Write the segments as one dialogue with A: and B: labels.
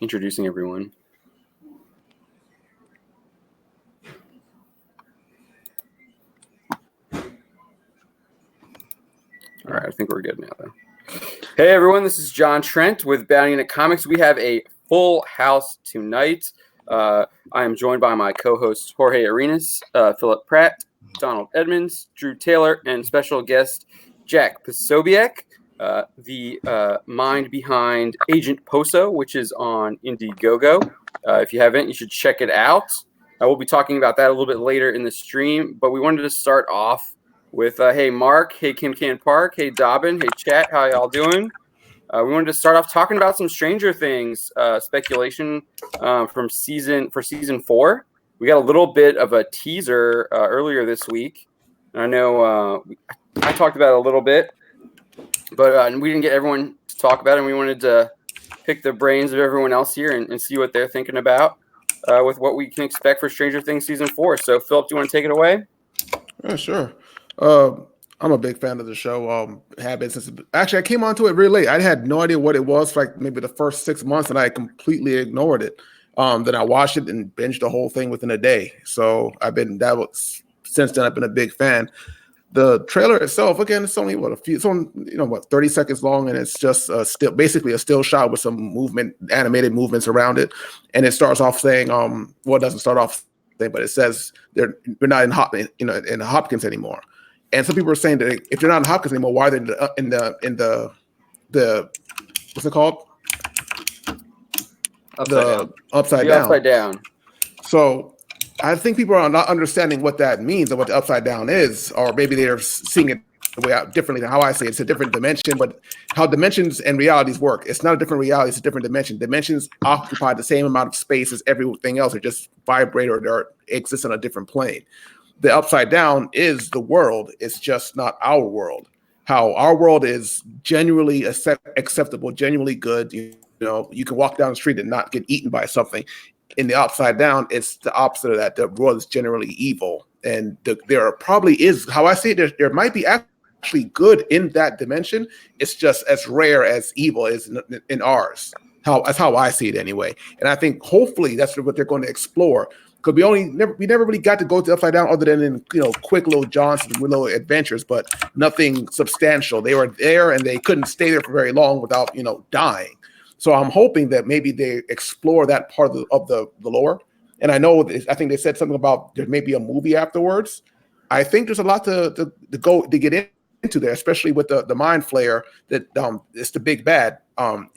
A: introducing everyone. All right, I think we're good now, though. Hey, everyone, this is John Trent with Bounty Unit Comics. We have a full house tonight. I am joined by my co-hosts Jorge Arenas, Philip Pratt, Donald Edmonds, Drew Taylor, and special guest Jack Posobiec, the mind behind Agent Poso, which is on Indiegogo. If you haven't, you should check it out. We'll be talking about that a little bit later in the stream, but we wanted to start off with, hey, Mark, hey, Kim Can Park, hey, Dobbin, hey, chat, how y'all doing? We wanted to start off talking about some Stranger Things speculation from season 4. We got a little bit of a teaser earlier this week. I know I talked about it a little bit, but we didn't get everyone to talk about it, and we wanted to pick the brains of everyone else here and see what they're thinking about with what we can expect for Stranger Things season 4. So, Philip, do you want to take it away?
B: Yeah, sure. I'm a big fan of the show. Have been since actually I came onto it really late. I had no idea what it was for like maybe the first 6 months, and I completely ignored it. Then I watched it and binged the whole thing within a day. So since then I've been a big fan. The trailer itself, again, it's only 30 seconds long, and it's just basically a still shot with some animated movements around it. And it starts off saying, it doesn't start off saying, but it says we're not in Hopkins anymore. And some people are saying that if they're not in Hopkins anymore, why are they in the what's it called? Upside down. So I think people are not understanding what that means and what the upside down is, or maybe they're seeing it the way out differently than how I say it. It's a different dimension, but how dimensions and realities work. It's not a different reality, it's a different dimension. Dimensions occupy the same amount of space as everything else. They just vibrate or exist on a different plane. The upside down is the world. It's just not our world. How our world is genuinely acceptable, genuinely good. You can walk down the street and not get eaten by something. In the upside down, it's the opposite of that. The world is generally evil. And there probably is, how I see it, there might be actually good in that dimension. It's just as rare as evil is in ours. That's how I see it anyway. And I think hopefully that's what they're going to explore. Because we never really got to go to the upside down other than in quick little jaunts and little adventures, but nothing substantial. They were there and they couldn't stay there for very long without dying. So I'm hoping that maybe they explore that part of the lore. And I think they said something about there may be a movie afterwards. I think there's a lot to get into there, especially with the Mind Flayer that it's the big bad.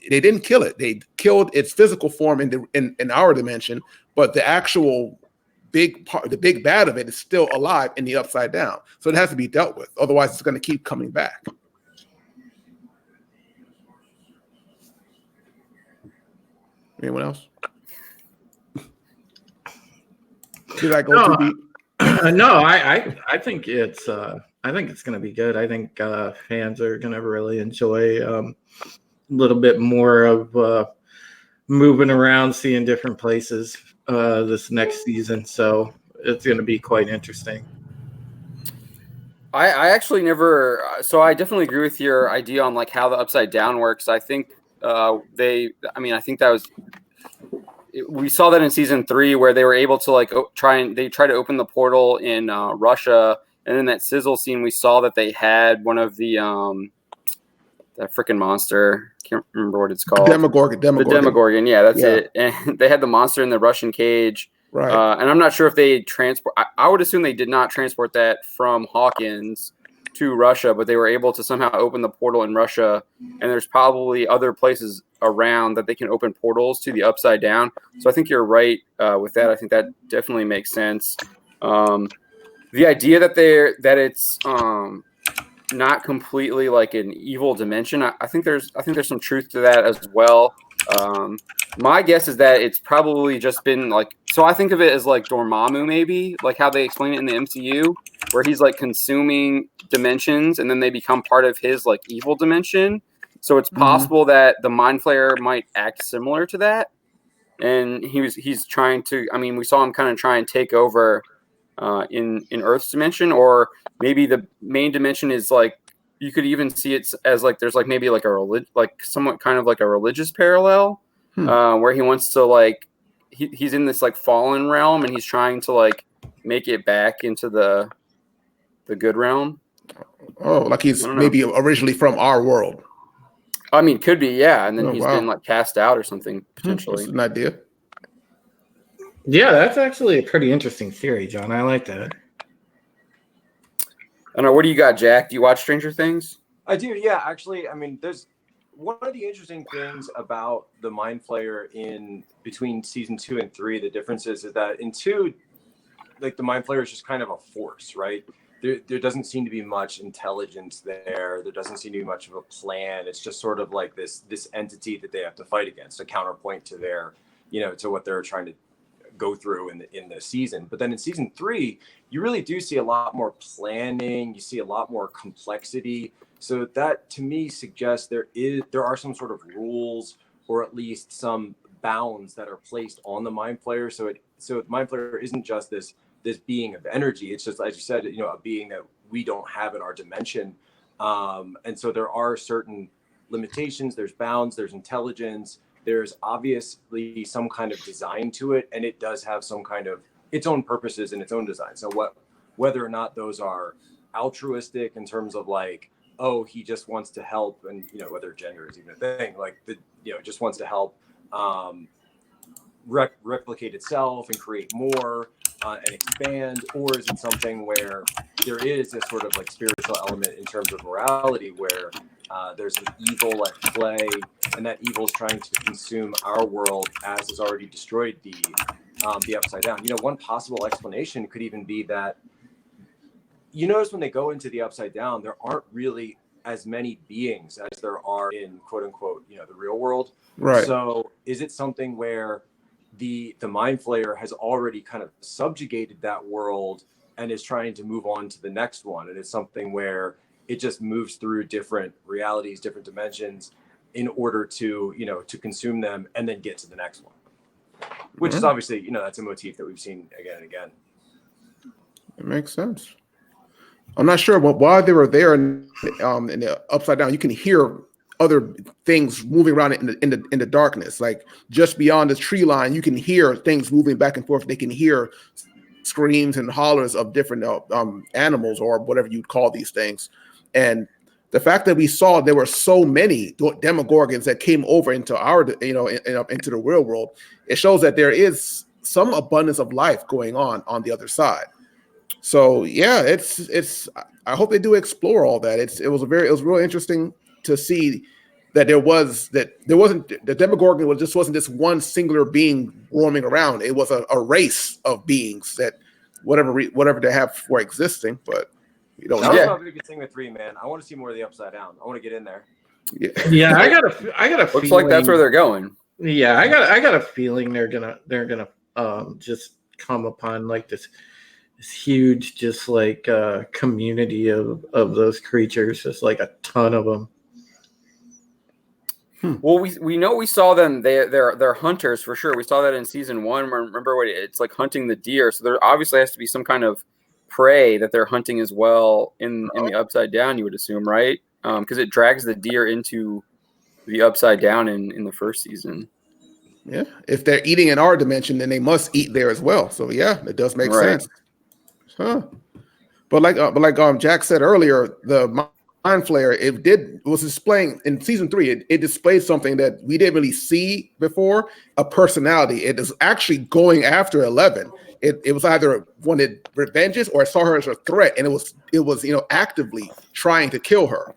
B: They didn't kill it. They killed its physical form in our dimension, but the actual big part, the big bad of it, is still alive in the upside down. So it has to be dealt with. Otherwise, it's going to keep coming back. Anyone else? Did I go too deep?
C: No, I think it's going to be good. I think fans are going to really enjoy a little bit more of moving around, seeing different places this next season. So it's going to be quite interesting.
A: I actually never. So I definitely agree with your idea on like how the upside down works. I think I think that was. We saw that in season 3 where they were able to try to open the portal in Russia, and in that sizzle scene we saw that they had one of the that freaking monster. Can't remember what it's called.
B: Demogorgon.
A: The Demogorgon. Yeah, that's it. And they had the monster in the Russian cage.
B: Right.
A: And I'm not sure if they transport. I would assume they did not transport that from Hawkins to Russia, but they were able to somehow open the portal in Russia. And there's probably other places around that they can open portals to the upside down. So I think you're right with that. I think that definitely makes sense. The idea that it's not completely like an evil dimension. I think there's some truth to that as well. My guess is that it's probably just been so I think of it as like Dormammu, maybe like how they explain it in the MCU, where he's like consuming dimensions and then they become part of his like evil dimension. So it's possible that the Mind Flayer might act similar to that. And he's trying to, we saw him kind of try and take over in Earth's dimension, or maybe the main dimension is like, you could even see it as like there's like maybe like somewhat kind of like a religious parallel where he wants to like he's in this like fallen realm and he's trying to like make it back into the good realm.
B: Oh, like he's maybe originally from our world.
A: I mean, could be, yeah. And then he's been like cast out or something potentially.
B: That's an idea.
C: Yeah, that's actually a pretty interesting theory, John. I like that.
A: I don't know. What do you got, Jack? Do you watch Stranger Things?
D: I do, yeah. Actually, I mean, there's one of the interesting things about the Mind Flayer in between season 2 and 3. The difference is that in 2, like the Mind Flayer is just kind of a force, right? There doesn't seem to be much intelligence there. There doesn't seem to be much of a plan. It's just sort of like this entity that they have to fight against, a counterpoint to their, to what they're trying to go through in the season. But then in season 3, you really do see a lot more planning. You see a lot more complexity. So that to me suggests there are some sort of rules or at least some bounds that are placed on the Mind Flayer. So the Mind Flayer isn't just this being of energy. It's just, as you said, a being that we don't have in our dimension. And so there are certain limitations, there's bounds, there's intelligence, there's obviously some kind of design to it, and it does have some kind of its own purposes and its own design. So whether or not those are altruistic in terms of like, oh, he just wants to help, and whether gender is even a thing, like just wants to help replicate itself and create more and expand, or is it something where there is a sort of like spiritual element in terms of morality where there's an evil at play, and that evil is trying to consume our world as has already destroyed the Upside Down. One possible explanation could even be that you notice when they go into the Upside Down, there aren't really as many beings as there are in quote unquote, the real world.
B: Right.
D: So is it something where the Mind Flayer has already kind of subjugated that world and is trying to move on to the next one? And it's something where it just moves through different realities, different dimensions in order to, to consume them and then get to the next one, which is obviously, that's a motif that we've seen again and again.
B: It makes sense. I'm not sure, but while they were there in the Upside Down, you can hear other things moving around in the darkness. Like just beyond the tree line, you can hear things moving back and forth. They can hear screams and hollers of different animals or whatever you'd call these things. And the fact that we saw there were so many Demogorgons that came over into our, into the real world, it shows that there is some abundance of life going on the other side. So yeah, it's. I hope they do explore all that. It was really interesting to see that the Demogorgon wasn't this one singular being roaming around. It was a race of beings that whatever they have for existing, but we don't know.
D: That's not a good thing with 3, man. I want to see more of the Upside Down. I want to get in there.
C: Yeah, I got a
A: looks
C: feeling,
A: like that's where they're going.
C: Yeah, I got a feeling they're gonna just come upon like this huge just like community of those creatures, just like a ton of them.
A: Well, we know we saw them. They're hunters for sure. We saw that in season 1. Remember what it's like hunting the deer. So there obviously has to be some kind of prey that they're hunting as well in the Upside Down. You would assume, right? Because it drags the deer into the Upside Down in the first season.
B: Yeah, if they're eating in our dimension, then they must eat there as well. So yeah, it does make sense. Huh. But like Jack said earlier, the Mind Flayer, it was displaying in season 3. It displayed something that we didn't really see before, a personality. It is actually going after 11. It was either wanted revenges or it saw her as a threat, and it was actively trying to kill her.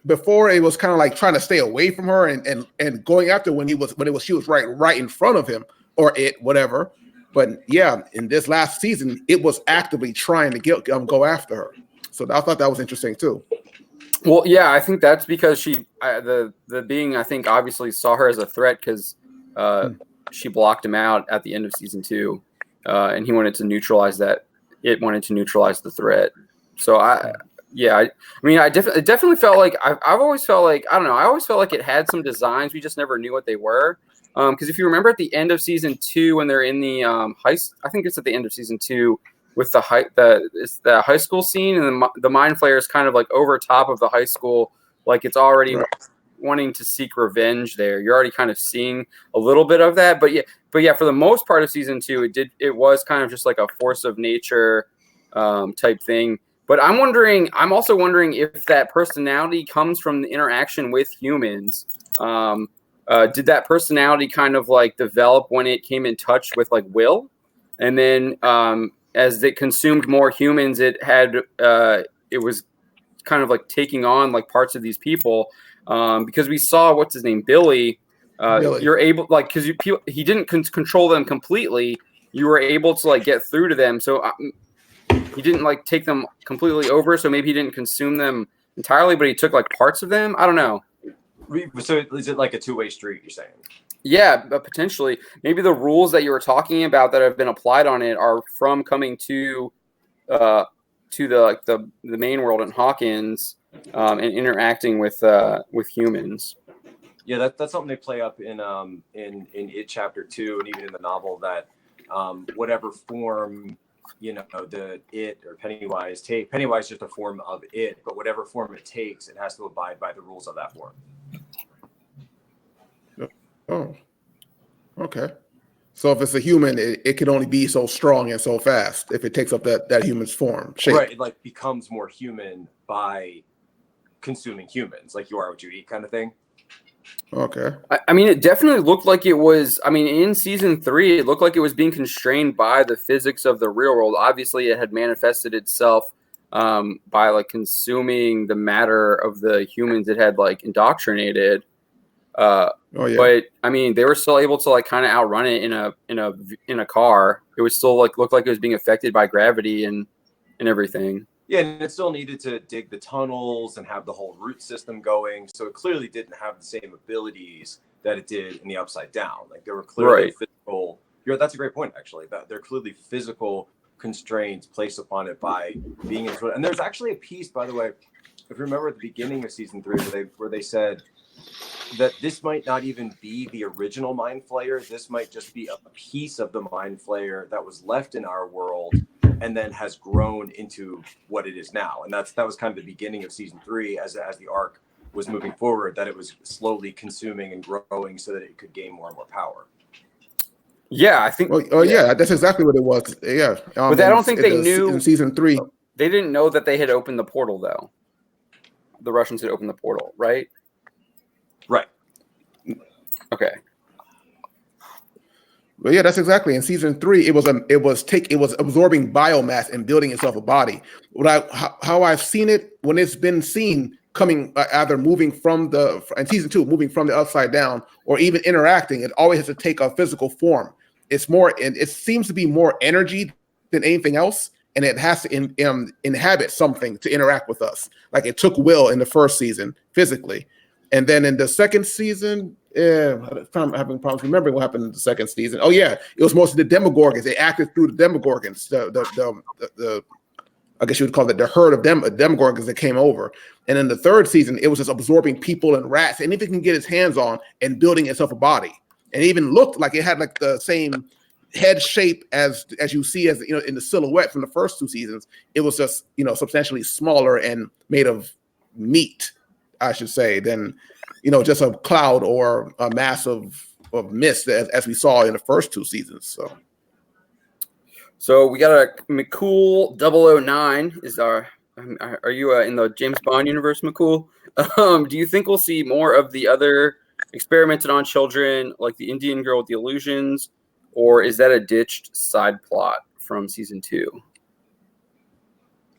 B: Before it was kind of like trying to stay away from her and going after when she was right in front of him or whatever. But yeah, in this last season, it was actively trying to go after her. So I thought that was interesting too.
A: Well, yeah, I think that's because the being, I think, obviously saw her as a threat because she blocked him out at the end of season 2, and he wanted to neutralize that. It wanted to neutralize the threat. So I definitely felt like I've always felt like, I don't know, I always felt like it had some designs. We just never knew what they were. Because if you remember at the end of season 2 when they're in the I think it's at the end of season 2 with the high school scene, and the Mind Flayer is kind of like over top of the high school, like it's already wanting to seek revenge there. You're already kind of seeing a little bit of that, but yeah, for the most part of season 2, it was kind of just like a force of nature type thing. But I'm also wondering if that personality comes from the interaction with humans. Did that personality kind of like develop when it came in touch with like Will, and then as it consumed more humans, it was kind of like taking on like parts of these people, because we saw what's his name, Billy. You're able, like, because he didn't control them completely. You were able to like get through to them, so he didn't like take them completely over. So maybe he didn't consume them entirely, but he took like parts of them. I don't know.
D: So is it like a two-way street, you're saying?
A: Yeah, potentially. Maybe the rules that you were talking about that have been applied on it are from coming to the main world in Hawkins, and interacting with humans.
D: Yeah, that's something they play up in It Chapter 2, and even in the novel, that whatever form, you know, the It or Pennywise is just a form of it, but whatever form it takes, it has to abide by the rules of that form.
B: Oh, okay. So if it's a human, it can only be so strong and so fast if it takes up that human's form, shape.
D: Right, it like becomes more human by consuming humans, like you are what you eat kind of thing.
B: Okay.
A: I mean, it definitely looked like it was. I mean, in season 3, it looked like it was being constrained by the physics of the real world. Obviously, it had manifested itself by like consuming the matter of the humans it had like indoctrinated. But I mean, they were still able to like kind of outrun it in a car. It was still like looked like it was being affected by gravity and everything.
D: Yeah, and it still needed to dig the tunnels and have the whole root system going. So it clearly didn't have the same abilities that it did in the Upside Down. Like there were clearly physical. That's a great point, actually. That there are clearly physical constraints placed upon it by being in. And there's actually a piece, by the way, if you remember at the beginning of season 3, where they said that this might not even be the original Mind Flayer. This might just be a piece of the Mind Flayer that was left in our world and then has grown into what it is now. And that was kind of the beginning of season 3 as the arc was moving forward, that it was slowly consuming and growing so that it could gain more and more power.
A: Yeah, I think.
B: Yeah, that's exactly what it was. Yeah.
A: But I don't think they knew
B: in season 3.
A: They didn't know that they had opened the portal, though. The Russians had opened the portal, right?
D: Right.
B: Okay. Well, yeah, that's exactly. In season 3, it was absorbing biomass and building itself a body. How I've seen it when it's been seen coming, either moving from in season 2, moving from the Upside Down, or even interacting, it always has to take a physical form. It's more, and it seems to be more energy than anything else, and it has to inhabit something to interact with us. Like it took Will in the first season physically, and then in the second season. I'm having problems remembering what happened in the second season. Oh yeah, it was mostly the Demogorgons. They acted through the Demogorgons. The I guess you would call it the herd of Demogorgons that came over. And in the third season, it was just absorbing people and rats, anything it can get its hands on, and building itself a body. And it even looked like it had like the same head shape as you see in the silhouette from the first 2 seasons. It was just substantially smaller and made of meat, I should say, than just a cloud or a mass of mist as we saw in the first 2 seasons.
A: So we got a McCool 009 is our. Are you in the James Bond universe, McCool? Do you think we'll see more of the other experimented on children, like the Indian girl with the illusions, or is that a ditched side plot from season 2?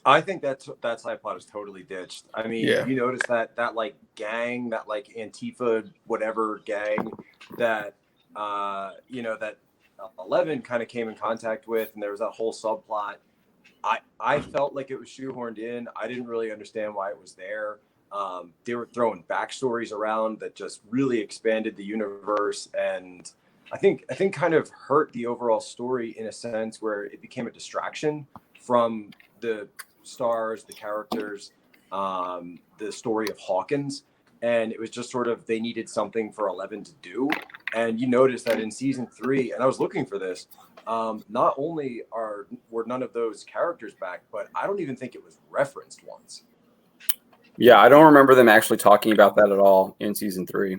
D: I think that side plot is totally ditched. I mean, You notice that like gang, that like Antifa whatever gang that that 11 kind of came in contact with, and there was that whole subplot. I felt like it was shoehorned in. I didn't really understand why it was there. They were throwing backstories around that just really expanded the universe, and I think kind of hurt the overall story in a sense where it became a distraction from the stars, the characters, the story of Hawkins, and it was just sort of they needed something for 11 to do. And you notice that in season 3, and I was looking for this, not only were none of those characters back, but I don't even think it was referenced once.
A: Yeah, I don't remember them actually talking about that at all in season 3.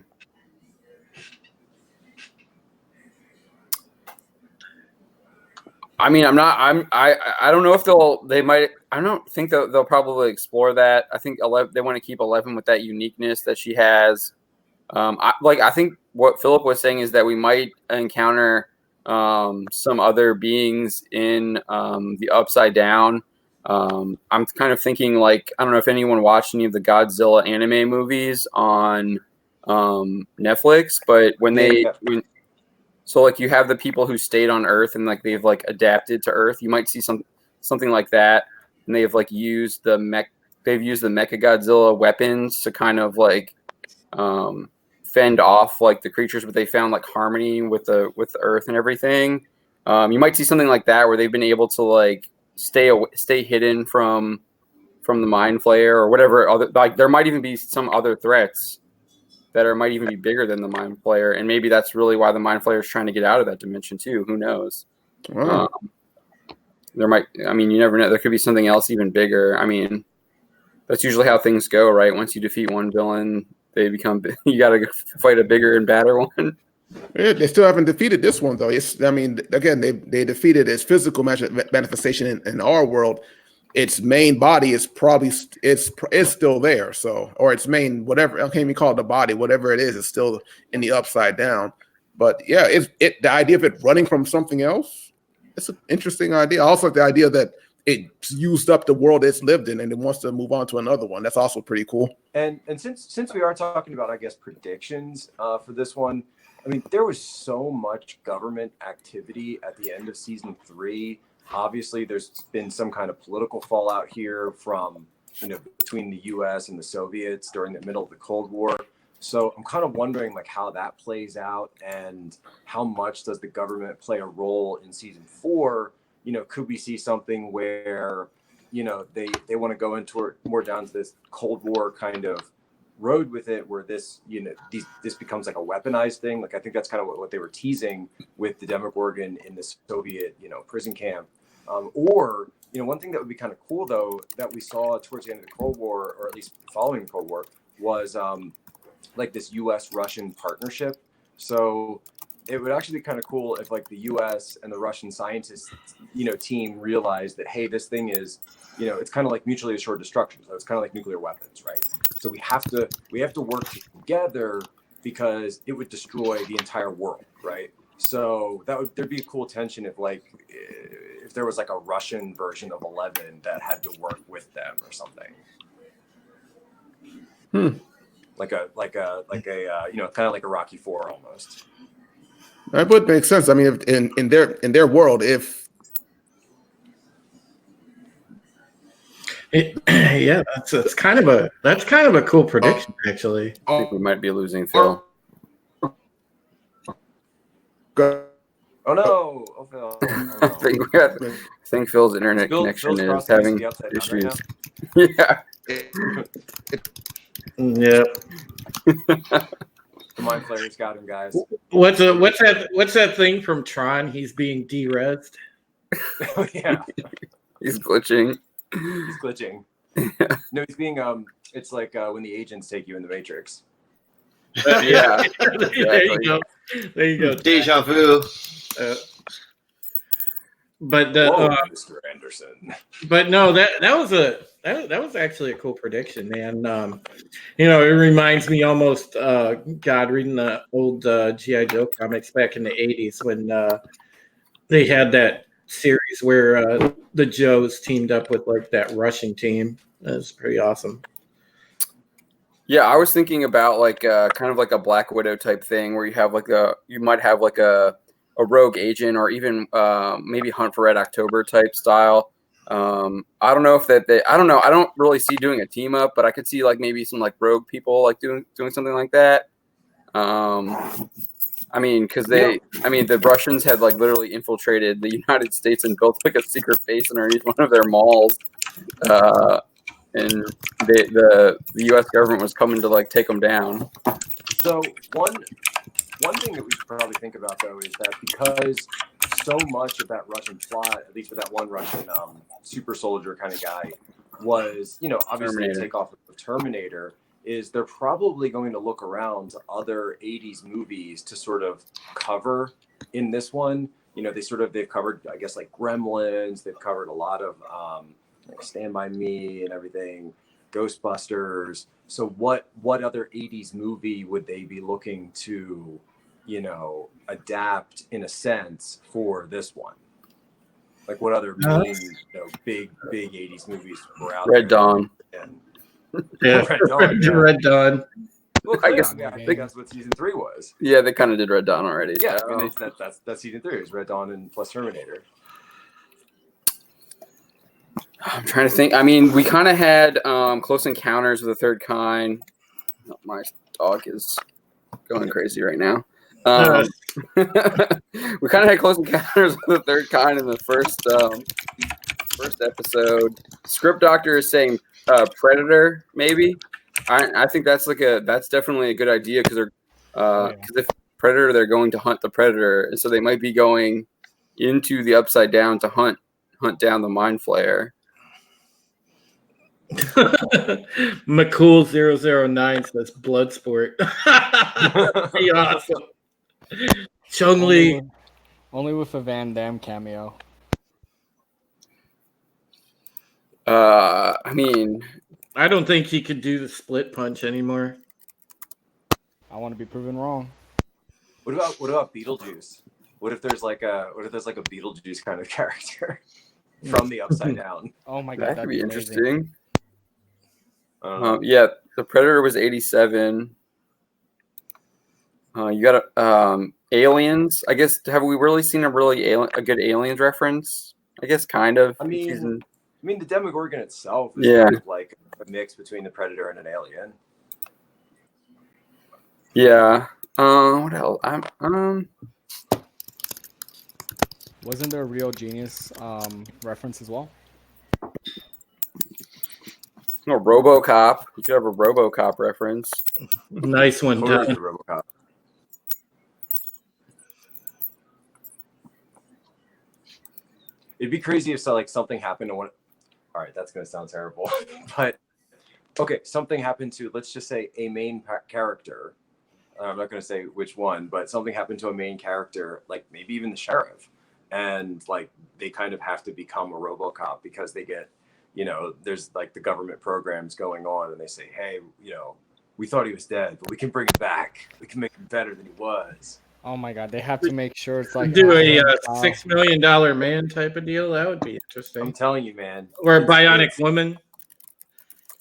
A: I mean, I don't know if I don't think they'll probably explore that. I think 11, they want to keep 11 with that uniqueness that she has. I think what Philip was saying is that we might encounter some other beings in the Upside Down. I'm kind of thinking like, I don't know if anyone watched any of the Godzilla anime movies on Netflix, but so like you have the people who stayed on Earth and like they've like adapted to Earth. You might see something like that, and they've like used the Mechagodzilla weapons to kind of like fend off like the creatures, but they found like harmony with the Earth and everything. You might see something like that where they've been able to like stay hidden from the Mind Flayer or whatever other, like there might even be some other threats that might even be bigger than the Mind Flayer, and maybe that's really why the Mind Flayer is trying to get out of that dimension too. Who knows?
B: Wow.
A: You never know. There could be something else even bigger. I mean, that's usually how things go, right? Once you defeat one villain, they become. You got to fight a bigger and badder one.
B: Yeah, they still haven't defeated this one though. Again, they defeated its physical manifestation in our world. Its main body is probably it's still there. So, or its main whatever, I can't even call it the body, whatever it is still in the Upside Down. But yeah, the idea of it running from something else, it's an interesting idea. I also like the idea that it used up the world it's lived in and it wants to move on to another one. That's also pretty cool.
D: And since we are talking about, I guess, predictions for this one, I mean, there was so much government activity at the end of season 3. Obviously, there's been some kind of political fallout here from, between the U.S. and the Soviets during the middle of the Cold War. So I'm kind of wondering like how that plays out and how much does the government play a role in season 4? Could we see something where, they want to go into more down to this Cold War kind of road with it, where this becomes like a weaponized thing. Like I think that's kind of what they were teasing with the Demogorgon in the Soviet prison camp. Or one thing that would be kind of cool though that we saw towards the end of the Cold War, or at least following the Cold War, was like this U.S.-Russian partnership. So it would actually be kind of cool if like the U.S. and the Russian scientists team realized that, hey, this thing is it's kind of like mutually assured destruction. So it's kind of like nuclear weapons, right? So we have to work together because it would destroy the entire world, right? So there'd be a cool tension if there was like a Russian version of 11 that had to work with them or something. Like a kind of like a Rocky IV almost.
B: That would make sense. I mean, if in their world, if
C: that's kind of a cool prediction, actually.
A: I think we might be losing Phil.
D: Oh no! Oh, Phil. Oh, no.
A: I think Phil's internet connection is having issues. Right yeah.
C: Yep.
D: The Mind Flayer's got him, guys.
C: What's that thing from Tron? He's being de-rezzed.
D: Oh, yeah.
A: He's glitching.
D: No, he's being it's like when the agents take you in the Matrix.
A: Yeah.
C: There you go.
E: Deja vu.
C: But
D: Mr. Anderson.
C: But no, that was actually a cool prediction, man. It reminds me almost reading the old G.I. Joe comics back in the 80s when they had that series where the Joes teamed up with like that Russian team. That was pretty awesome.
A: Yeah, I was thinking about like kind of like a Black Widow type thing where you might have like a rogue agent or even maybe Hunt for Red October type style. I don't know if I don't know. I don't really see doing a team up, but I could see like maybe some like rogue people like doing something like that. I mean, because the Russians had like literally infiltrated the United States and built like a secret base underneath one of their malls. And the U.S. government was coming to like take them down.
D: So one thing that we should probably think about though is that because so much of that Russian plot, at least with that one Russian super soldier kind of guy, was, obviously a takeoff of Terminator, is they're probably going to look around to other 80s movies to sort of cover in this one. They've covered, I guess, like Gremlins. They've covered a lot of like Stand By Me and everything, Ghostbusters. So what other 80s movie would they be looking to, adapt in a sense for this one? Like what other main, big 80s movies were out there?
A: Red Dawn.
C: Yeah, Red Dawn.
D: Well, I think that's what season 3 was.
A: Yeah, they kind of did Red Dawn already.
D: Yeah, I mean, that's season 3. It was Red Dawn and plus Terminator.
A: I'm trying to think. I mean, we kind of had Close Encounters of the Third Kind. Oh, my dog is going crazy right now. We kind of had Close Encounters of the Third Kind in the first episode. Script Doctor is saying Predator, maybe. I think that's definitely a good idea because if Predator, they're going to hunt the Predator, and so they might be going into the Upside Down to hunt down the Mind Flayer.
C: McCool 009 says Bloodsport. That'd be awesome. Chung-Li.
E: Only with a Van Damme cameo.
A: I mean,
C: I don't think he could do the split punch anymore.
E: I want to be proven wrong.
D: What about Beetlejuice? What if there's like a Beetlejuice kind of character from the Upside Down?
E: Oh my god,
A: that could be
E: amazing.
A: interesting. Yeah, the Predator was 87. You got Aliens. I guess, have we really seen a good Aliens reference? I guess kind of.
D: I mean, the Demogorgon itself is kind of like a mix between the Predator and an alien.
A: Yeah. What else?
E: Wasn't there a Real Genius reference as well?
A: No, Robocop. You could have a Robocop reference.
C: Nice one, Todd.
D: Robocop. It'd be crazy if something happened to one. All right, that's going to sound terrible, but okay, something happened to, let's just say, a main character. I'm not going to say which one, but something happened to a main character, like maybe even the sheriff, and like they kind of have to become a Robocop because they get, there's like the government programs going on, and they say, hey, we thought he was dead, but we can bring him back. We can make him better than he was.
E: Oh my god, they have to make sure it's like
C: do a $6 million man type of deal. That would be interesting.
D: I'm telling you, man.
C: Or a bionic woman.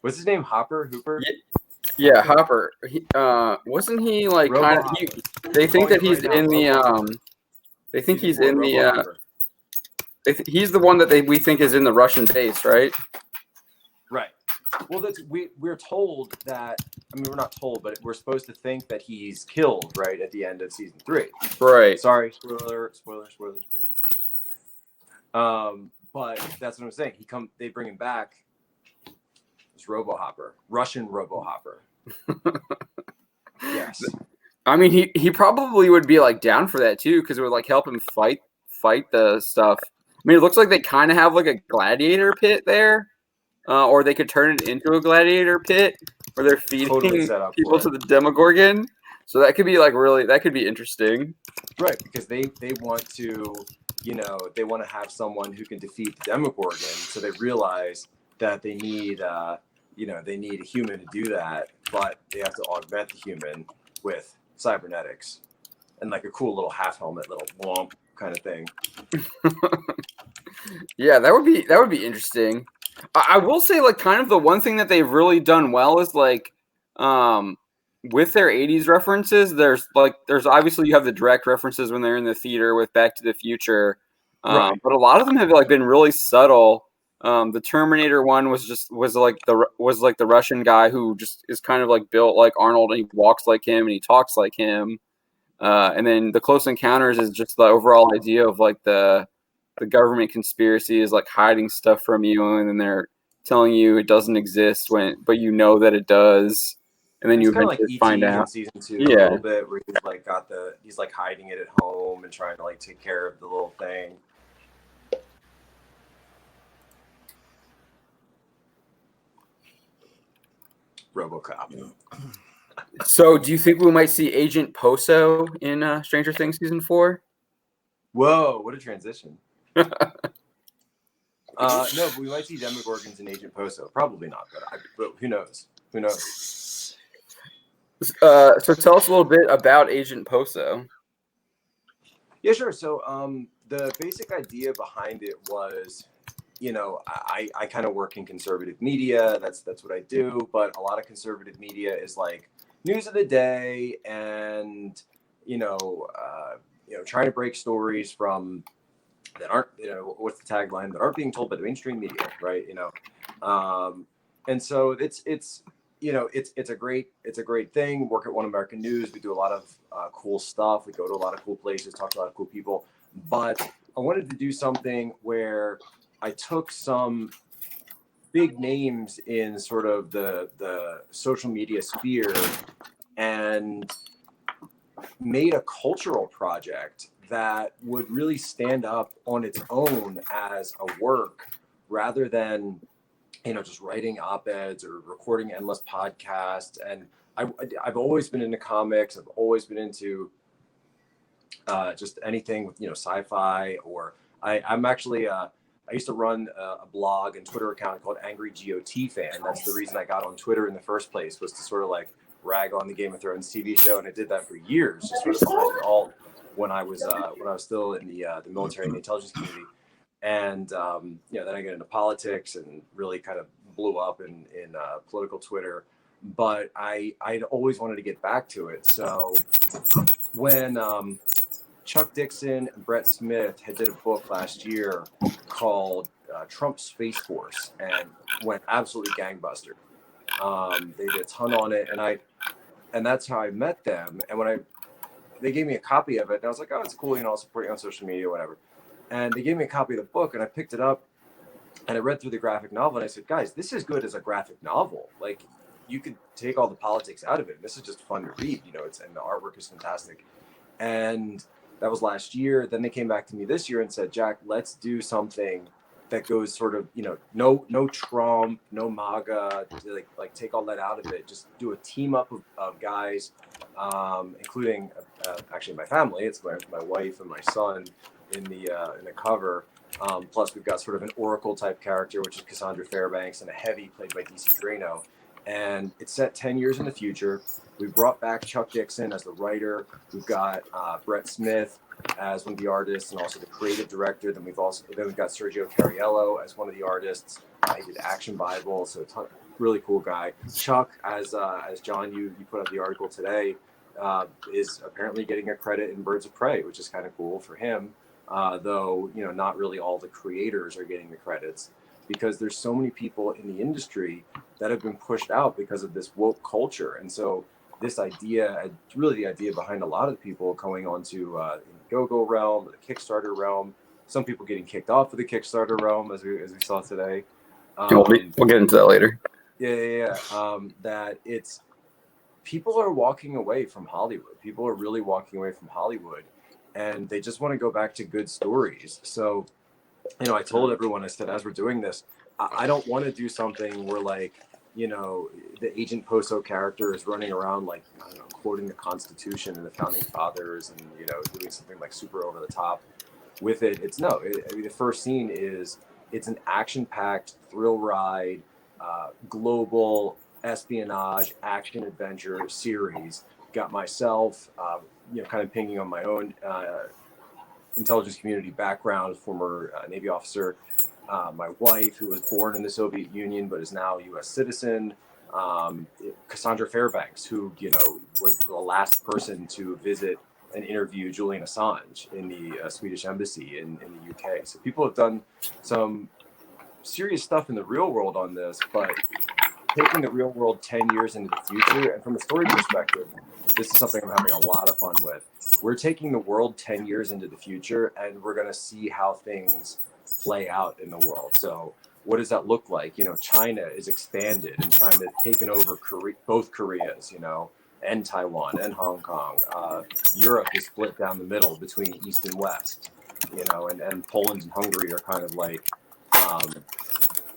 D: What's his name? Hooper?
A: Yeah, Hopper. Wasn't he like kind of? They think that he's in the. They think he's in the. He's the one that we think is in the Russian base, right?
D: Right. Well, we're told that. I mean, we're not told, but we're supposed to think that he's killed right at the end of season 3.
A: Right.
D: Sorry, spoiler. But that's what I'm saying. They bring him back. It's RoboHopper, Russian RoboHopper. Yes.
A: I mean, he probably would be like down for that too, because it would like help him fight the stuff. I mean, it looks like they kind of have like a gladiator pit there, or they could turn it into a gladiator pit where they're feeding people to the Demogorgon. So that could be that could be interesting.
D: Right, because they want to, they want to have someone who can defeat the Demogorgon. So they realize that they need, they need a human to do that, but they have to augment the human with cybernetics and like a cool little half helmet, little womp kind of thing.
A: Yeah, that would be interesting. I will say, like, kind of the one thing that they've really done well is like, with their 80s references, there's obviously you have the direct references when they're in the theater with Back to the Future, right. But a lot of them have like been really subtle. The Terminator one was like the Russian guy who just is kind of like built like Arnold, and he walks like him and he talks like him. And then the Close Encounters is just the overall idea of like the government conspiracy is like hiding stuff from you, and then they're telling you it doesn't exist but you know that it does, and then you eventually find out.
D: Season 2, a little bit where he's like hiding it at home and trying to like take care of the little thing. Robocop.
A: So, do you think we might see Agent Poso in Stranger Things season 4?
D: Whoa, what a transition. No, but we might see Demogorgons and Agent Poso. Probably not, but who knows? Who knows?
A: So tell us a little bit about Agent Poso.
D: Yeah, sure. So the basic idea behind it was, I kind of work in conservative media. That's what I do. But a lot of conservative media is like news of the day and, trying to break stories from that aren't, what's the tagline, that aren't being told by the mainstream media, right? And so it's a great thing. Work at One American News. We do a lot of cool stuff. We go to a lot of cool places, talk to a lot of cool people. But I wanted to do something where I took some big names in sort of the social media sphere and made a cultural project that would really stand up on its own as a work rather than just writing op-eds or recording endless podcasts. And I've always been into comics. I've always been into just anything with sci-fi. Or I'm actually I used to run a blog and Twitter account called Angry GOT Fan. That's the reason I got on Twitter in the first place, was to sort of like rag on the Game of Thrones TV show, and I did that for years, just sort of behind it all when I was still in the military and the intelligence community. And then I get into politics and really kind of blew up in political Twitter. But I'd always wanted to get back to it. So when Chuck Dixon and Brett Smith had did a book last year called Trump Space Force, and went absolutely gangbuster. They did a ton on it, and that's how I met them. And when they gave me a copy of it, and I was like, oh, it's cool, I'll support you on social media, whatever. And they gave me a copy of the book, and I picked it up, and I read through the graphic novel, and I said, guys, this is good as a graphic novel. Like, you could take all the politics out of it. This is just fun to read, and the artwork is fantastic. And that was last year. Then they came back to me this year and said, Jack, let's do something that goes sort of, no Trump, no MAGA, like take all that out of it. Just do a team up of guys, including actually my family. It's my wife and my son in the cover. Plus we've got sort of an Oracle type character, which is Cassandra Fairbanks, and a heavy played by DC Drano. And it's set 10 years in the future. We brought back Chuck Dixon as the writer. We've got Brett Smith as one of the artists and also the creative director. Then we've got Sergio Cariello as one of the artists. He did Action Bible, so it's a really cool guy. Chuck, as John, you put up the article today, is apparently getting a credit in Birds of Prey, which is kind of cool for him. Though not really all the creators are getting the credits, because there's so many people in the industry that have been pushed out because of this woke culture. And so this idea, really the idea behind a lot of the people going onto the Go-Go realm, the Kickstarter realm, some people getting kicked off of the Kickstarter realm, as we saw today.
A: We'll get into that later.
D: Yeah. That it's, people are walking away from Hollywood. People are really walking away from Hollywood, and they just want to go back to good stories. So, I told everyone, I said, as we're doing this, I don't want to do something where the Agent Poso character is running around like, I don't know, quoting the Constitution and the Founding Fathers and, doing something like super over the top with it. The first scene is, it's an action-packed thrill ride, global espionage, action adventure series. Got myself, kind of pinging on my own intelligence community background, former Navy officer, my wife, who was born in the Soviet Union but is now a U.S. citizen, Cassandra Fairbanks, who was the last person to visit and interview Julian Assange in the Swedish embassy in the UK. So people have done some serious stuff in the real world on this, but taking the real world 10 years into the future, and from a story perspective, this is something I'm having a lot of fun with. We're taking the world 10 years into the future, and we're going to see how things play out in the world. So what does that look like? China is expanded, and China has taken over both Koreas, and Taiwan and Hong Kong. Europe is split down the middle between East and West, and Poland and Hungary are kind of like,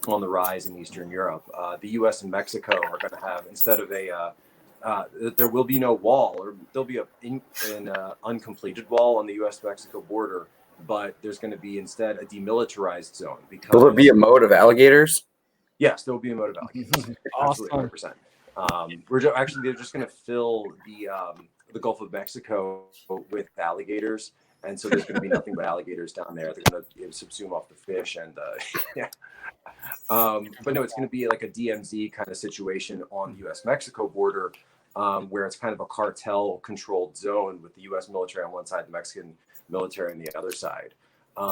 D: on the rise in Eastern Europe. The U.S. and Mexico are going to have, instead of there will be no wall, or there'll be an uncompleted wall on the U.S.-Mexico border, but there's going to be instead a demilitarized zone. Because
A: will it be a mode of alligators?
D: Yes, there will be a mode of alligators. Absolutely, 100%. They're just going to fill the Gulf of Mexico with alligators, and so there's going to be nothing but alligators down there. They're going to subsume off the fish, and yeah. But no, it's going to be like a DMZ kind of situation on the U.S.-Mexico border, where it's kind of a cartel-controlled zone with the U.S. military on one side, the Mexican military on the other side.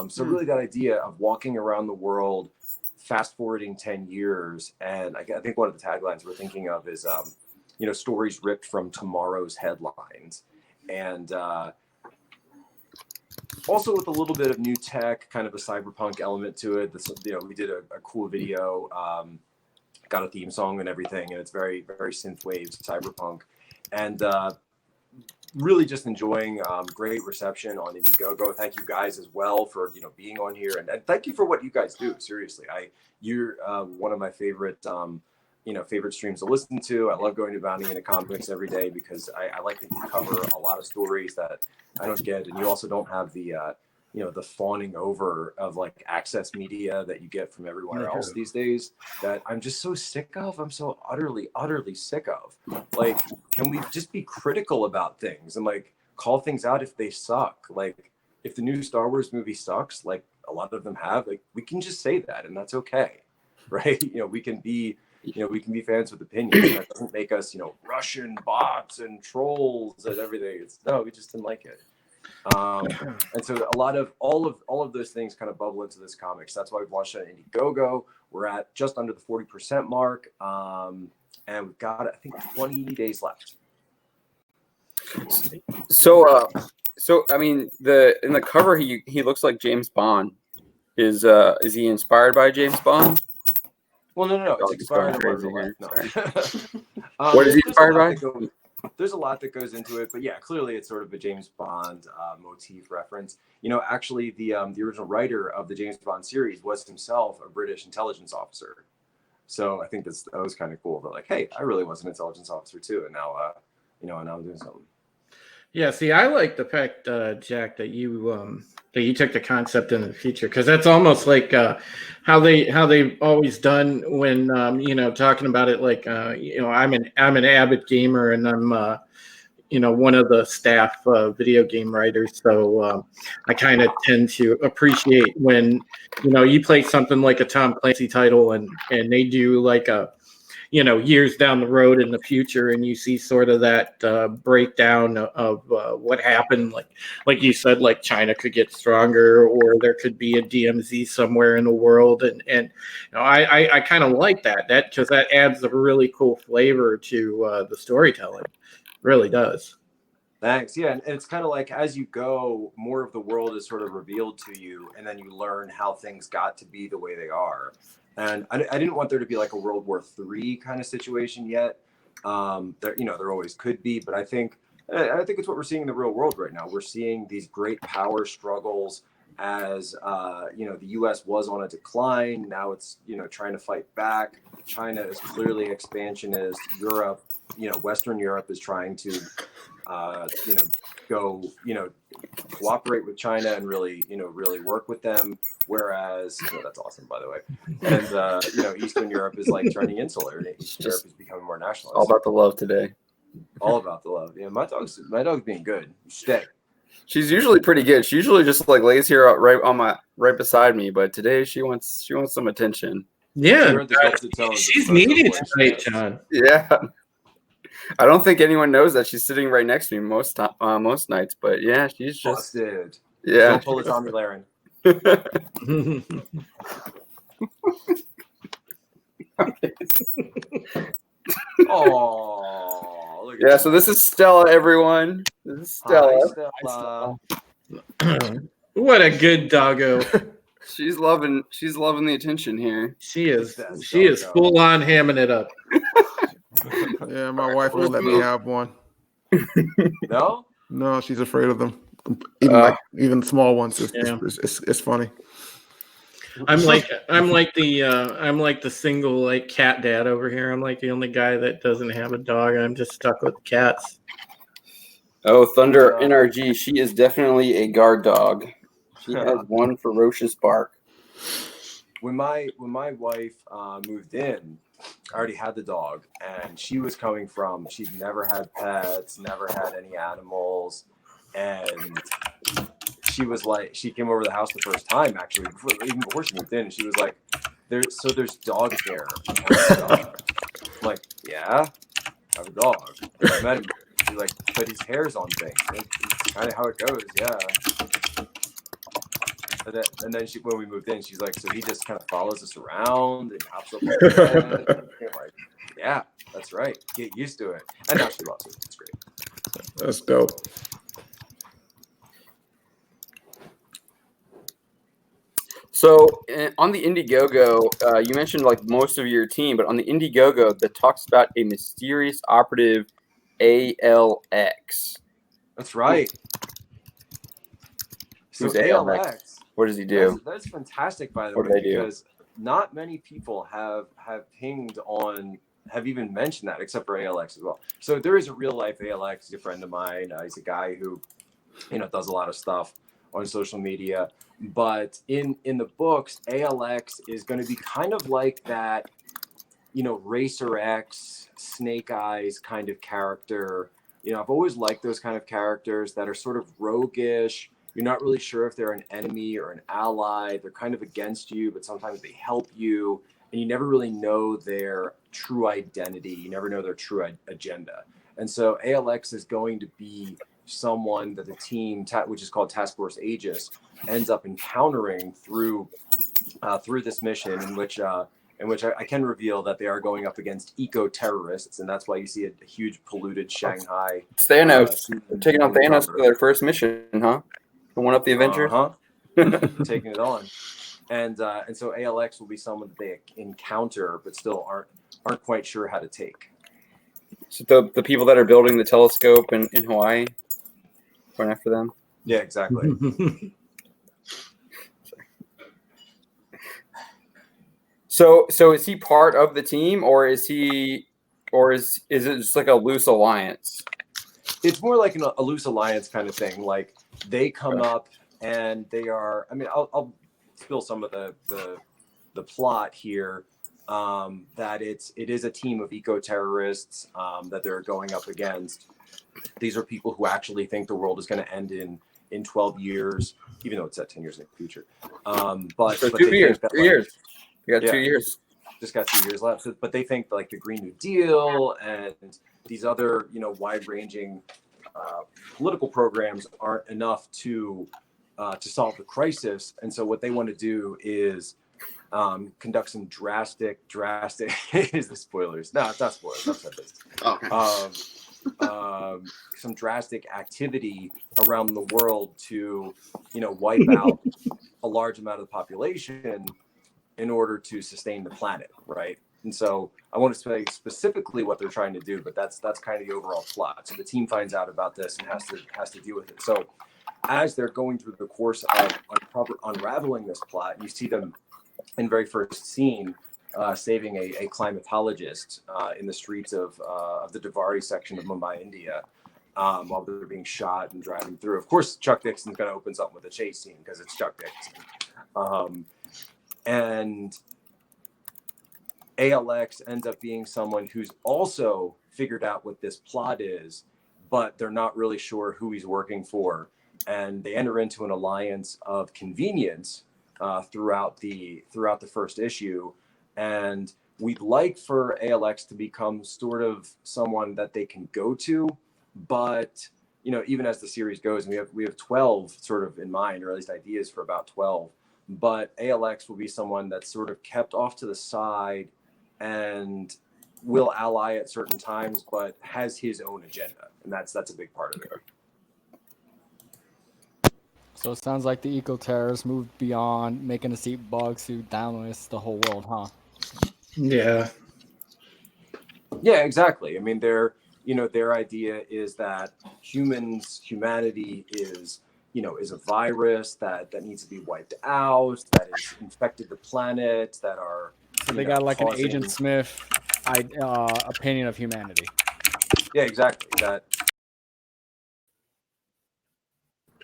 D: So really that idea of walking around the world, fast forwarding 10 years, and I think one of the taglines we're thinking of is, stories ripped from tomorrow's headlines. And also with a little bit of new tech, kind of a cyberpunk element to it. We did a cool video, got a theme song and everything, and it's very, very synthwave cyberpunk. And really just enjoying great reception on Indiegogo. Thank you guys as well for being on here, and thank you for what you guys do. Seriously, you're one of my favorite favorite streams to listen to. I love going to Bounding into Comics every day because I like that you cover a lot of stories that I don't get, and you also don't have the the fawning over of like access media that you get from everywhere else these days that I'm just so sick of. I'm so utterly sick of. Like, can we just be critical about things and like call things out if they suck? Like, if the new Star Wars movie sucks, like a lot of them have, like we can just say that and that's okay, right? We can be fans with opinions. That doesn't make us Russian bots and trolls and everything. We just didn't like it. And so a lot of all of those things kind of bubble into this comics. That's why we've launched it on Indiegogo. We're at just under the 40% mark, and we've got I think 20 days left.
A: So I mean, in the cover he looks like James Bond. Is he inspired by James Bond?
D: Well, no. It's inspired by real life. No.
A: What is he inspired by?
D: There's a lot that goes into it, but yeah, clearly it's sort of a James Bond motif reference. Actually, the original writer of the James Bond series was himself a British intelligence officer. So I think that was kind of cool. That like, hey, I really was an intelligence officer too, and now I'm doing something.
C: Yeah, see, I like the fact, Jack, that you took the concept into the future, because that's almost like how they've always done when talking about it. Like I'm an avid gamer, and I'm one of the staff video game writers, so I kind of tend to appreciate when you play something like a Tom Clancy title, and they do like a years down the road in the future, and you see sort of that breakdown of what happened. Like you said, like China could get stronger, or there could be a DMZ somewhere in the world. And I kind of like that because that adds a really cool flavor to the storytelling. It really does.
D: Thanks. Yeah. And it's kind of like as you go, more of the world is sort of revealed to you, and then you learn how things got to be the way they are. And I didn't want there to be like a World War III kind of situation yet. There always could be, but I think it's what we're seeing in the real world right now. We're seeing these great power struggles as the U.S. was on a decline. Now it's trying to fight back. China is clearly expansionist. Europe, Western Europe is trying to go cooperate with China and really work with them. Whereas that's awesome, by the way. And Eastern Europe is like turning insular, and Eastern Europe is becoming more nationalist.
A: All about the love today.
D: All about the love. Yeah, my dog's being good. Stay.
A: She's usually pretty good. She usually just like lays here right beside me, but today she wants some attention.
C: Yeah, she's needed tonight, John.
A: Yeah. I don't think anyone knows that she's sitting right next to me most nights, but yeah, she's just
D: busted.
A: Yeah.
D: Don't pull the Tommy Lahren. Oh, look at
A: yeah. So this is Stella, everyone. This is Stella.
D: Hi,
C: Stella. What a good doggo.
A: She's loving the attention here.
C: She is full on hamming it up.
B: Yeah, my wife won't let me have one. No, she's afraid of them. Even small ones. It's funny.
C: I'm like the single like cat dad over here. I'm like the only guy that doesn't have a dog. I'm just stuck with cats.
A: Oh, Thunder NRG. She is definitely a guard dog. She has one ferocious bark.
D: When my wife moved in, I already had the dog, and she was coming from, she'd never had pets, never had any animals, and she was like, she came over to the house the first time, actually, even before she moved in, and she was like, there's dog hair on the dog. I'm like, yeah, I have a dog. I just met him. She's like, but his hair's on things. It's kind of how it goes, yeah. And then when we moved in, she's like, so he just kind of follows us around and hops up on the bed. I'm like, yeah, that's right. Get used to it. And now she loves it. It's great.
B: Let's go.
A: So on the Indiegogo, you mentioned like most of your team, but on the Indiegogo that talks about a mysterious operative ALX.
D: That's right. So
A: Who's ALX? What does he do?
D: That's fantastic, by the way, because not many people have pinged on, have even mentioned that, except for ALX as well. So there is a real life ALX. He's a friend of mine. He's a guy who, does a lot of stuff on social media. But in the books, ALX is going to be kind of like that, Racer X, Snake Eyes kind of character. I've always liked those kind of characters that are sort of roguish. You're not really sure if they're an enemy or an ally. They're kind of against you, but sometimes they help you. And you never really know their true identity. You never know their true agenda. And so ALX is going to be someone that the team, which is called Task Force Aegis, ends up encountering through this mission, in which I can reveal that they are going up against eco-terrorists, and that's why you see a huge polluted Shanghai.
A: It's Thanos. They're taking on Thanos for their first mission, huh? The one up the Avengers?
D: Taking it on. And so ALX will be someone that they encounter, but still aren't quite sure how to take.
A: So the people that are building the telescope in Hawaii, going after them?
D: Yeah, exactly.
A: So is he part of the team, or is it just like a loose alliance?
D: It's more like a loose alliance kind of thing. Like they come up and they are. I mean, I'll spill some of the plot here. That it is a team of eco-terrorists that they're going up against. These are people who actually think the world is going to end in 12 years, even though it's at 10 years in the future. But
A: 2 years, 3 years. You got 2 years.
D: Just got 2 years left. But they think like the Green New Deal and these other, wide-ranging political programs aren't enough to solve the crisis. And so what they want to do is conduct some drastic is the spoilers? No, it's not spoilers. I've said this.
A: Okay.
D: Some drastic activity around the world to, wipe out a large amount of the population in order to sustain the planet, right? And so I want to say specifically what they're trying to do, but that's kind of the overall plot. So the team finds out about this and has to deal with it. So as they're going through the course of unraveling this plot, you see them in the very first scene saving a climatologist in the streets of the Davari section of Mumbai, India, while they're being shot and driving through. Of course, Chuck Dixon's going to open something with a chase scene because it's Chuck Dixon. And ALX ends up being someone who's also figured out what this plot is, but they're not really sure who he's working for. And they enter into an alliance of convenience throughout the first issue. And we'd like for ALX to become sort of someone that they can go to, but even as the series goes, and we have 12 sort of in mind, or at least ideas for about 12. But ALX will be someone that's sort of kept off to the side and will ally at certain times, but has his own agenda, and that's a big part of it.
E: So it sounds like the eco-terrorists moved beyond making us eat bugs to downlist the whole world, huh?
C: Yeah.
D: Yeah, exactly. I mean, their idea is that humanity is is a virus that needs to be wiped out, that has infected the planet, that are.
E: So they got like causing... an Agent Smith opinion of humanity.
D: Yeah, exactly. That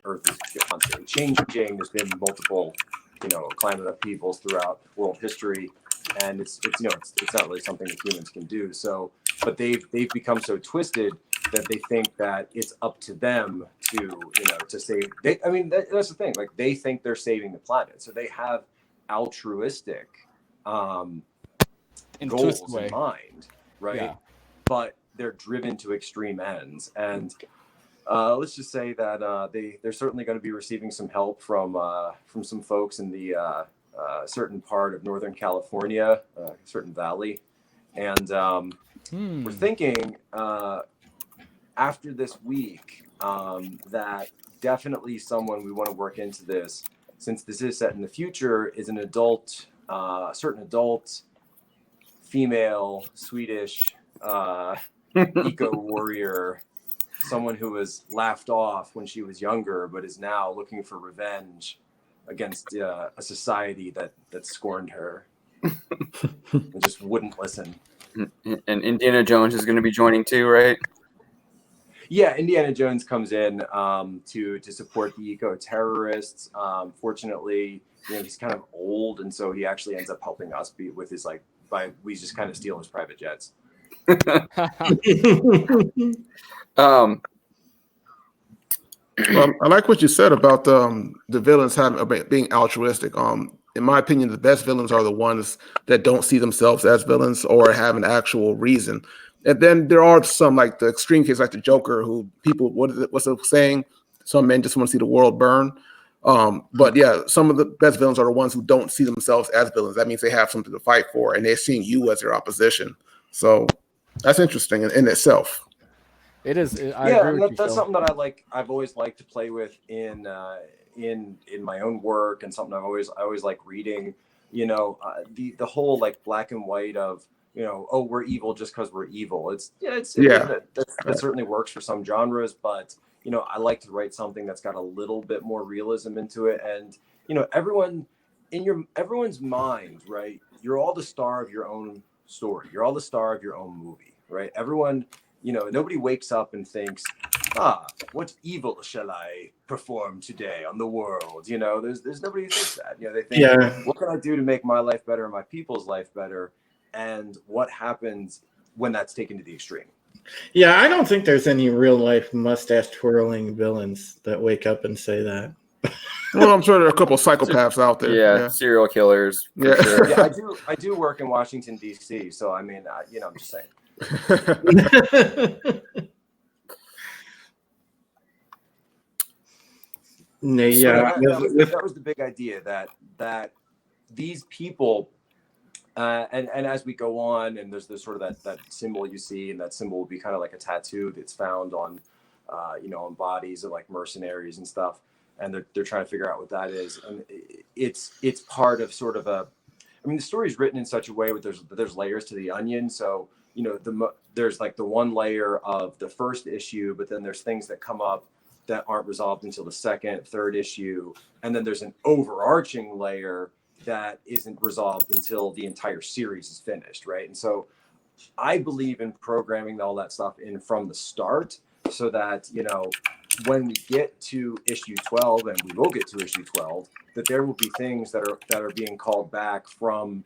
D: Earth is constantly changing. There's been multiple, climate upheavals throughout world history, and it's not really something that humans can do. So, but they've become so twisted that they think that it's up to them to save. That's the thing. Like, they think they're saving the planet, so they have altruistic goals in mind, right? Yeah. But they're driven to extreme ends, and let's just say that they're certainly going to be receiving some help from some folks in the certain part of Northern California, certain valley, and we're thinking after this week that definitely someone we want to work into this, since this is set in the future, is an adult, certain adult, female, Swedish eco warrior. Someone who was laughed off when she was younger, but is now looking for revenge against a society that scorned her and just wouldn't listen.
A: And Indiana Jones is going to be joining too, right?
D: Yeah, Indiana Jones comes in to support the eco-terrorists. Fortunately, he's kind of old, and so he actually ends up helping us with his we just kind of steal his private jets.
B: I like what you said about the villains being altruistic. In my opinion, the best villains are the ones that don't see themselves as villains or have an actual reason. And then there are some, like the extreme case, like the Joker, who people, what's the saying? Some men just want to see the world burn. But yeah, some of the best villains are the ones who don't see themselves as villains. That means they have something to fight for, and they're seeing you as their opposition. So that's interesting in itself.
E: It is.
D: That's something that I've always liked to play with in my own work, and something I always like reading. The whole like black and white of we're evil just because we're evil. That certainly works for some genres, but I like to write something that's got a little bit more realism into it, and everyone's mind, right? You're all the star of your own story. You're all the star of your own movie, right? Everyone. Nobody wakes up and thinks, what evil shall I perform today on the world? There's nobody who thinks that. They think, what can I do to make my life better and my people's life better? And what happens when that's taken to the extreme?
C: Yeah, I don't think there's any real life mustache twirling villains that wake up and say that.
B: Well, I'm sure there are a couple of psychopaths out there.
A: Yeah, serial killers.
B: Yeah.
A: Sure.
D: Yeah, I do work in Washington, D.C., so I mean, I'm just saying. That was the big idea that these people and as we go on, and there's sort of that symbol you see, and that symbol will be kind of like a tattoo that's found on on bodies of like mercenaries and stuff, and they're trying to figure out what that is, and it's part of sort of the story is written in such a way where there's layers to the onion. So there's like the one layer of the first issue, but then there's things that come up that aren't resolved until the second, third issue. And then there's an overarching layer that isn't resolved until the entire series is finished, right? And so I believe in programming all that stuff in from the start, so that, when we get to issue 12, and we will get to issue 12, that there will be things that are being called back from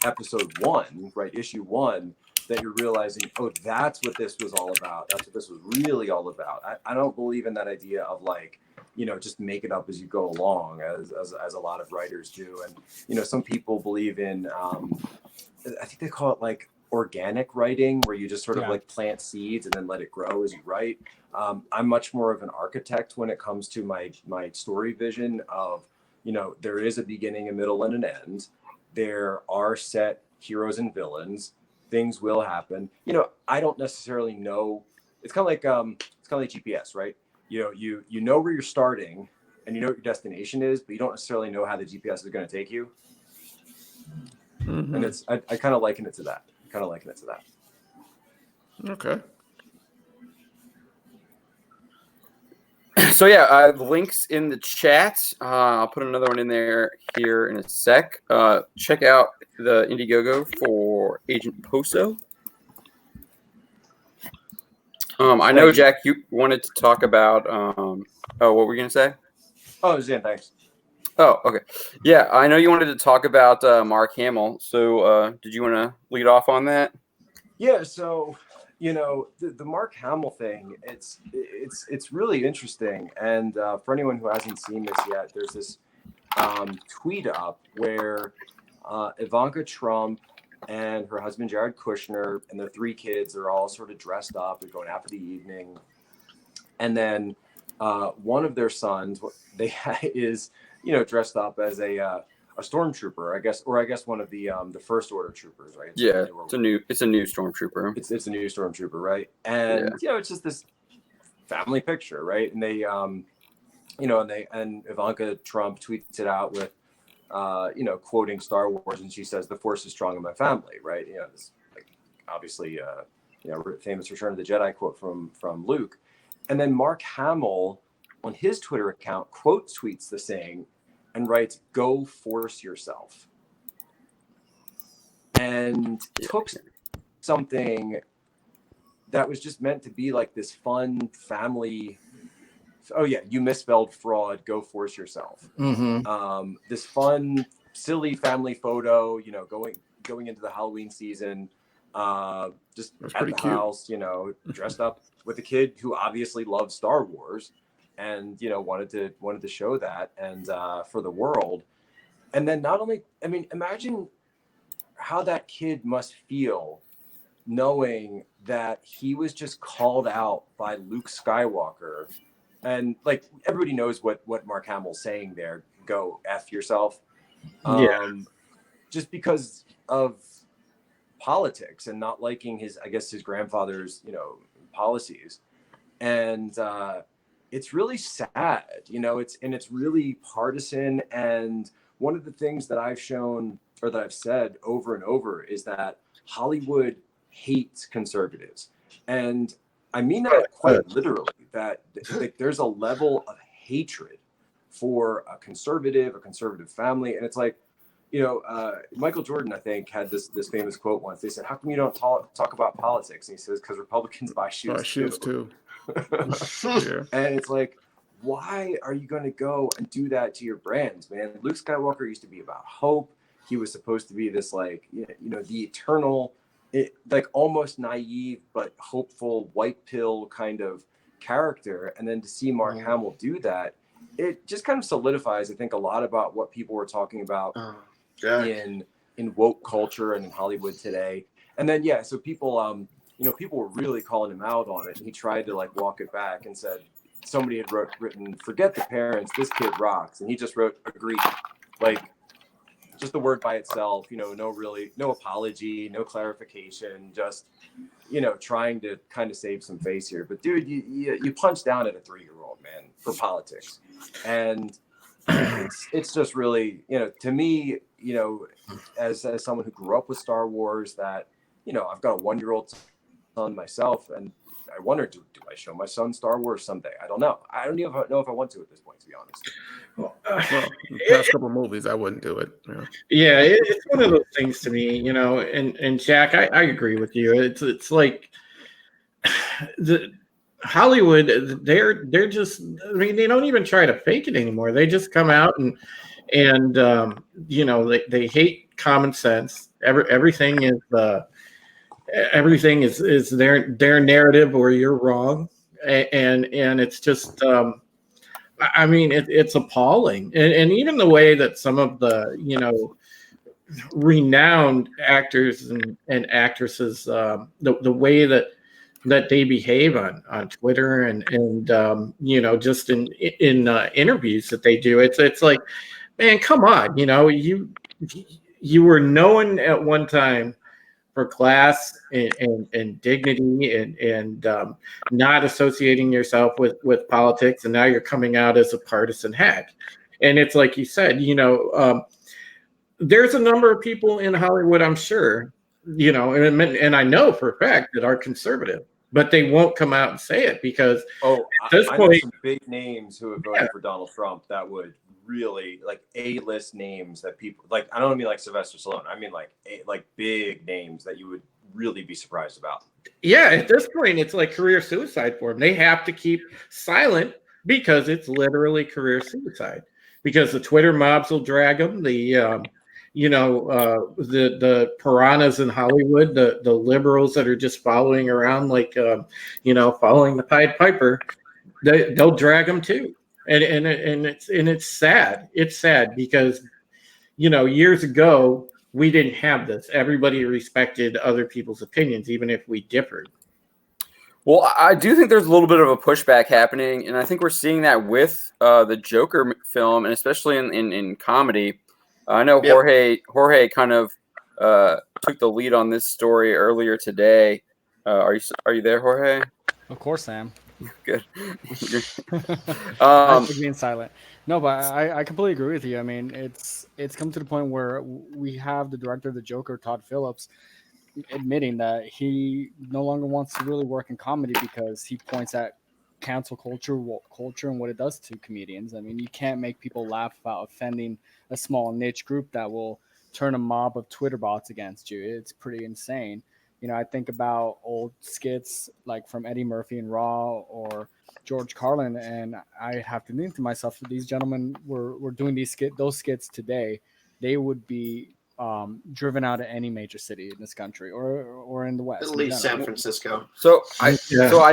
D: episode 1, right? Issue 1, that you're realizing, that's what this was all about. That's what this was really all about. I don't believe in that idea of just make it up as you go along, as a lot of writers do. And, some people believe in, I think they call it like organic writing, where you just sort of like plant seeds and then let it grow as you write. I'm much more of an architect when it comes to my story vision of, there is a beginning, a middle, and an end. There are set heroes and villains. Things will happen. I don't necessarily know. It's kind of like GPS, right? You know where you're starting, and you know what your destination is, but you don't necessarily know how the GPS is going to take you. Mm-hmm. And I kind of liken it to that.
B: Okay.
A: So yeah, links in the chat. I'll put another one in there here in a sec. Check out the Indiegogo for Agent Poso. I know, Jack, you wanted to talk about. What were you gonna say?
D: Oh, Zan, thanks.
A: Oh, okay. Yeah, I know you wanted to talk about Mark Hamill. So, did you want to lead off on that?
D: Yeah. So, the Mark Hamill thing, it's really interesting. And for anyone who hasn't seen this yet, there's this tweet up where Ivanka Trump and her husband Jared Kushner and their 3 kids are all sort of dressed up. They're going out for the evening, and then one of their sons, is dressed up as a stormtrooper, I guess one of the First Order troopers, right?
A: Yeah, it's a new stormtrooper.
D: It's a new stormtrooper, right? And it's just this family picture, right? And they and Ivanka Trump tweets it out with quoting Star Wars, and she says, "The Force is strong in my family," right? This, obviously famous Return of the Jedi quote from Luke. And then Mark Hamill on his Twitter account quote tweets the saying and writes, "Go force yourself," and took something that was just meant to be like this fun family. Oh yeah, you misspelled fraud. Go force yourself.
C: Mm-hmm.
D: This fun, silly family photo. Going into the Halloween season, just
B: That's
D: at the
B: cute.
D: house. Dressed up with a kid who obviously loves Star Wars, and wanted to show that and for the world. And then not only, imagine how that kid must feel knowing that he was just called out by Luke Skywalker. And like everybody knows what Mark Hamill's saying there, "Go F yourself." Just because of politics and not liking his grandfather's, policies. And it's really sad, it's really partisan. And one of the things that I've shown, or that I've said over and over, is that Hollywood hates conservatives. And I mean that quite literally, that there's a level of hatred for a conservative family. And it's like, Michael Jordan, I think, had this famous quote once. They said, "How come you don't talk about politics?" And he says, "Because Republicans buy shoes too."
B: Yeah.
D: And it's like, why are you going to go and do that to your brands, man? Luke Skywalker used to be about hope. He was supposed to be this, like, the eternal, almost naive but hopeful white pill kind of character. And then to see Mark Hamill do that, it just kind of solidifies, I think, a lot about what people were talking about in woke culture and in Hollywood today. And then so people people were really calling him out on it, and he tried to walk it back and said somebody had written, "Forget the parents, this kid rocks," and he just wrote, "Agreed." Just the word by itself, no apology, no clarification, just trying to kind of save some face here. But dude, you punch down at a 3-year-old, man, for politics. And it's just really, to me, as someone who grew up with Star Wars, that I've got a 1-year-old son myself, and I wonder, do I show my son Star Wars someday? I don't know. I don't even know if I want to at this point, to be honest.
B: Well, the past couple movies, I wouldn't do it.
C: Yeah, it's one of those things to me, and Jack, I agree with you. It's like the Hollywood, they're just, they don't even try to fake it anymore. They just come out and they hate common sense. Everything is their narrative, or you're wrong, and it's just it's appalling. And even the way that some of the renowned actors and actresses, the way that they behave on Twitter and just in interviews that they do, it's like, man, come on, you were known at one time for class and dignity and not associating yourself with politics, and now you're coming out as a partisan hack. And it's like you said, there's a number of people in Hollywood, I'm sure, and I know for a fact, that are conservative, but they won't come out and say it because
D: at this
C: point,
D: I know some big names who have voted for Donald Trump that would really like A-list names that people like. I don't mean like Sylvester Stallone. I mean like big names that you would really be surprised about.
C: Yeah, at this point, it's like career suicide for them. They have to keep silent because it's literally career suicide. Because the Twitter mobs will drag them. The piranhas in Hollywood, the liberals that are just following around like following the Pied Piper, they'll drag them too. And it's sad. It's sad because years ago we didn't have this. Everybody respected other people's opinions, even if we differed.
A: Well, I do think there's a little bit of a pushback happening, and I think we're seeing that with the Joker film, and especially in comedy. I know Jorge kind of took the lead on this story earlier today. Are you there, Jorge?
E: Of course I am.
A: Good.
E: I'm being silent. No, but I completely agree with you. I mean, it's come to the point where we have the director of the Joker, Todd Phillips, admitting that he no longer wants to really work in comedy because he points at cancel culture and what it does to comedians. I mean, you can't make people laugh about offending a small niche group that will turn a mob of Twitter bots against you. It's pretty insane. I think about old skits like from Eddie Murphy and Raw or George Carlin, and I have to think to myself, if these gentlemen were doing those skits today, they would be driven out of any major city in this country or in the West.
F: At least San Francisco.
A: So I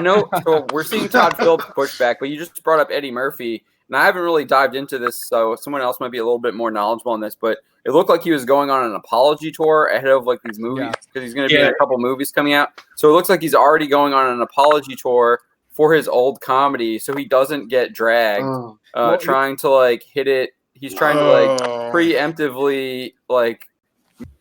A: know. So we're seeing Todd Phillips pushback, but you just brought up Eddie Murphy, and I haven't really dived into this, so someone else might be a little bit more knowledgeable on this. But it looked like he was going on an apology tour ahead of like these movies because he's going to be in a couple movies coming out. So it looks like he's already going on an apology tour for his old comedy, so he doesn't get dragged. Trying to like hit it. He's trying to like preemptively like.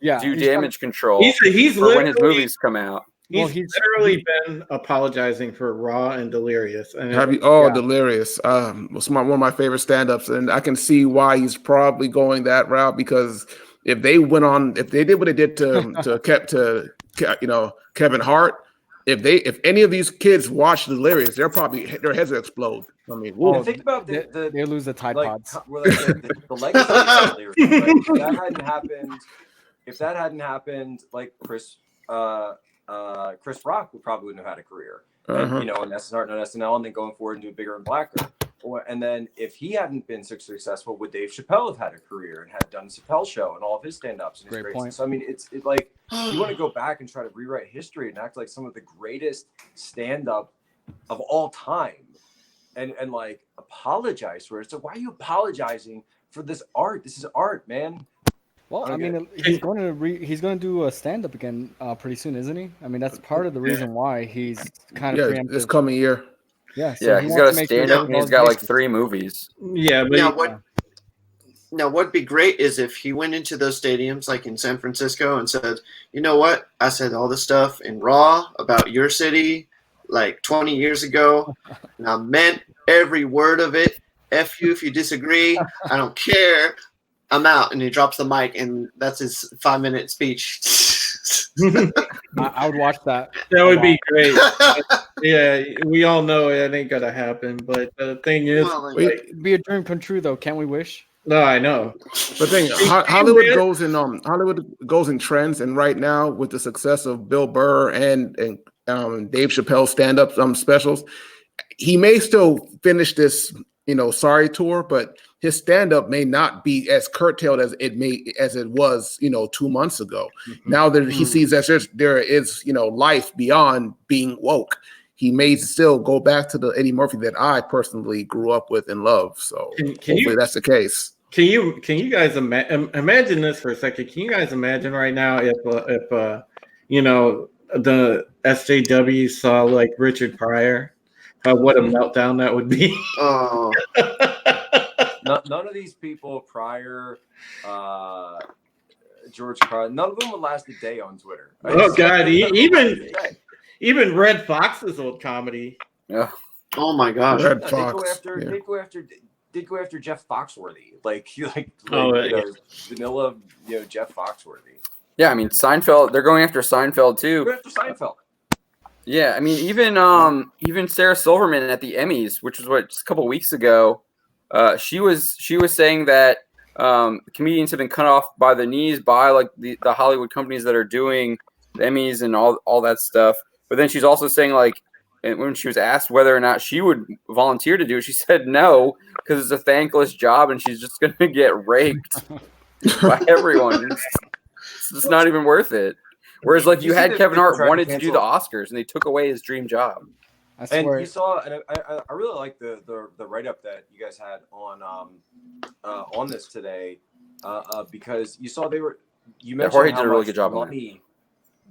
A: Do damage control.
C: He's
A: for when his movies come out.
C: He's literally been apologizing for Raw and Delirious.
B: Delirious. Was one of my favorite stand-ups, and I can see why he's probably going that route because if they did what they did to Kevin Hart, if any of these kids watch Delirious, their heads will explode. I mean,
D: think about
E: they lose the Tide Pods.
D: The legacy of Delirious. If that hadn't happened, like Chris Rock wouldn't have had a career. And, and starting on SNL and then going forward and doing bigger and blacker. And then if he hadn't been so successful, would Dave Chappelle have had a career and had done the Chappelle Show and all of his stand-ups and his
E: Great point.
D: So I mean, it's like you want to go back and try to rewrite history and act like some of the greatest stand-up of all time, and like apologize for it. So why are you apologizing for this art? This is art, man.
E: Well, I mean, he's going to do a stand-up again pretty soon, isn't he? I mean, that's part of the reason why he's kind of preemptive.
B: This coming year.
E: Yeah,
A: he's got a stand-up and he's got like 3 movies.
C: Yeah, but
F: now what'd be great is if he went into those stadiums like in San Francisco and said, you know what? I said all this stuff in Raw about your city like 20 years ago, and I meant every word of it. F you if you disagree. I don't care. I'm out, and he drops the mic, and that's his 5-minute speech.
E: I would watch that.
C: That would be great. Yeah, we all know it ain't gonna happen, but the thing is,
E: it'd be a dream come true, though. Can't we wish?
C: No, I know.
B: The thing, Hollywood goes in trends, and right now with the success of Bill Burr and Dave Chappelle stand-up specials, he may still finish this sorry tour, but his stand-up may not be as curtailed as it was 2 months ago. Now that he sees that there is life beyond being woke, he may still go back to the Eddie Murphy that I personally grew up with and love. So hopefully that's the case.
C: Can you guys imagine this for a second? Can you guys imagine right now if the SJW saw like Richard Pryor? What a meltdown that would be.
F: Oh.
D: None of these people, Pryor, George Carlin, none of them would last a day on Twitter.
C: Oh God, even Red Fox's old comedy.
A: Yeah.
F: Oh my gosh.
B: Red Fox.
D: Did go after Jeff Foxworthy, vanilla, Jeff Foxworthy.
A: Yeah, I mean Seinfeld. They're going after Seinfeld too.
D: Go after Seinfeld.
A: Yeah, I mean, even Sarah Silverman at the Emmys, which was just a couple of weeks ago, she was saying that comedians have been cut off by the knees by like the Hollywood companies that are doing the Emmys and all that stuff. But then she's also saying like, and when she was asked whether or not she would volunteer to do it, she said no because it's a thankless job and she's just going to get raked by everyone. It's just not even worth it. Whereas, like, you had Kevin Hart wanted to do the Oscars, and they took away his dream job.
D: And you saw, and I really like the write up that you guys had on this today, because you saw you mentioned
A: Jorge
D: how
A: did a really
D: much
A: good job
D: money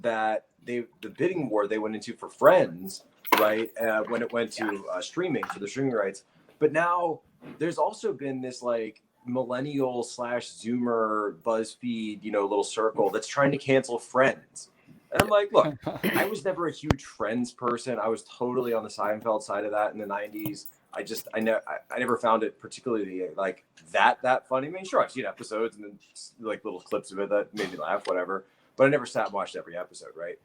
D: that the bidding war they went into for Friends, right? When it went to streaming for the streaming rights, but now there's also been this like millennial / Zoomer BuzzFeed, little circle that's trying to cancel Friends. And I'm like, look, I was never a huge Friends person. I was totally on the Seinfeld side of that in the 90s. I never found it particularly like that funny. I mean, sure, I've seen episodes and then like little clips of it that made me laugh, whatever. But I never sat and watched every episode, right?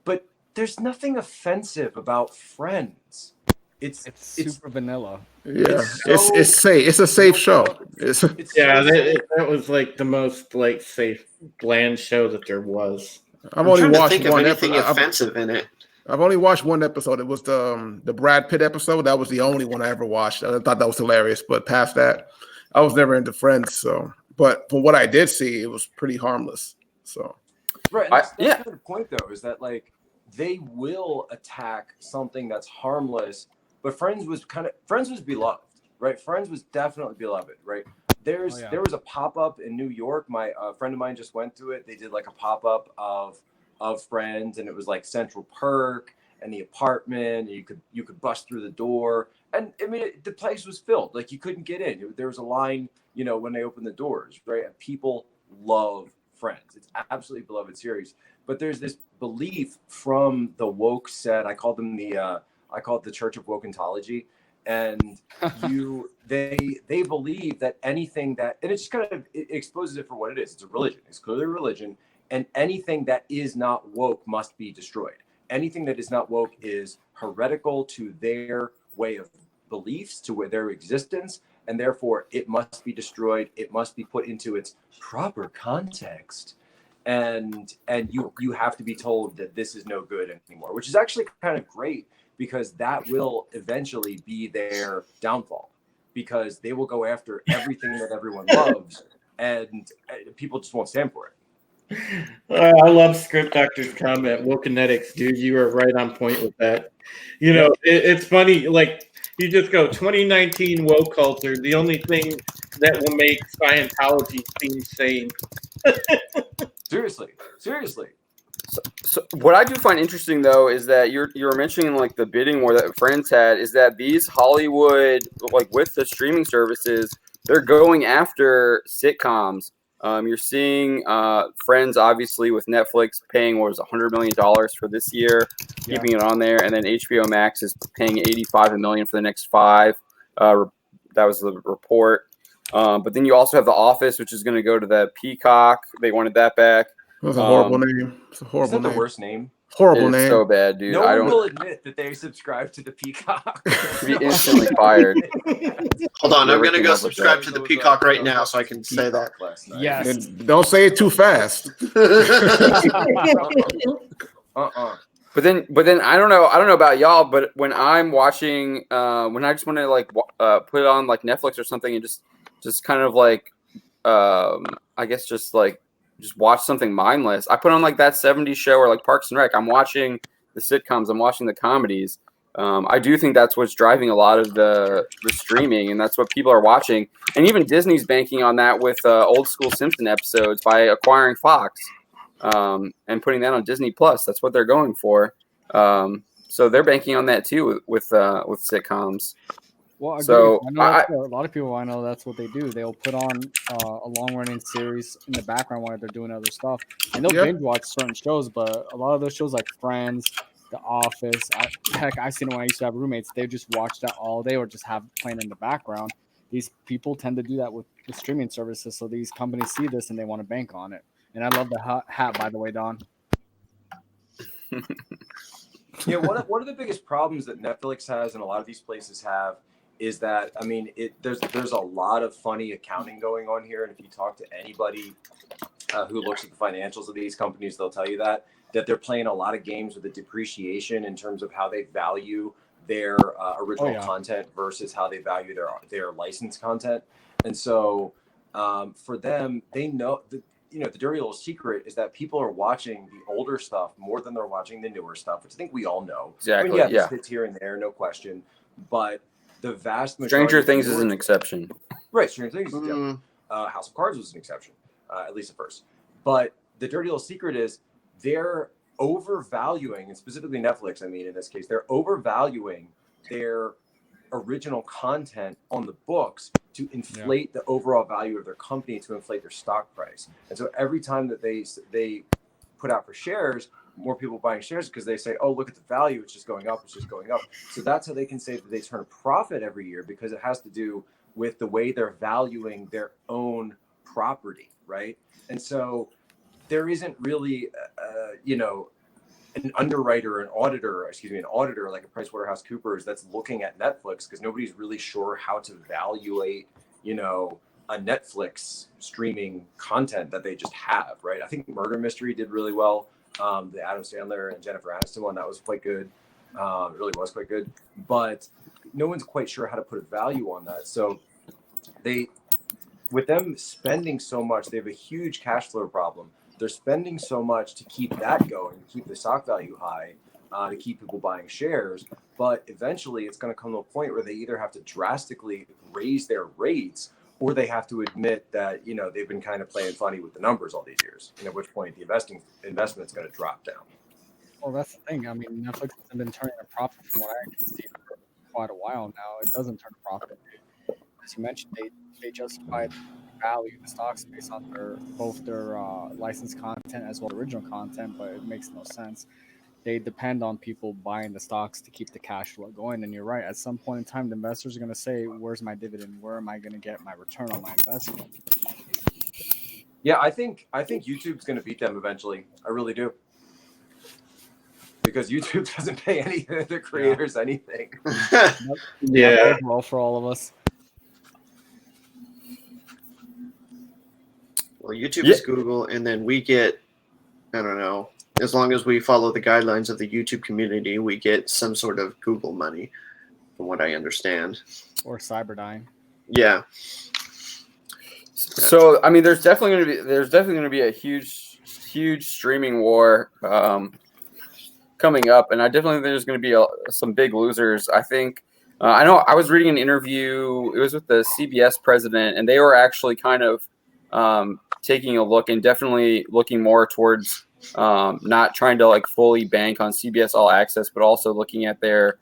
D: But there's nothing offensive about Friends. It's
E: super vanilla.
B: Yeah, it's safe. It's a safe show.
C: That was like the most like safe, bland show that there was.
F: I've only watched one episode. Offensive in it.
B: I've only watched one episode. It was the Brad Pitt episode. That was the only one I ever watched. I thought that was hilarious. But past that, I was never into Friends. So, but from what I did see, it was pretty harmless. So,
D: right. That's kind of the point, though, is that like they will attack something that's harmless. But Friends was beloved, right? Friends was definitely beloved, right? There was a pop-up in New York. My friend of mine just went to it. They did like a pop-up of Friends, and it was like Central Perk and the apartment. And you could bust through the door, and I mean the place was filled. Like you couldn't get in. There was a line, when they opened the doors, right? And people love Friends. It's absolutely beloved series. But there's this belief from the woke set. I call it the Church of Wokeontology. And they believe that anything that, and it just kind of it exposes it for what it is. It's a religion. It's clearly a religion, and anything that is not woke must be destroyed. Anything that is not woke is heretical to their way of beliefs, to their existence, and therefore it must be destroyed. It must be put into its proper context, and you have to be told that this is no good anymore, which is actually kind of great. Because that will eventually be their downfall, because they will go after everything that everyone loves, and people just won't stand for it.
C: I love Script Doctor's comment. Wokenetics, dude, you are right on point with that. It's funny. Like you just go 2019 woke culture. The only thing that will make Scientology seem sane.
D: Seriously.
A: So what I do find interesting though is that you're mentioning like the bidding war that Friends had, is that these Hollywood, like with the streaming services, they're going after sitcoms. You're seeing Friends obviously with Netflix paying what was $100 million for this year, keeping it on there, and then HBO Max is paying $85 million for the next 5. That was the report. But then you also have The Office, which is going to go to the Peacock. They wanted that back.
B: That's a horrible name. It's a horrible name.
D: The worst name.
B: Horrible name.
A: So bad, dude.
D: No one will admit that they subscribe to the Peacock.
A: Be instantly fired.
F: Hold on, I'm gonna go subscribe to the Peacock right now so I can say that.
E: Yes.
B: Don't say it too fast.
A: But then I don't know about y'all, but when I'm watching, when I just want to like put it on like Netflix or something and just kind of like, I guess just watch something mindless. I put on like that 70s show or like Parks and Rec. I'm watching the sitcoms. I'm watching the comedies. I do think that's what's driving a lot of the streaming, and that's what people are watching. And even Disney's banking on that with old school Simpson episodes by acquiring Fox and putting that on Disney Plus. That's what they're going for. So they're banking on that too with sitcoms.
E: Well,
A: so
E: I know a lot of people I know that's what they do. They'll put on a long-running series in the background while they're doing other stuff, and they'll binge watch certain shows. But a lot of those shows like Friends, The Office, I've seen it when I used to have roommates. They just watch that all day or just have playing in the background. These people tend to do that with the streaming services. So these companies see this and they want to bank on it. And I love the hat, by the way, Don.
D: Yeah, one of the biggest problems that Netflix has and a lot of these places have is that, I mean, there's a lot of funny accounting going on here, and if you talk to anybody who looks at the financials of these companies, they'll tell you that they're playing a lot of games with the depreciation in terms of how they value their original content versus how they value their licensed content. And so for them, they know that, you know, the dirty little secret is that people are watching the older stuff more than they're watching the newer stuff, which I think we all know.
A: Exactly.
D: I mean, there's hits here and there, no question, but the vast majority.
A: Stranger Things is an exception.
D: Right, Stranger Things is different. House of Cards was an exception, at least at first. But the dirty little secret is they're overvaluing, and specifically Netflix, I mean, in this case, they're overvaluing their original content on the books to inflate the overall value of their company, to inflate their stock price. And so every time that they put out for shares, more people buying shares because they say, oh, look at the value, it's just going up, it's just going up. So that's how they can say that they turn a profit every year, because it has to do with the way they're valuing their own property, right? And so there isn't really, an underwriter, an auditor like a PricewaterhouseCoopers that's looking at Netflix, because nobody's really sure how to evaluate, a Netflix streaming content that they just have, right? I think Murder Mystery did really well. The Adam Sandler and Jennifer Aniston one, that was quite good. It really was quite good. But no one's quite sure how to put a value on that. So with them spending so much, they have a huge cash flow problem. They're spending so much to keep that going, to keep the stock value high, to keep people buying shares. But eventually it's going to come to a point where they either have to drastically raise their rates, or they have to admit that, they've been kind of playing funny with the numbers all these years, and at which point the investment's going to drop down.
E: Well, that's the thing. I mean, Netflix has been turning a profit from what I can see for quite a while now. It doesn't turn a profit. As you mentioned, they justify the value of the stocks based on both their licensed content as well as original content, but it makes no sense. They depend on people buying the stocks to keep the cash flow going. And you're right. At some point in time, the investors are going to say, where's my dividend? Where am I going to get my return on my investment?
D: Yeah, I think YouTube's going to beat them eventually. I really do. Because YouTube doesn't pay any of the creators anything.
E: Yeah. Well, for all of us.
F: Well, YouTube is Google, and then we get, I don't know, as long as we follow the guidelines of the YouTube community, we get some sort of Google money, from what I understand.
E: Or Cyberdyne.
F: Yeah.
A: So, I mean, there's definitely going to be a huge streaming war coming up, and I definitely think there's going to be some big losers. I think I know I was reading an interview. It was with the CBS president, and they were actually kind of taking a look and definitely looking more towards not trying to fully bank on CBS All Access, but also looking at their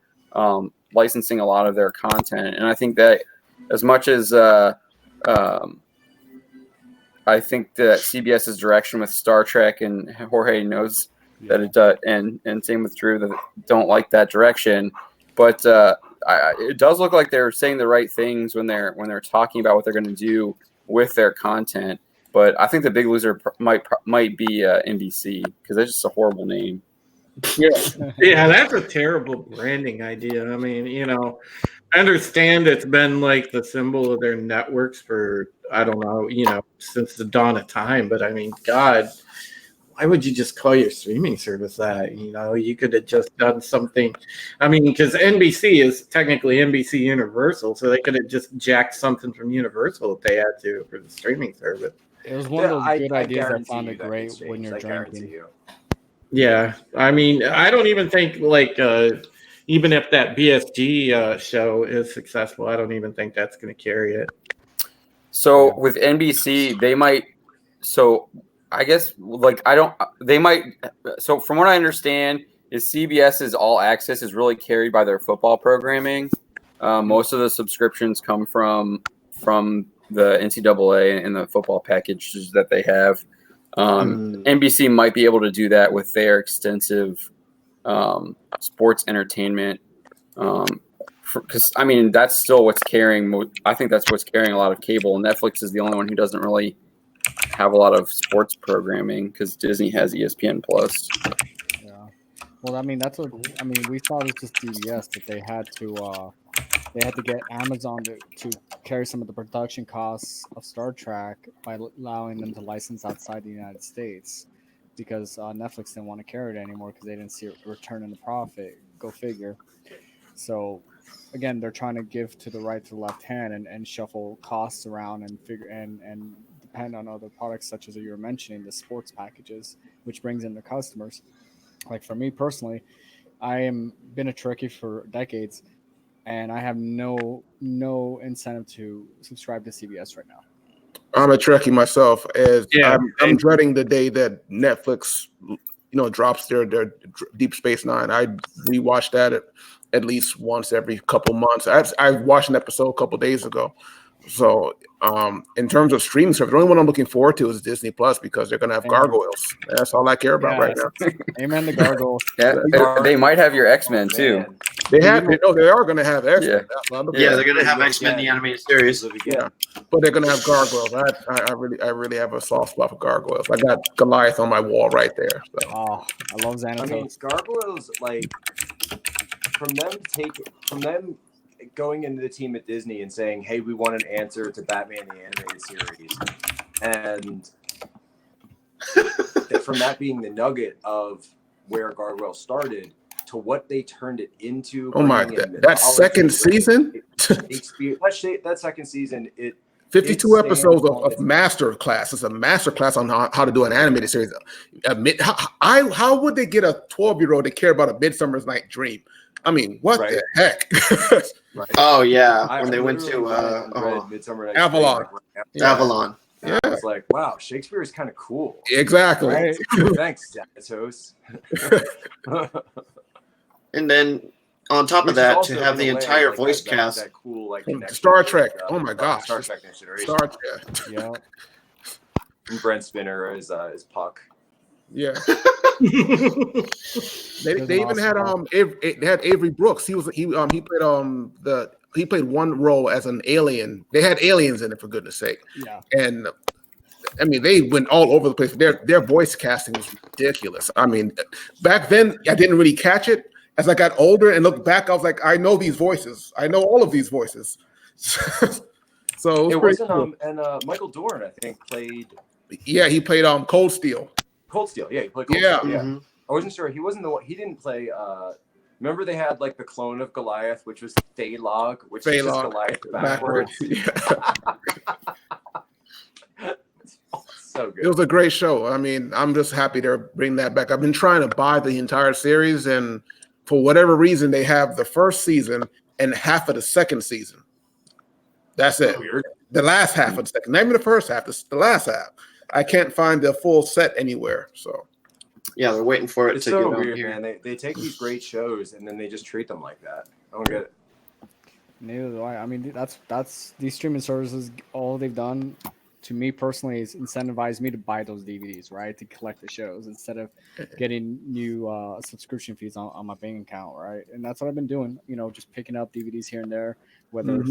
A: licensing a lot of their content. And I think that as much as I think that CBS's direction with Star Trek, and Jorge knows that it does, and same with Drew, that don't like that direction. But it does look like they're saying the right things when they're talking about what they're going to do with their content. But I think the big loser might be NBC, because that's just a horrible name.
C: Yeah, that's a terrible branding idea. I mean, I understand it's been the symbol of their networks for, I don't know, since the dawn of time. But I mean, God, why would you just call your streaming service that? You could have just done something. I mean, because NBC is technically NBC Universal, so they could have just jacked something from Universal if they had to for the streaming service.
E: It was one of those good ideas that sounded great when you're drinking.
C: Yeah, I mean, I don't even think even if that BSG show is successful, I don't even think that's going to carry it.
A: So with NBC, they might. So I guess they might. So from what I understand, is CBS's All Access is really carried by their football programming. Most of the subscriptions come from the NCAA and the football packages that they have. NBC might be able to do that with their extensive sports entertainment. Because I mean, that's still what's carrying. I think that's what's carrying a lot of cable. And Netflix is the only one who doesn't really have a lot of sports programming, because Disney has ESPN Plus.
E: Yeah. Well, I mean, we saw this with CBS that they had to get Amazon to carry some of the production costs of Star Trek by allowing them to license outside the United States because Netflix didn't want to carry it anymore because they didn't see a return in the profit. Go figure. So again, they're trying to give to the right to the left hand and shuffle costs around and figure and depend on other products such as you were mentioning, the sports packages, which brings in the customers. Like for me personally, I am been a Trekkie for decades, and I have no incentive to subscribe to CBS right now.
B: I'm a Trekkie myself, as I'm dreading the day that Netflix, drops their Deep Space Nine. I rewatch that at least once every couple months. I watched an episode a couple days ago. So, in terms of streaming service, the only one I'm looking forward to is Disney Plus because they're going to have gargoyles. That's all I care about right now.
E: Amen to gargoyles.
A: Yeah, they might have your X-Men too.
B: They are going to have X-Men.
F: Yeah, they're going to have X-Men the animated series.
B: Yeah, but they're going to have gargoyles. I really have a soft spot for gargoyles. I got Goliath on my wall right there. So.
E: Oh, I love Xanatos.
D: I mean, gargoyles, like from them going into the team at Disney and saying, hey, we want an answer to Batman the Animated Series. And from that being the nugget of where Gargoyle started to what they turned it into.
B: Oh my God. That second season?
D: That second season,
B: 52 episodes of master class. It's a master class on how to do an animated series. How would they get a 12-year-old to care about A Midsummer's Night Dream? I mean, what the heck?
F: Right. Oh yeah, when they went to
D: Midsummer Night's
B: Avalon.
D: Dream,
F: Avalon.
D: Yeah, I was like, wow, Shakespeare is kind of cool.
B: Exactly.
D: Right? Thanks, Xanatos.
F: And then on top of that, to have the entire voice cast.
D: That cool,
B: Star Trek. Oh my gosh.
D: Star Trek Next Generation.
B: Star Trek.
E: Yeah.
D: And Brent Spinner is Puck.
B: Yeah. they even had they had Avery Brooks. He played one role as an alien. They had aliens in it, for goodness sake.
E: Yeah.
B: And I mean, they went all over the place. Their voice casting was ridiculous. I mean, back then I didn't really catch it. As I got older and looked back, I was like, I know these voices. I know all of these voices. So
D: it wasn't cool. And Michael Dorn, I think, played.
B: Yeah, he played Cold Steel.
D: Cold Steel, yeah, he played Cold Steel. Yeah,
F: Mm-hmm.
D: I wasn't sure. He wasn't the one. He didn't play. Remember they had like the clone of Goliath, which was Thaylog, which is just Goliath backwards.
B: Yeah.
D: So good.
B: It was a great show. I mean, I'm just happy they're bringing that back. I've been trying to buy the entire series, and for whatever reason, they have the first season and half of the second season. That's it. The last half of the second, not even the first half, the last half. I can't find the full set anywhere. So,
F: yeah, they're waiting for it
D: it's
F: to
D: so
F: get
D: weird,
F: on here.
D: man. They take these great shows and then they just treat them like that. I don't get it.
E: Neither do I. I mean, that's these streaming services. All they've done to me personally is incentivize me to buy those DVDs, right? To collect the shows instead of getting new subscription fees on my bank account, right? And that's what I've been doing. Just picking up DVDs here and there, whether it's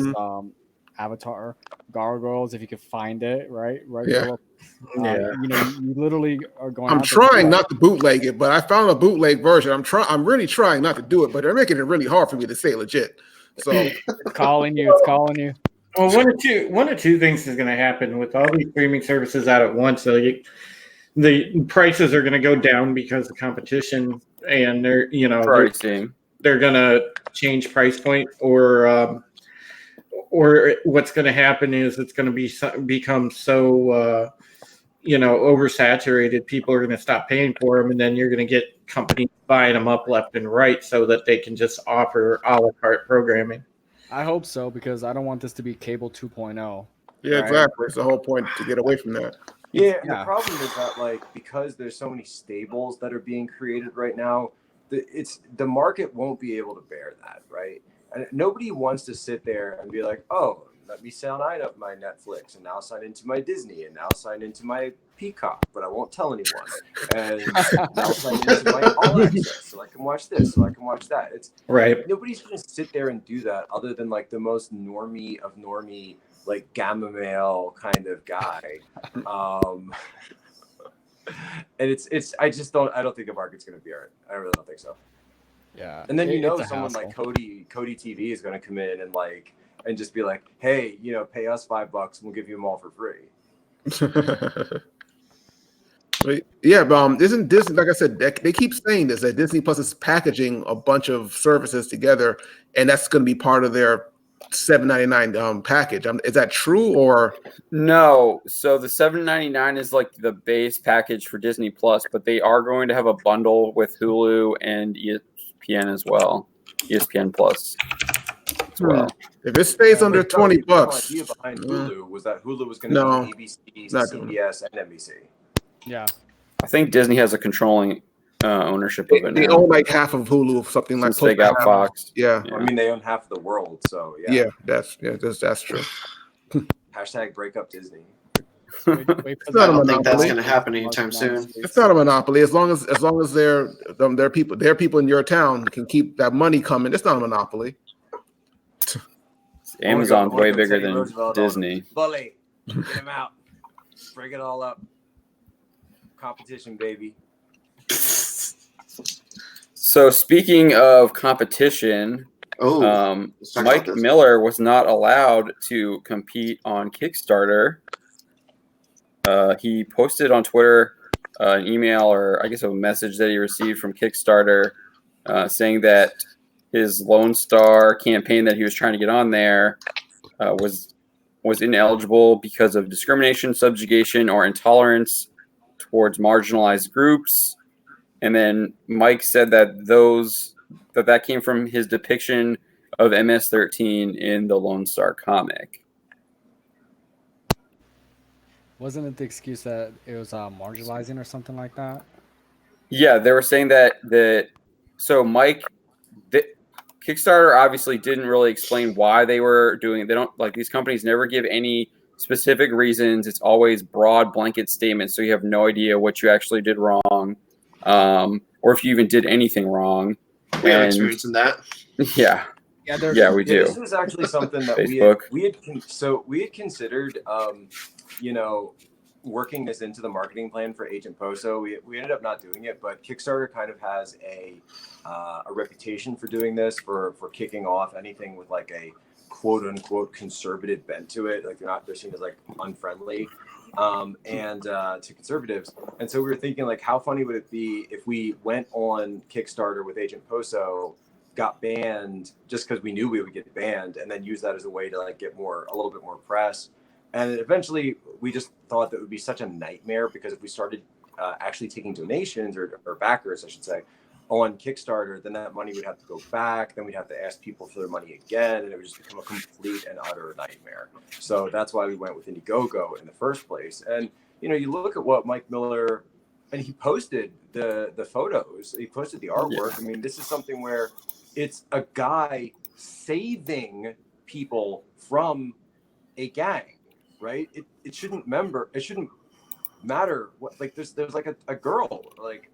E: Avatar, Gargoyles, if you could find it, right?
B: Yeah.
E: You literally are going.
B: I'm trying not to bootleg it, but I found a bootleg version. I'm really trying not to do it, but they're making it really hard for me to say legit. So
E: it's calling you.
C: Well, one or two things is going to happen with all these streaming services out at once. So the prices are going to go down because of competition, and they're going to change price point, or what's going to happen is it's going to become so oversaturated. People are going to stop paying for them, and then you're going to get companies buying them up left and right so that they can just offer a la carte programming.
E: I hope so, because I don't want this to be cable 2.0.
B: Yeah, right? Exactly. It's the whole point to get away from that.
D: Yeah, and the problem is that, because there's so many stables that are being created right now, the market won't be able to bear that, right? And nobody wants to sit there and be like, oh, let me sign up my Netflix and now sign into my Disney and now sign into my Peacock, but I won't tell anyone. And now sign into my All Access so I can watch this, so I can watch that. It's
C: right.
D: Nobody's going to sit there and do that other than the most normie of normie, gamma male kind of guy. And I don't think the market's going to be all right. I really don't think so.
E: Yeah.
D: And then someone like Cody TV is going to come in and just be like, hey, pay us $5 and we'll give you them all for free.
B: But yeah, but isn't Disney, like I said, they keep saying this, that Disney Plus is packaging a bunch of services together, and that's going to be part of their $7.99 package. Is that true or
A: no? So the $7.99 is like the base package for Disney Plus, but they are going to have a bundle with Hulu and ESPN as well, ESPN Plus as well.
B: If it stays under $20,
D: the idea behind Hulu was that Hulu was going to be ABC, CBS, and NBC.
E: Yeah,
A: I think Disney has a controlling ownership of it.
B: They own like half of Hulu, something like.
A: Since they got Fox.
B: Yeah.
D: I mean, they own half the world, so yeah.
B: Yeah, that's true.
D: Hashtag break up Disney.
E: wait
F: I don't think that's going to happen anytime soon.
B: It's not a monopoly. As long as their people in your town can keep that money coming, it's not a monopoly.
A: Amazon's way bigger than Disney.
D: Bully, get him out. Break it all up. Competition, baby.
A: So speaking of competition, Mike Miller was not allowed to compete on Kickstarter. He posted on Twitter an email, or I guess a message that he received from Kickstarter saying that his Lonestar campaign that he was trying to get on there was ineligible because of discrimination, subjugation, or intolerance towards marginalized groups. And then Mike said that that came from his depiction of MS-13 in the Lonestar comic.
E: Wasn't it the excuse that it was marginalizing or something like that?
A: Yeah, they were saying that so Mike, Kickstarter obviously didn't really explain why they were doing it. They don't, like, these companies never give any specific reasons. It's always broad blanket statements, so you have no idea what you actually did wrong, or if you even did anything wrong.
F: We have experience in that.
A: Yeah, we do.
D: This was actually something that we had considered, working this into the marketing plan for Agent Poso. We ended up not doing it, but Kickstarter kind of has a reputation for doing this, for kicking off anything with like a quote unquote conservative bent to it. Like they're seen as like unfriendly and to conservatives. And so we were thinking, like, how funny would it be if we went on Kickstarter with Agent Poso, got banned just because we knew we would get banned, and then use that as a way to like get a little bit more press. And eventually we just thought that would be such a nightmare, because if we started actually taking donations or backers, I should say, on Kickstarter, then that money would have to go back. Then we'd have to ask people for their money again, and it would just become a complete and utter nightmare. So that's why we went with Indiegogo in the first place. And, you look at what Mike Miller, and he posted the photos, he posted the artwork. I mean, this is something where it's a guy saving people from a gang, right? It shouldn't matter what, like there's like a girl, like,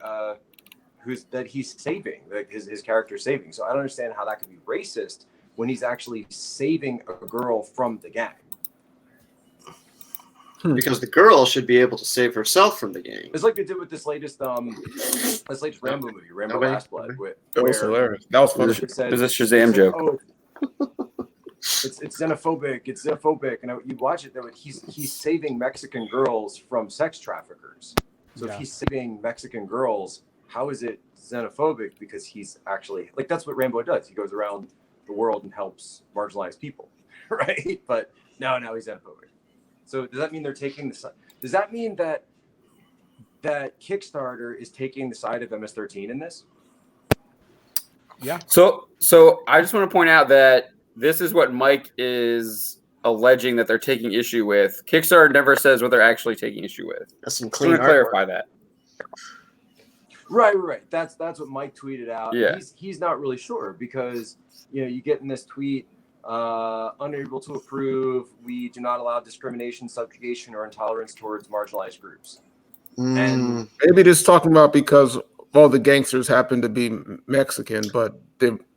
D: he's saving, like his character's saving. So I don't understand how that could be racist when he's actually saving a girl from the gang.
F: Because the girl should be able to save herself from the gang.
D: It's like they did with this latest Rambo movie, Rambo Last Blood.
B: That was hilarious. That was funny.
A: It was a Shazam joke.
D: It's xenophobic, and you watch it, though, he's saving Mexican girls from sex traffickers. So if he's saving Mexican girls, how is it xenophobic? Because he's actually, like, that's what Rambo does. He goes around the world and helps marginalized people, right? But no, he's xenophobic. So does that mean they're taking the side? Does that mean that Kickstarter is taking the side of MS-13 in this?
E: Yeah.
A: So I just want to point out that this is what Mike is alleging that they're taking issue with. Kickstarter never says what they're actually taking issue with.
F: That's some clean
A: artwork. Clarify that.
D: Right. That's what Mike tweeted out.
A: Yeah.
D: He's not really sure, because you get in this tweet, unable to approve. We do not allow discrimination, subjugation, or intolerance towards marginalized groups. And
B: maybe just talking about because all the gangsters happen to be Mexican, but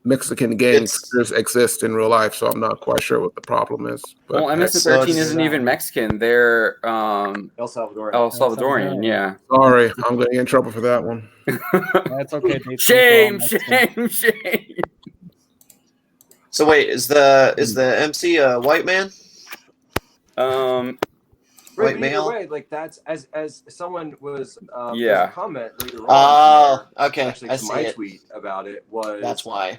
B: Mexican gangsters exist in real life, so I'm not quite sure what the problem is. But
A: well, MS-13 isn't even Mexican. They're
D: El Salvadorian.
A: El Salvadorian, yeah.
B: Sorry, I'm going to get in trouble for that one.
E: That's okay.
A: Shame.
F: So wait, is the MC a white man?
D: Right,
F: White male?
D: way, like that's as someone was
A: yeah.
D: a comment later on.
F: Okay.
D: Actually, to my tweet about it was
F: that's why.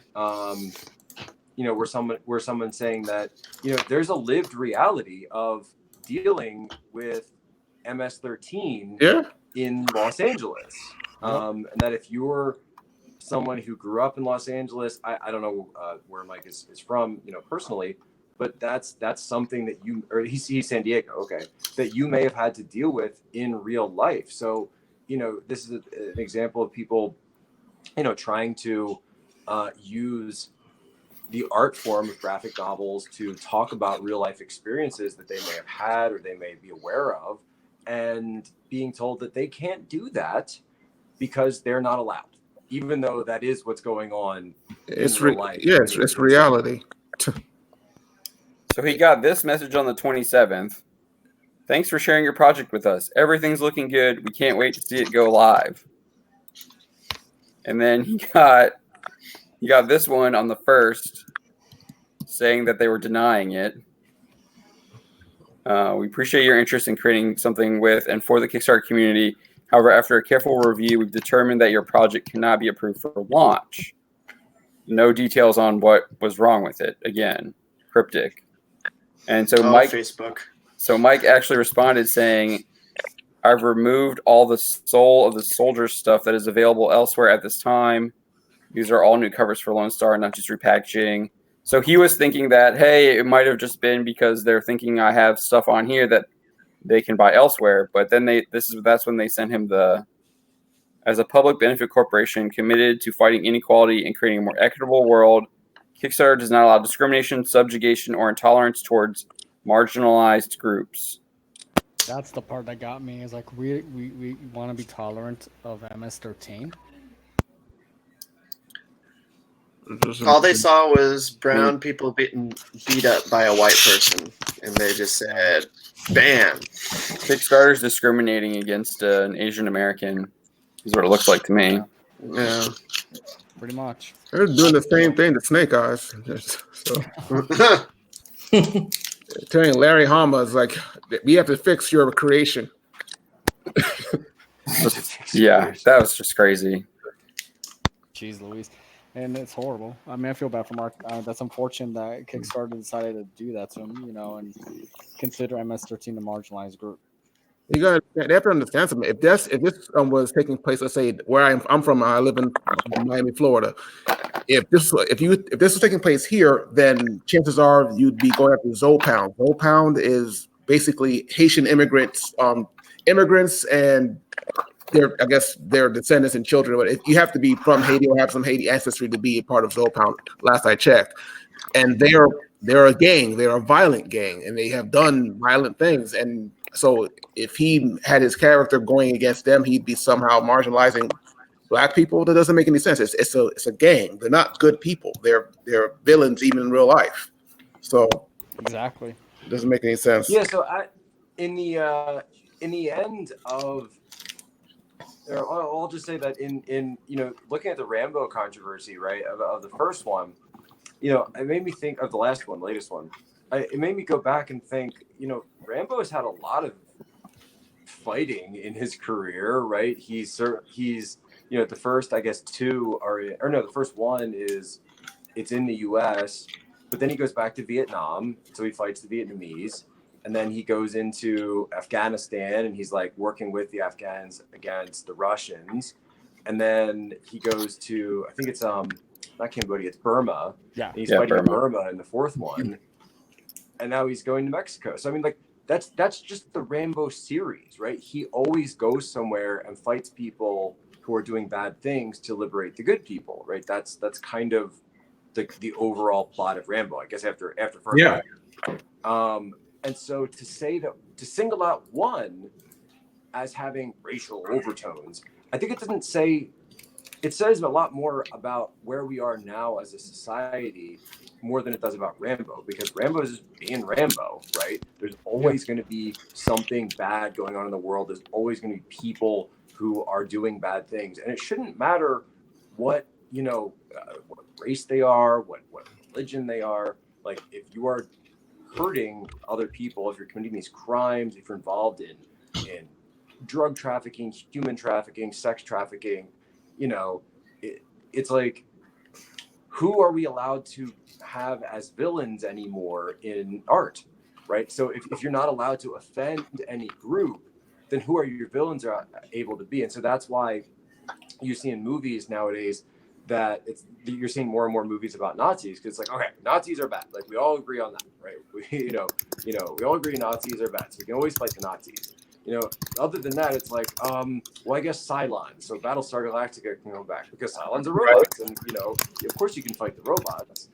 D: Where someone saying that there's a lived reality of dealing with MS-13 in Los Angeles, and that if you're someone who grew up in Los Angeles, I don't know where Mike is from, personally. But that's something that he's San Diego, okay, that you may have had to deal with in real life. So, this is an example of people, trying to use the art form of graphic novels to talk about real life experiences that they may have had or they may be aware of, and being told that they can't do that because they're not allowed, even though that is what's going on in real life.
B: Yeah, it's reality.
A: So he got this message on the 27th. Thanks for sharing your project with us. Everything's looking good. We can't wait to see it go live. And then he got this one on the 1st saying that they were denying it. We appreciate your interest in creating something with and for the Kickstarter community. However, after a careful review, we've determined that your project cannot be approved for launch. No details on what was wrong with it. Again, cryptic. And so Mike actually responded saying, I've removed all the Soul of the Soldier stuff that is available elsewhere at this time. These are all new covers for Lonestar, not just repackaging. So he was thinking that, hey, it might have just been because they're thinking I have stuff on here that they can buy elsewhere. But then that's when they sent him as a public benefit corporation committed to fighting inequality and creating a more equitable world, Kickstarter does not allow discrimination, subjugation, or intolerance towards marginalized groups.
E: That's the part that got me. Is like we want to be tolerant of MS-13.
F: All they saw was brown people being beat up by a white person, and they just said, "Bam!"
A: Kickstarter's discriminating against an Asian American. Is what it looks like to me.
F: Yeah.
E: Pretty much.
B: They're doing the same thing to Snake Eyes. Telling Larry Hama is like, we have to fix your creation.
A: Yeah, that was just crazy.
E: Jeez Louise. And it's horrible. I mean, I feel bad for Mark. That's unfortunate that Kickstarter decided to do that to him, and consider MS-13 a marginalized group.
B: They have to understand something. If this was taking place, let's say where I'm from, I live in Miami, Florida. If this was taking place here, then chances are you'd be going after Zopound. Zopound is basically Haitian immigrants, and their descendants and children. But you have to be from Haiti or have some Haiti ancestry to be a part of Zopound. Last I checked, and they're a gang. They're a violent gang, and they have done violent things. And so, if he had his character going against them, he'd be somehow marginalizing Black people. That doesn't make any sense. It's a gang. They're not good people. They're villains even in real life. So
E: exactly,
B: it doesn't make any sense.
D: Yeah. So in the end of, I'll just say that in looking at the Rambo controversy, right, of the first one, it made me think of the last one, latest one. It made me go back and think, Rambo has had a lot of fighting in his career, right? He's the first, I guess, the first one it's in the U.S., but then he goes back to Vietnam, so he fights the Vietnamese, and then he goes into Afghanistan, and he's like working with the Afghans against the Russians, and then he goes to, I think it's not Cambodia, it's Burma.
E: Yeah,
D: and he's fighting in Burma in the fourth one. And now he's going to Mexico. So I mean, like that's just the Rambo series, right? He always goes somewhere and fights people who are doing bad things to liberate the good people, right? That's kind of the overall plot of Rambo, I guess. After first,
C: yeah.
D: And so to single out one as having racial overtones, I think it doesn't say it says a lot more about where we are now as a society more than it does about Rambo, because Rambo is just being Rambo, right? There's always going to be something bad going on in the world. There's always going to be people who are doing bad things, and it shouldn't matter what what race they are, what religion they are. Like, if you are hurting other people, if you're committing these crimes, if you're involved in drug trafficking, human trafficking, sex trafficking, it's like, who are we allowed to have as villains anymore in art, right? So if you're not allowed to offend any group, then who are your villains are able to be? And so that's why you see in movies nowadays that you're seeing more and more movies about Nazis, because it's like, okay, Nazis are bad. Like, we all agree on that, right? We all agree Nazis are bad, so we can always fight the Nazis. Other than that, it's like, well, I guess Cylons. So Battlestar Galactica can go back because Cylons are robots, and of course you can fight the robots.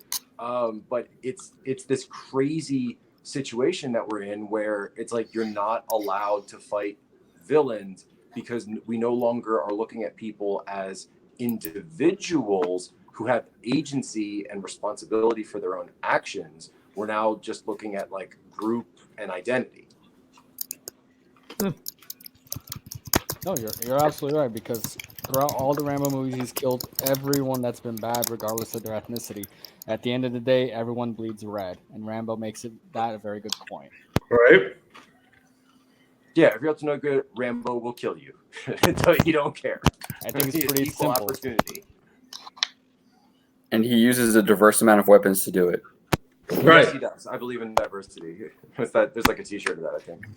D: But it's this crazy situation that we're in where it's like you're not allowed to fight villains because we no longer are looking at people as individuals who have agency and responsibility for their own actions. We're now just looking at like group and identity.
E: No, you're absolutely right, because throughout all the Rambo movies, he's killed everyone that's been bad, regardless of their ethnicity. At the end of the day, everyone bleeds red, and Rambo makes that a very good point.
C: Right.
D: Yeah, if you're up to no good, Rambo will kill you. You don't care.
E: I think it's pretty
D: equal
E: simple.
D: Opportunity.
A: And he uses a diverse amount of weapons to do it.
C: Right.
D: Yes, he does. I believe in diversity. There's like a T-shirt of that, I think.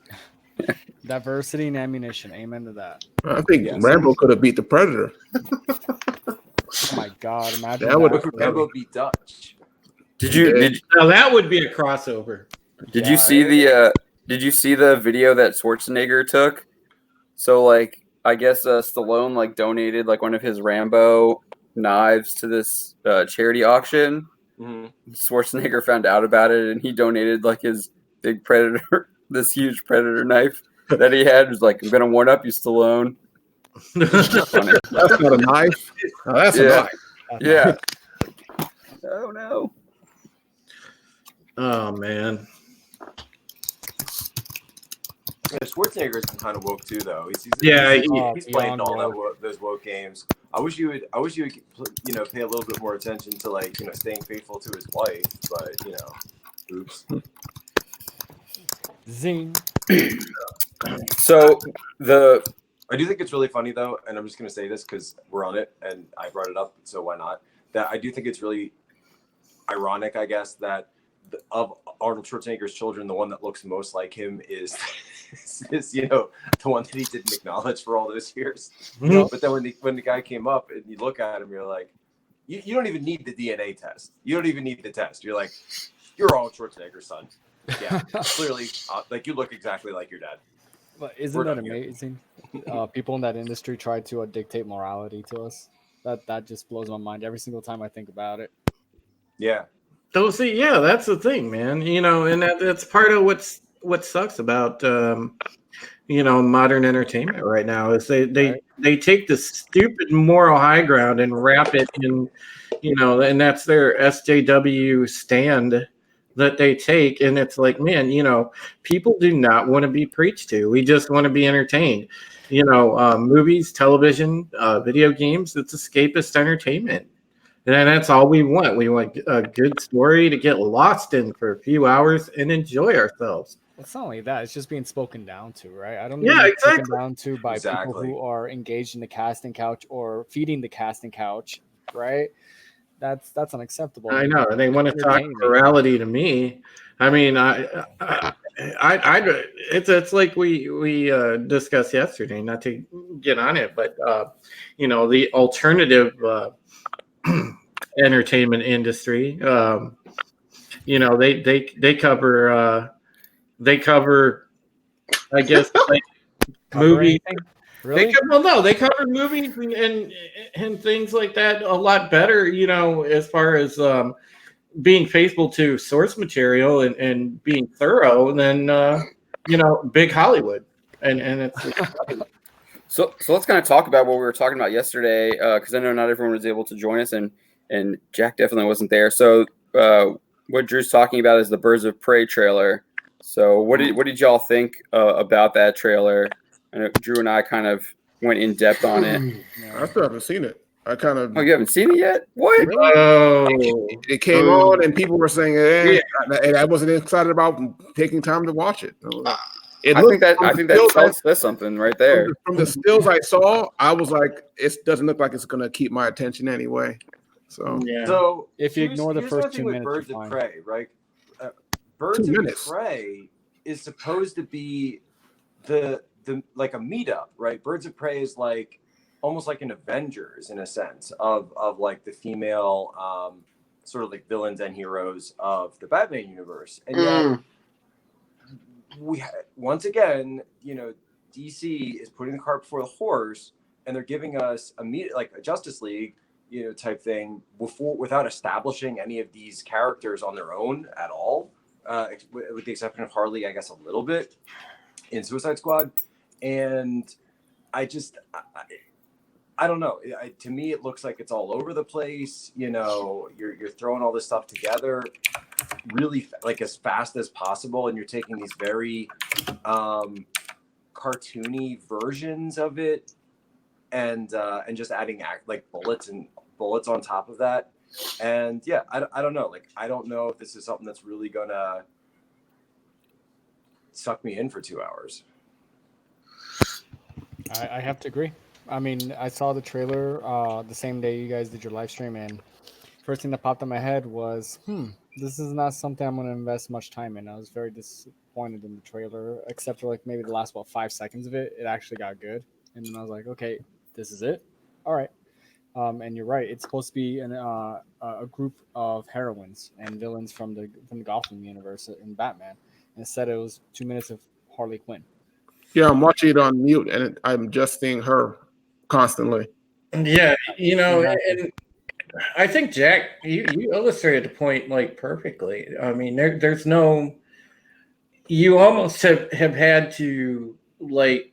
E: Diversity and ammunition. Amen to that.
B: I think Rambo could have beat the Predator.
E: Oh my God! Imagine
D: that. Rambo beat Dutch.
C: Now that would be a crossover.
A: Did you see the video that Schwarzenegger took? So like, I guess Stallone like donated like one of his Rambo knives to this charity auction. Mm-hmm. Schwarzenegger found out about it, and he donated like his big Predator, this huge Predator knife that he had. Was like, I'm gonna warn up you, Stallone.
B: That's not a knife. Oh, that's a knife.
A: Yeah. Oh no.
C: Oh man.
D: Yeah, Schwarzenegger's been kind of woke too, though. He's playing all those woke games. I wish you would, pay a little bit more attention to like, staying faithful to his wife. But oops.
E: Zing.
A: So
D: I do think it's really funny though, and I'm just gonna say this because we're on it, and I brought it up, so why not? That I do think it's really ironic, I guess, that of Arnold Schwarzenegger's children, the one that looks most like him is the one that he didn't acknowledge for all those years.
C: Mm-hmm.
D: But then when the guy came up and you look at him, you're like, you don't even need the DNA test. You don't even need the test. You're like, you're Arnold Schwarzenegger's son. Yeah, clearly, like you look exactly like your dad.
E: But isn't that amazing? People in that industry try to dictate morality to us. That just blows my mind every single time I think about it.
D: Yeah.
C: So see, yeah, that's the thing, man. And that's part of what sucks about modern entertainment right now is they take the stupid moral high ground and wrap it in, and that's their SJW stand that they take, and it's like, man, people do not want to be preached to. We just want to be entertained. Movies, television, video games, it's escapist entertainment. And that's all we want. We want a good story to get lost in for a few hours and enjoy ourselves.
E: It's not only that; it's just being spoken down to, right? I don't
C: mean
E: spoken down to by people who are engaged in the casting couch or feeding the casting couch, right? That's unacceptable.
C: I know. They want to talk morality to me. I mean, it's like we discussed yesterday. Not to get on it, but the alternative entertainment industry. They cover. I guess like movies.
E: Really?
C: They cover movies and things like that a lot better, as far as being faithful to source material and being thorough than big Hollywood. And it's
A: So let's kind of talk about what we were talking about yesterday, because I know not everyone was able to join us, and Jack definitely wasn't there. So what Drew's talking about is the Birds of Prey trailer. So what did y'all think about that trailer? I know Drew and I kind of went in depth on it.
B: I still haven't seen it. I kind of.
A: Oh, you haven't seen it yet? What?
B: It came on and people were saying, and I wasn't excited about taking time to watch it.
A: I think that says something right there.
B: From the stills I saw, I was like, it doesn't look like it's going to keep my attention anyway. So
E: if you ignore the first 2 minutes,
D: Birds of Prey, right? Birds of Prey is supposed to be the like a meetup, right? Birds of Prey is like almost like an Avengers in a sense of like the female sort of like villains and heroes of the Batman universe. And yet once again, DC is putting the cart before the horse, and they're giving us like a Justice League, type thing without establishing any of these characters on their own at all, with the exception of Harley, I guess, a little bit in Suicide Squad. And I don't know. To me, it looks like it's all over the place. You're throwing all this stuff together really like as fast as possible, and you're taking these very cartoony versions of it, and just adding like bullets on top of that. And yeah, I don't know. Like, I don't know if this is something that's really gonna suck me in for 2 hours.
E: I have to agree. I mean, I saw the trailer the same day you guys did your live stream, and first thing that popped in my head was, this is not something I'm going to invest much time in. I was very disappointed in the trailer, except for like maybe the last 5 seconds of it. It actually got good, and then I was like, okay, this is it. All right. And you're right. It's supposed to be a group of heroines and villains from the Gotham universe in Batman. Instead, it was 2 minutes of Harley Quinn.
B: Yeah, I'm watching it on mute, and I'm just seeing her constantly.
C: Yeah, and I think, Jack, you illustrated the point like perfectly. I mean, there's no. You almost have had to like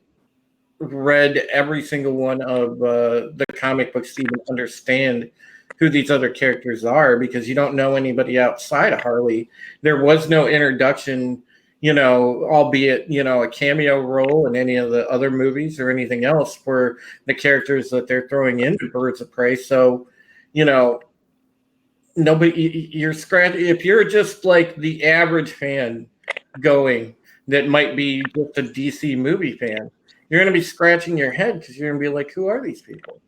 C: read every single one of the comic books to even understand who these other characters are, because you don't know anybody outside of Harley. There was no introduction, albeit, a cameo role in any of the other movies or anything else for the characters that they're throwing into Birds of Prey. So, nobody, if you're just like the average fan going that might be just a DC movie fan, you're going to be scratching your head because you're going to be like, who are these people?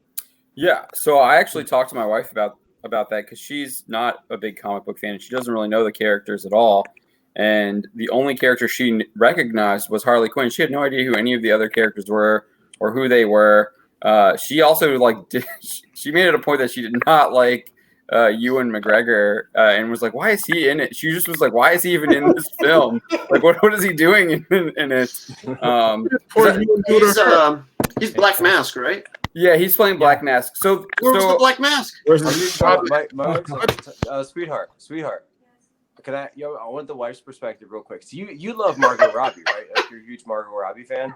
A: Yeah, so I actually talked to my wife about that, because she's not a big comic book fan, and she doesn't really know the characters at all. And the only character she recognized was Harley Quinn. She had no idea who any of the other characters were or who they were. She also she made it a point that she did not like Ewan McGregor, and was like, "Why is he in it?" She just was like, "Why is he even in this film? Like, what is he doing in it?"
F: He's Black Mask, right?
A: Yeah, he's playing Black Mask. So
F: where's the Black Mask?
D: Sweetheart. Can I want the wife's perspective real quick. So you love Margot Robbie, right? Like, you're a huge Margot Robbie fan.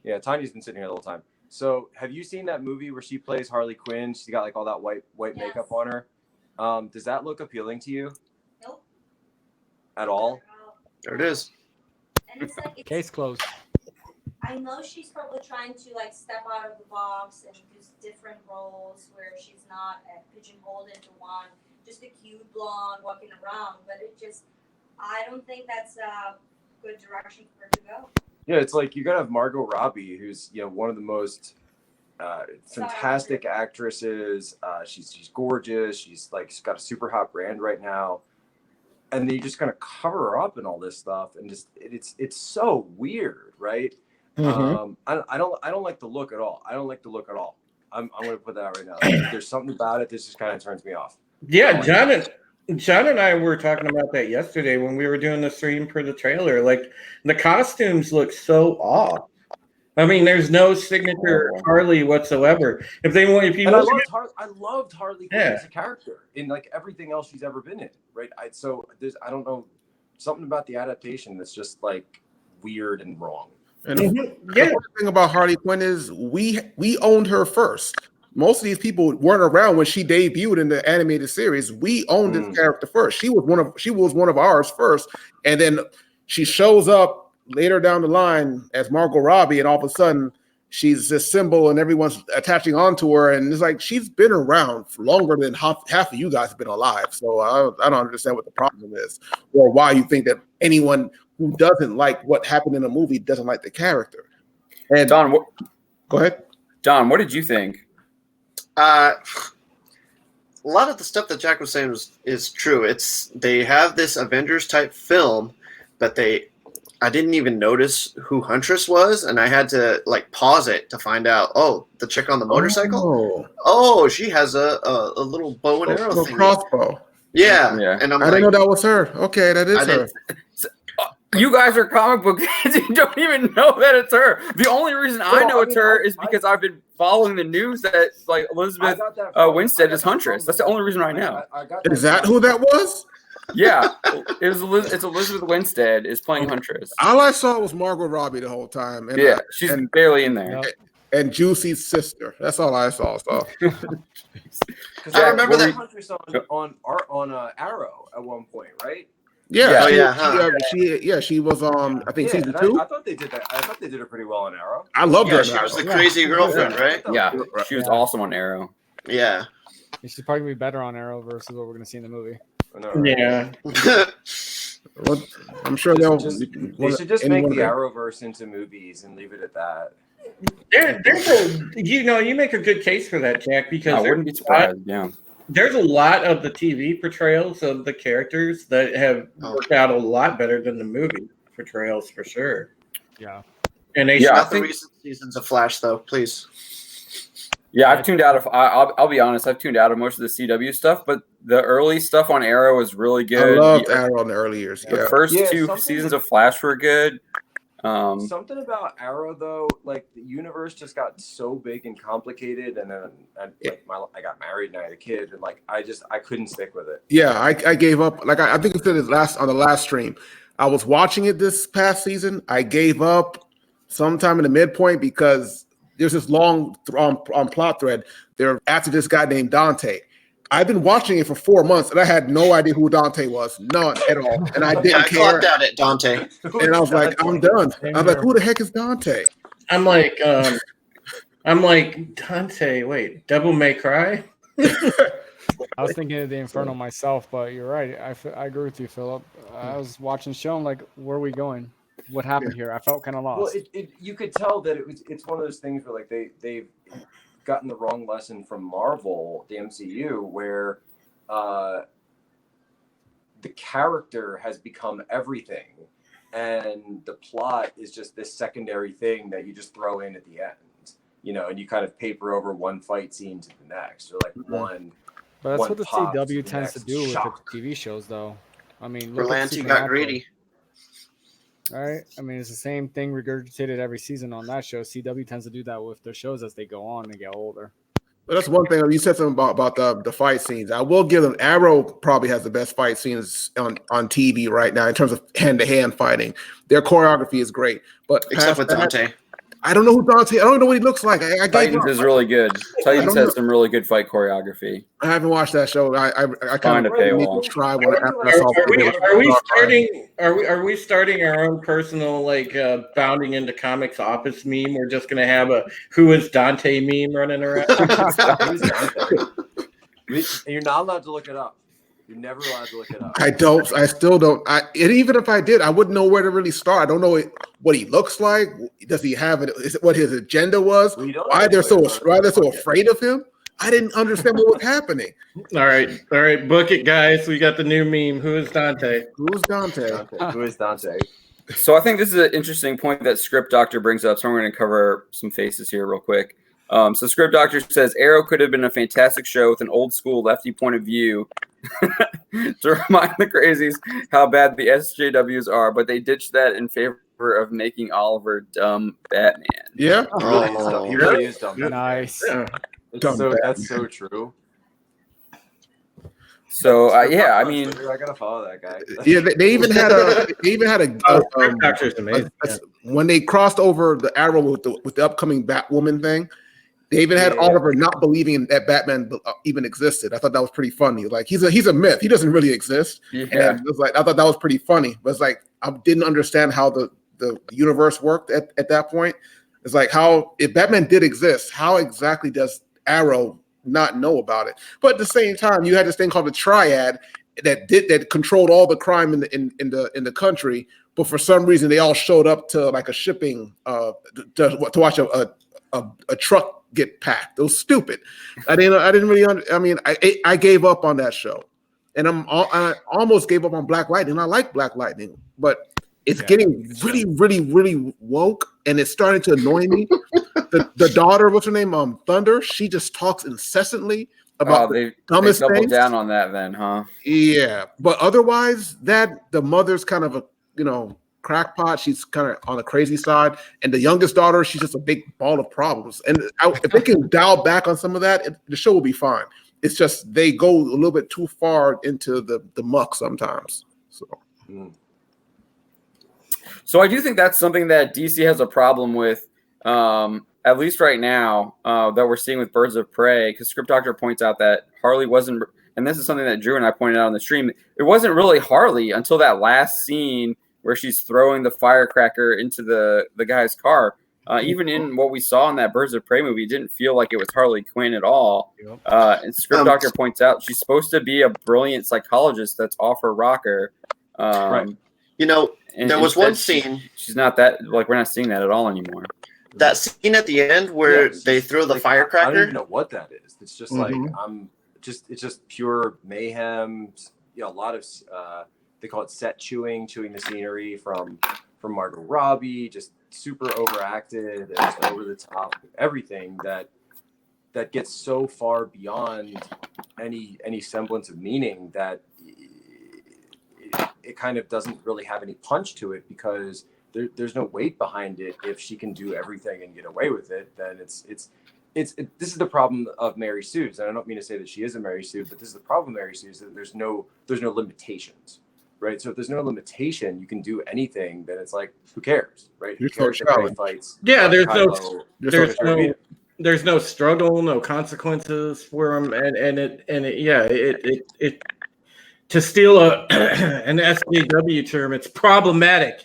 D: Yeah, Tanya's been sitting here the whole time. So have you seen that movie where she plays Harley Quinn? She's got like all that white makeup on her. Does that look appealing to you?
G: Nope.
D: At all?
F: There it is.
G: And it's like,
E: Case closed.
G: I know she's probably trying to like step out of the box and do different roles where she's not pigeonholed into one, just a cute blonde walking around. But I don't think that's a good direction for her to go.
D: Yeah, it's like you gotta have Margot Robbie, who's one of the most fantastic actresses. She's gorgeous. She's got a super hot brand right now, and then you just kind of cover her up in all this stuff, and just it's so weird, right? Mm-hmm. I don't like the look at all. I'm going to put that out right now. There's something about it that just kind of turns me off.
C: Yeah, John and I were talking about that yesterday when we were doing the stream for the trailer. Like, the costumes look so off. I mean, there's no signature Harley whatsoever. I
D: loved Harley Quinn as a character in like everything else she's ever been in, right? I don't know, something about the adaptation that's just like weird and wrong.
B: And the thing about Harley Quinn is we owned her first. Most of these people weren't around when she debuted in the animated series. We owned this character first. She was one of ours first, and then she shows up later down the line as Margot Robbie, and all of a sudden she's this symbol, and everyone's attaching onto her. And it's like she's been around for longer than half of you guys have been alive. So I don't understand what the problem is, or why you think that anyone who doesn't like what happened in a movie doesn't like the character. And
A: Don,
B: go ahead.
A: Don, what did you think?
F: A lot of the stuff that Jack was saying is true. They have this Avengers type film, but I didn't even notice who Huntress was, and I had to like pause it to find out. Oh, the chick on the motorcycle. Oh, she has a little bow and arrow thing.
B: Crossbow.
F: Yeah. And
B: I didn't know that was her. Okay, that is her.
A: You guys are comic book fans. You don't even know that it's her. The only reason I know it's her is because I've been following the news that like Elizabeth Winstead is Huntress. That's the only reason I know.
B: Is that who that was?
A: Yeah, it's Elizabeth Winstead is playing Huntress.
B: All I saw was Margot Robbie the whole time. And
A: she's barely in there.
B: And Juicy's sister. That's all I saw. So.
F: I remember that
D: Huntress on Arrow at one point, right?
B: Yeah, she was on. I think season 2.
D: I thought they did that. I thought they did it pretty well on Arrow.
B: I loved her.
F: She was the crazy girlfriend, right?
A: Yeah, she was awesome on Arrow.
F: Yeah,
E: she's probably gonna be better on Arrow versus what we're gonna see in the movie.
C: Yeah,
B: I'm sure
D: they should just make the Arrowverse into movies and leave it at that.
C: You make a good case for that, Jack, because
A: I wouldn't be surprised. Yeah.
C: There's a lot of the TV portrayals of the characters that have worked out a lot better than the movie portrayals, for sure.
E: Yeah.
C: And
F: not the recent seasons of Flash, though, please.
A: Yeah, I've tuned out of. I'll be honest. I've tuned out of most of the CW stuff, but the early stuff on Arrow was really good.
B: I loved Arrow in the early years.
A: The first 2 seasons of Flash were good.
D: Something about Arrow though, like the universe just got so big and complicated, and then I got married and I had a kid, and like I couldn't stick with it.
B: Yeah, I gave up. Like I think I said it on the last stream. I was watching it this past season. I gave up sometime in the midpoint because there's this long on plot thread. They're after this guy named Dante. I've been watching it for 4 months, and I had no idea who Dante was, none at all, and I didn't care.
F: I clocked out at Dante,
B: and I was like, I'm done. I'm like, who the heck is Dante?
C: I'm like Dante. Wait, Devil May Cry.
E: I was thinking of the Inferno myself, but you're right. I agree with you, Philip. I was watching the show. I'm like, where are we going? What happened here? I felt kind of lost.
D: Well, you could tell that it's one of those things where like they've gotten the wrong lesson from Marvel, the MCU, where the character has become everything, and the plot is just this secondary thing that you just throw in at the end, and you kind of paper over one fight scene to the next, or like one.
E: But that's what the CW tends to do with its TV shows, though. I mean,
F: Berlanti got greedy.
E: All right. I mean, it's the same thing regurgitated every season on that show. CW tends to do that with their shows as they go on and get older.
B: But that's one thing. You said something about the fight scenes. I will give them. Arrow probably has the best fight scenes on TV right now in terms of hand-to-hand fighting. Their choreography is great. But
F: except with Dante.
B: I don't know who Dante. I don't know what he looks like.
A: Titans is really good. Titans has some really good fight choreography.
B: I haven't watched that show. I kind of need to try one.
C: Are we starting our own personal bounding into comics office meme? We're just gonna have a "Who is Dante" meme running around.
D: You're not allowed to look it up. You're never allowed to look it up.
B: I still don't. And even if I did, I wouldn't know where to really start. I don't know what he looks like. Does he have it? Is it what his agenda was? Why they're so afraid of him? I didn't understand what was happening.
C: All right, book it, guys. We got the new meme. Who is Dante?
B: Who's Dante?
D: Who is Dante?
A: So I think this is an interesting point that Script Doctor brings up. So I'm going to cover some faces here real quick. So Script Doctor says Arrow could have been a fantastic show with an old school lefty point of view to remind the crazies how bad the SJWs are, but they ditched that in favor of making Oliver dumb Batman.
B: Yeah,
D: he really is dumb.
E: Nice.
D: Yeah. That's so true.
A: So yeah, I mean,
D: I gotta follow that guy.
B: Yeah, they even had
C: Doctor's amazing.
B: When they crossed over the Arrow with the upcoming Batwoman thing. They even had Oliver not believing that Batman even existed. I thought that was pretty funny. Like he's a myth. He doesn't really exist.
A: Yeah.
B: And it was like I thought that was pretty funny. But it's like I didn't understand how the universe worked at that point. It's like how if Batman did exist, how exactly does Arrow not know about it? But at the same time, you had this thing called the Triad that controlled all the crime in the country. But for some reason, they all showed up to like a shipping to watch a truck get packed. It was stupid. I didn't really. I gave up on that show, and I almost gave up on Black Lightning. I like Black Lightning, but it's getting really, really, really woke, and it's starting to annoy me. The daughter, what's her name? Thunder. She just talks incessantly about the dumbest
A: they doubled
B: things.
A: down on that, then, huh?
B: Yeah, but otherwise, the mother's kind of a crackpot. She's kind of on the crazy side, and the youngest daughter, she's just a big ball of problems. And if they can dial back on some of that, the show will be fine. It's just they go a little bit too far into the muck sometimes.
A: So I do think that's something that DC has a problem with, at least right now, that we're seeing with Birds of Prey, because Script Doctor points out that Harley wasn't, and this is something that Drew and I pointed out on the stream, it wasn't really Harley until that last scene where she's throwing the firecracker into the guy's car. Even in what we saw in that Birds of Prey movie, it didn't feel like it was Harley Quinn at all. And Script Doctor points out she's supposed to be a brilliant psychologist that's off her rocker.
F: Right. There was one scene.
A: She's not that, like, we're not seeing that at all anymore.
F: That scene at the end where they throw the firecracker.
D: I don't even know what that is. It's just like it's just pure mayhem. A lot of they call it set chewing the scenery from Margot Robbie, just super overacted and just over the top. Everything that gets so far beyond any semblance of meaning that it kind of doesn't really have any punch to it, because there's no weight behind it. If she can do everything and get away with it, then this is the problem of Mary Sue's. And I don't mean to say that she is a Mary Sue, but this is the problem of Mary Sue's, that there's no limitations, right? So if there's no limitation, you can do anything. Then it's like, who cares, right? Who cares if fights?
C: Yeah, there's no struggle, no consequences for him, and it to steal an SJW term, it's problematic.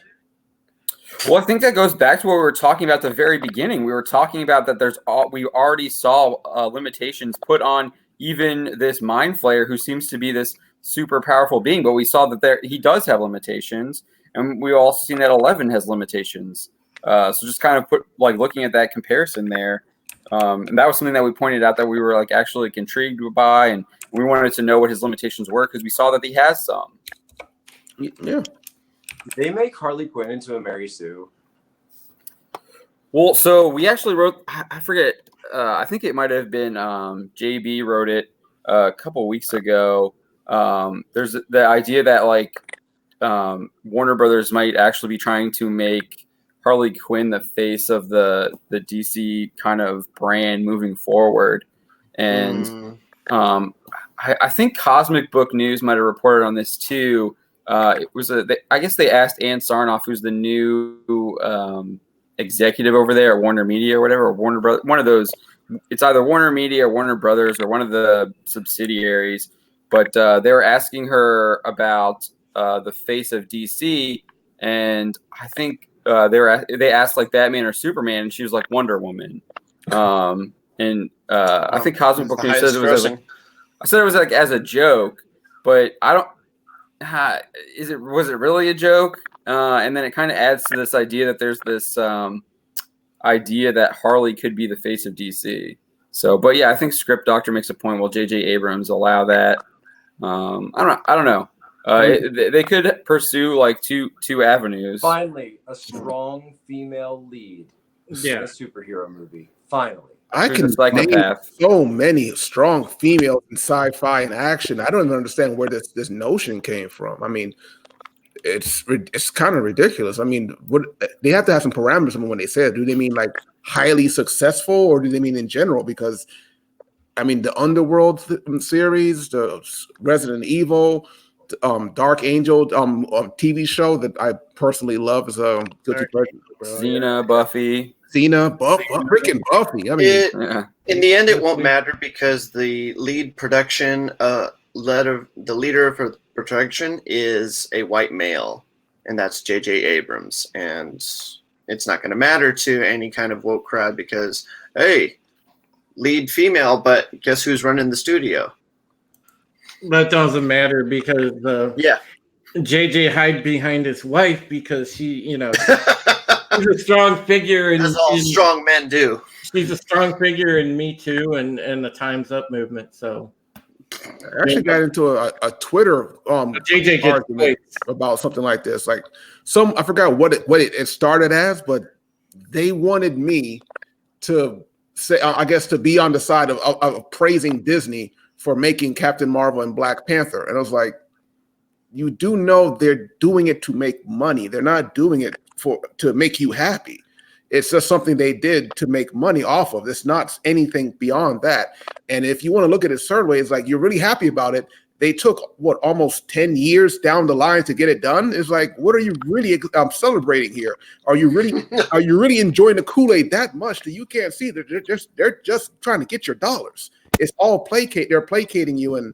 A: Well, I think that goes back to what we were talking about at the very beginning. We were talking about that we already saw limitations put on even this Mind Flayer, who seems to be this super powerful being, but we saw that he does have limitations, and we also seen that 11 has limitations. So just kind of looking at that comparison there, and that was something that we pointed out that we were actually intrigued by, and we wanted to know what his limitations were because we saw that he has some.
B: Yeah.
D: They make Harley Quinn into a Mary Sue.
A: Well, so we actually wrote, I forget, I think it might have been JB wrote it a couple weeks ago. There's the idea that Warner Brothers might actually be trying to make Harley Quinn the face of the DC kind of brand moving forward. And I think Cosmic Book News might have reported on this too. It was I guess they asked Ann Sarnoff, who's the new executive over there at Warner Media or whatever, or Warner Brothers, one of those. It's either Warner Media or Warner Brothers or one of the subsidiaries. But they were asking her about the face of DC, and I think they asked Batman or Superman, and she was like Wonder Woman. I think Cosmic Book News said it was I said it was as a joke, but I don't. Was it really a joke? And then it kind of adds to this idea that there's this idea that Harley could be the face of DC. So, but yeah, I think Script Doctor makes a point. Well, J.J. Abrams allow that. I don't know. They could pursue two avenues.
D: Finally, a strong female lead in a superhero movie. Finally.
B: I can name so many strong females in sci-fi and action. I don't even understand where this notion came from. I mean, it's kind of ridiculous. I mean, they have to have some parameters when they say it. Do they mean highly successful, or do they mean in general? Because I mean, the Underworld series, the Resident Evil, Dark Angel TV show that I personally love is a guilty pleasure.
A: Xena, Buffy.
B: Freaking Buffy. I mean,
F: in the end, it won't matter because the lead production, the leader of production is a white male, and that's J.J. Abrams, and it's not going to matter to any kind of woke crowd because, hey, lead female, but guess who's running the studio?
C: That doesn't matter because
F: yeah,
C: JJ hide behind his wife because she, she's a strong figure, and
F: as all strong men do.
C: She's a strong figure in Me Too and the Time's Up movement. So
B: I actually got into a Twitter
C: JJ
B: argument about something like this. Like I forgot what it started as, but they wanted me to say, I guess, to be on the side of praising Disney for making Captain Marvel and Black Panther. And I was like, you do know they're doing it to make money. They're not doing it to make you happy. It's just something they did to make money off of. It's not anything beyond that. And if you want to look at it a certain way, it's like you're really happy about it. They took almost 10 years down the line to get it done. It's like, what are you really celebrating here? Are you really enjoying the Kool-Aid that much that you can't see that they're just trying to get your dollars? It's all they're placating you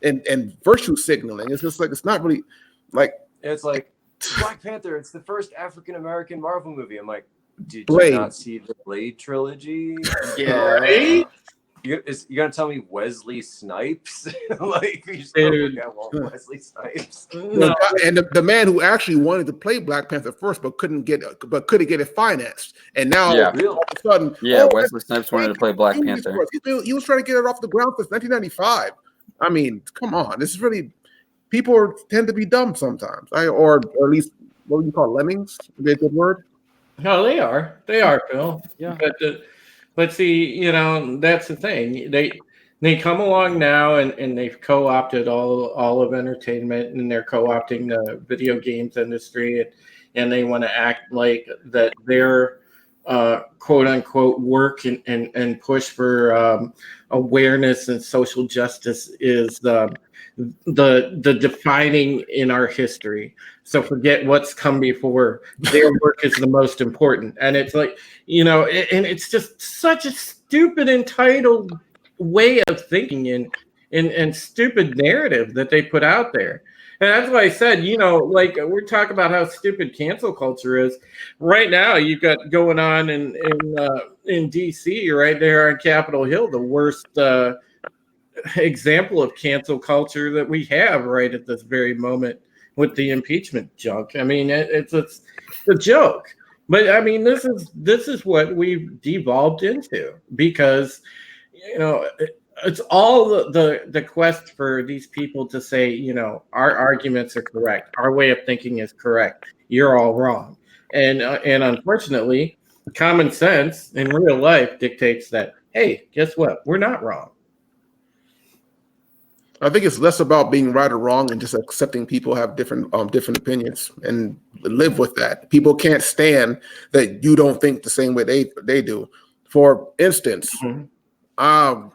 B: and virtue signaling. It's just like, it's not really like,
D: it's like Black Panther. It's the first African-American Marvel movie. I'm like, did
B: Blade.
D: You not see the Blade trilogy?
F: Yeah.
D: Right? You're gonna tell me Wesley Snipes? Like, you still Wesley Snipes?
B: No. And the man who actually wanted to play Black Panther first, but couldn't get it financed, and now all of a sudden,
A: Wesley Snipes wanted to play Black Panther.
B: He was trying to get it off the ground since 1995. I mean, come on, this is really people tend to be dumb sometimes, or at least what would you call lemmings? Is that a good word?
C: No, they are, Phil. Yeah, but see, that's the thing. They come along now and they've co-opted all of entertainment, and they're co-opting the video games industry, and they want to act like that their quote unquote work and push for awareness and social justice is the defining in our history. So forget what's come before. Their work is the most important. And it's like, and it's just such a stupid, entitled way of thinking and stupid narrative that they put out there. And that's why I said, like we're talking about how stupid cancel culture is. Right now, you've got going on in DC, right there on Capitol Hill, the worst example of cancel culture that we have right at this very moment with the impeachment junk. I mean, it's a joke. But I mean, this is what we've devolved into because, it's all the quest for these people to say, our arguments are correct. Our way of thinking is correct. You're all wrong. And unfortunately, common sense in real life dictates that, hey, guess what? We're not wrong.
B: I think it's less about being right or wrong and just accepting people have different opinions and live with that. People can't stand that you don't think the same way they do. For instance, I'm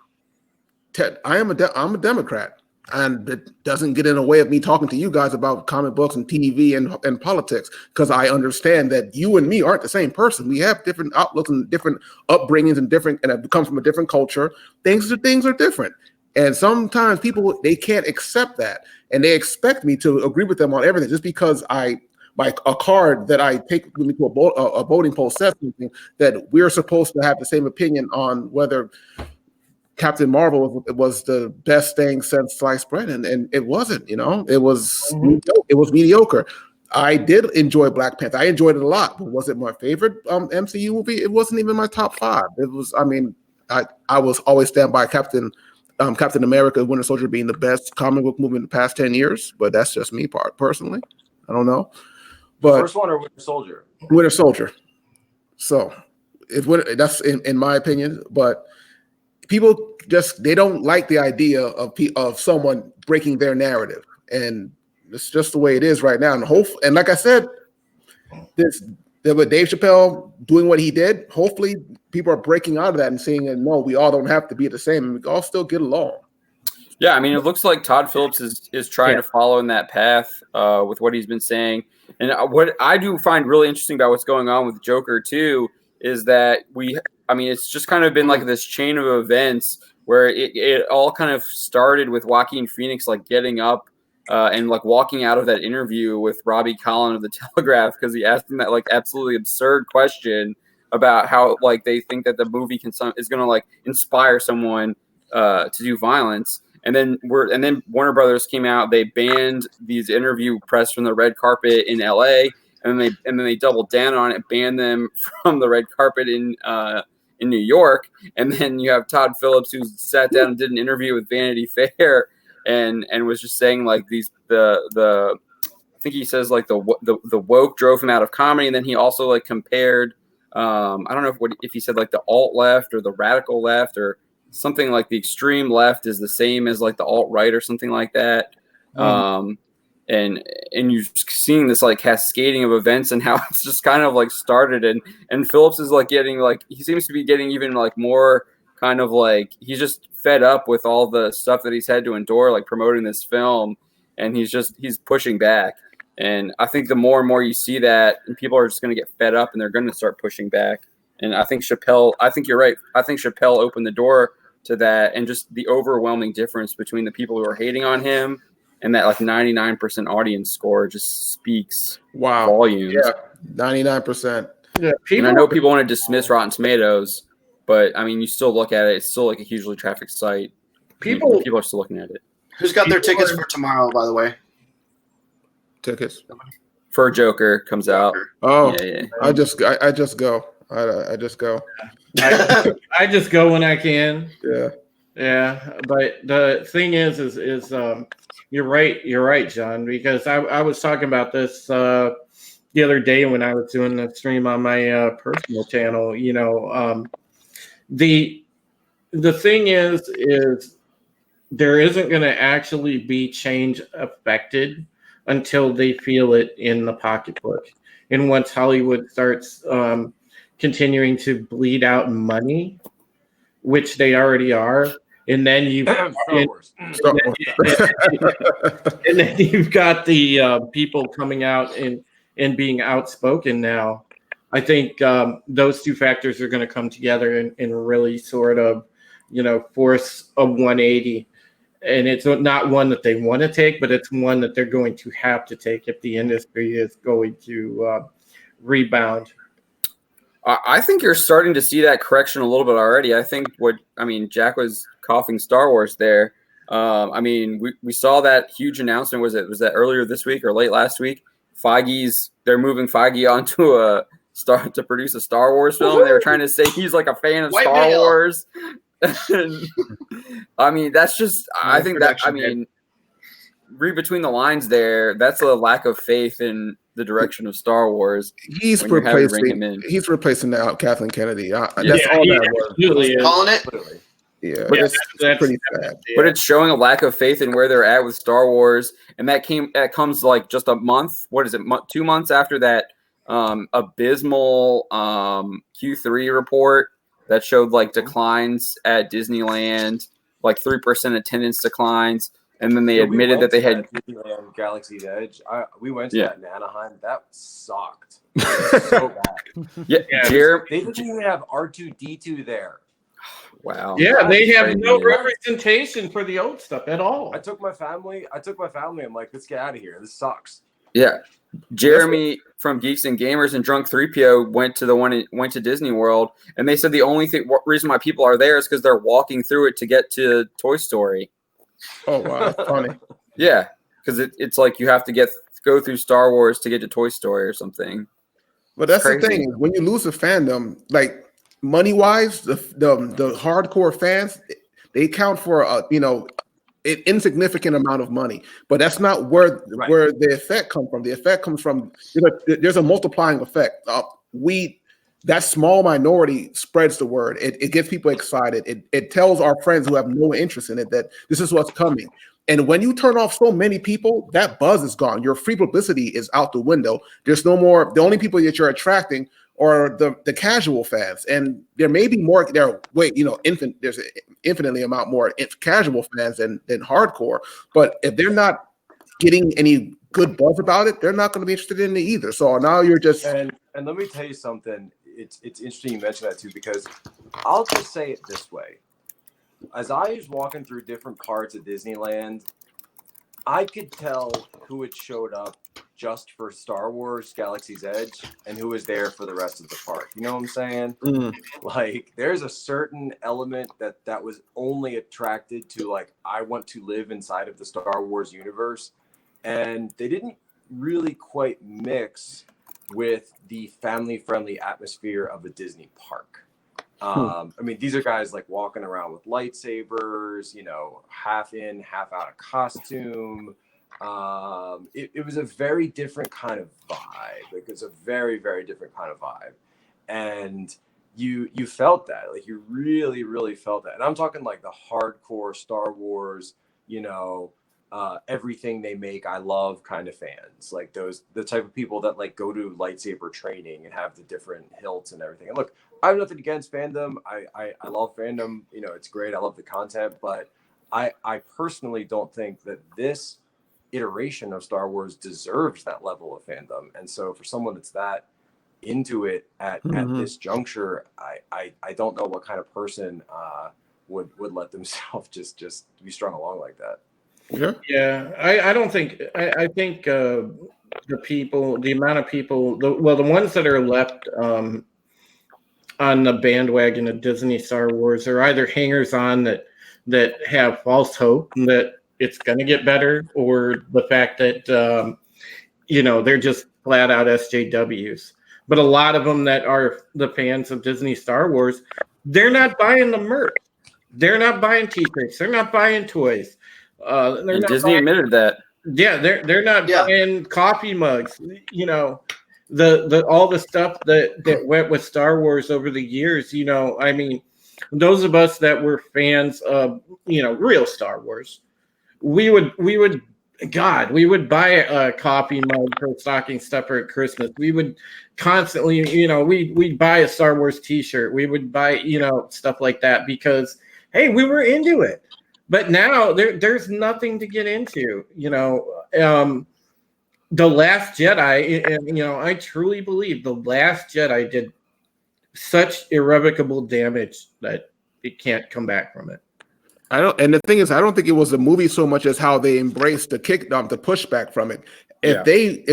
B: a Democrat, and it doesn't get in the way of me talking to you guys about comic books and TV and politics, because I understand that you and me aren't the same person. We have different outlooks and different upbringings and have come from a different culture. Things are different. And sometimes people, they can't accept that, and they expect me to agree with them on everything just because a card that I take with me to a voting poll says something that we're supposed to have the same opinion on whether Captain Marvel was the best thing since sliced bread, and it wasn't. It was mediocre. I did enjoy Black Panther. I enjoyed it a lot. But was it my favorite MCU movie? It wasn't even my top 5. It was. I mean, I was always stand by Captain America: Winter Soldier being the best comic book movie in the past 10 years, but that's just me personally. I don't know. But
D: first one or Winter Soldier?
B: Winter Soldier. So that's in my opinion. But people they don't like the idea of someone breaking their narrative, and it's just the way it is right now. And like I said, with Dave Chappelle doing what he did, hopefully people are breaking out of that and saying, no, we all don't have to be the same, and we all still get along.
A: Yeah, I mean, it looks like Todd Phillips is trying to follow in that path with what he's been saying. And what I do find really interesting about what's going on with Joker too is that it's just kind of been like this chain of events where it all kind of started with Joaquin Phoenix like getting up and like walking out of that interview with Robbie Collin of the Telegraph because he asked him that like absolutely absurd question about how like they think that the movie is going to like inspire someone to do violence. And then Warner Brothers came out. They banned these interview press from the red carpet in LA, and then they doubled down on it, banned them from the red carpet in New York. And then you have Todd Phillips, who sat down and did an interview with Vanity Fair, and was just saying like I think he says like the woke drove him out of comedy, and then he also like compared I don't know if he said like the alt left or the radical left or something like the extreme left is the same as like the alt right or something like that. And you're seeing this like cascading of events and how it's just kind of like started. And Phillips is like getting like, he seems to be getting even like more kind of like, he's just fed up with all the stuff that he's had to endure, like promoting this film. And he's pushing back. And I think the more and more you see that, and people are just going to get fed up and they're going to start pushing back. And I think you're right. I think Chappelle opened the door to that, and just the overwhelming difference between the people who are hating on him and that like 99% audience score just speaks volumes.
B: Yeah, 99%.
C: Yeah,
A: and I know people want to dismiss Rotten Tomatoes, but I mean, you still look at it; it's still like a hugely trafficked site. People are still looking at it.
F: Who's got their tickets for tomorrow, by the way?
B: Tickets
A: for Joker comes out.
B: Oh, yeah. I just go. I just go. I
C: just go when I can.
B: Yeah.
C: But the thing is you're right, John, because I was talking about this the other day when I was doing the stream on my personal channel. You know, the thing is there isn't going to actually be change affected until they feel it in the pocketbook, and once Hollywood starts continuing to bleed out money, which they already are, and then you've got the people coming out and being outspoken now. I think those two factors are going to come together and really sort of, force a 180. And it's not one that they want to take, but it's one that they're going to have to take if the industry is going to rebound.
A: I think you're starting to see that correction a little bit already. Jack was coughing Star Wars there. We saw that huge announcement. Was that earlier this week or late last week? They're moving Feige onto to produce a Star Wars film. And they were trying to say he's like a fan of Star Wars. That's just, read between the lines there. That's a lack of faith in the direction of Star Wars.
B: He's replacing now Kathleen Kennedy. That's all that was.
F: Calling it.
B: Yeah, but that's pretty sad.
A: But it's showing a lack of faith in where they're at with Star Wars, and that comes like just a month. What is it? 2 months after that abysmal Q3 report that showed like declines at Disneyland, like 3% attendance declines. And then they admitted that they had
D: Disneyland Galaxy's Edge. We went to that in Anaheim. That sucked. So bad.
A: Yeah,
D: they didn't even have R2-D2 there.
A: Wow.
C: Yeah, they have no representation for the old stuff at all.
D: I took my family. I'm like, let's get out of here. This sucks.
A: Yeah. Jeremy from Geeks and Gamers and Drunk 3PO went to Disney World, and they said the only reason why people are there is because they're walking through it to get to Toy Story.
B: Oh wow, that's funny.
A: Yeah, because it's like you have to go through Star Wars to get to Toy Story or something.
B: But that's the thing. When you lose a fandom, like money wise, the hardcore fans, they count for an insignificant amount of money. But that's not where the effect comes from. The effect comes from there's a multiplying effect. That small minority spreads the word. It gets people excited. It tells our friends who have no interest in it that this is what's coming. And when you turn off so many people, that buzz is gone. Your free publicity is out the window. There's no more. The only people that you're attracting are the casual fans, and there may be more. There's an infinitely amount more casual fans than hardcore. But if they're not getting any good buzz about it, they're not going to be interested in it either. So now you're just
D: and let me tell you something. It's interesting you mention that too, because I'll just say it this way. As I was walking through different parts of Disneyland, I could tell who had showed up just for Star Wars Galaxy's Edge and who was there for the rest of the park. You know what I'm saying? Like, there's a certain element that was only attracted to, like, I want to live inside of the Star Wars universe. And they didn't really quite mix with the family-friendly atmosphere of a Disney park. I mean, these are guys like walking around with lightsabers, you know, half in, half out of costume. It was a very different kind of vibe. Like, it's a very, very different kind of vibe. And you felt that, like, you really, really felt that. And I'm talking like the hardcore Star Wars, you know, everything they make I love kind of fans, like the type of people that like go to lightsaber training and have the different hilts and everything. And look, I have nothing against fandom. I love fandom, you know, it's great. I love the content, but I personally don't think that this iteration of Star Wars deserves that level of fandom. And so for someone that's that into it at this juncture, I don't know what kind of person would let themselves just be strung along like that.
C: Yeah, I don't think. I think the amount of people, the ones that are left on the bandwagon of Disney Star Wars are either hangers-on that have false hope that it's going to get better, or the fact that you know, they're just flat out SJWs. But a lot of them that are the fans of Disney Star Wars, they're not buying the merch. They're not buying t-shirts. They're not buying toys.
A: And Disney admitted that.
C: Yeah, they're not buying coffee mugs. You know, the all the stuff that went with Star Wars over the years. You know, I mean, those of us that were fans of, you know, real Star Wars, we would buy a coffee mug for stocking stuffer at Christmas. We would constantly, you know, we'd buy a Star Wars t-shirt. We would buy, you know, stuff like that because, hey, we were into it. But now there's nothing to get into, you know. The Last Jedi, and, you know, I truly believe The Last Jedi did such irrevocable damage that it can't come back from it.
B: And the thing is, I don't think it was the movie so much as how they embraced the pushback from it. If they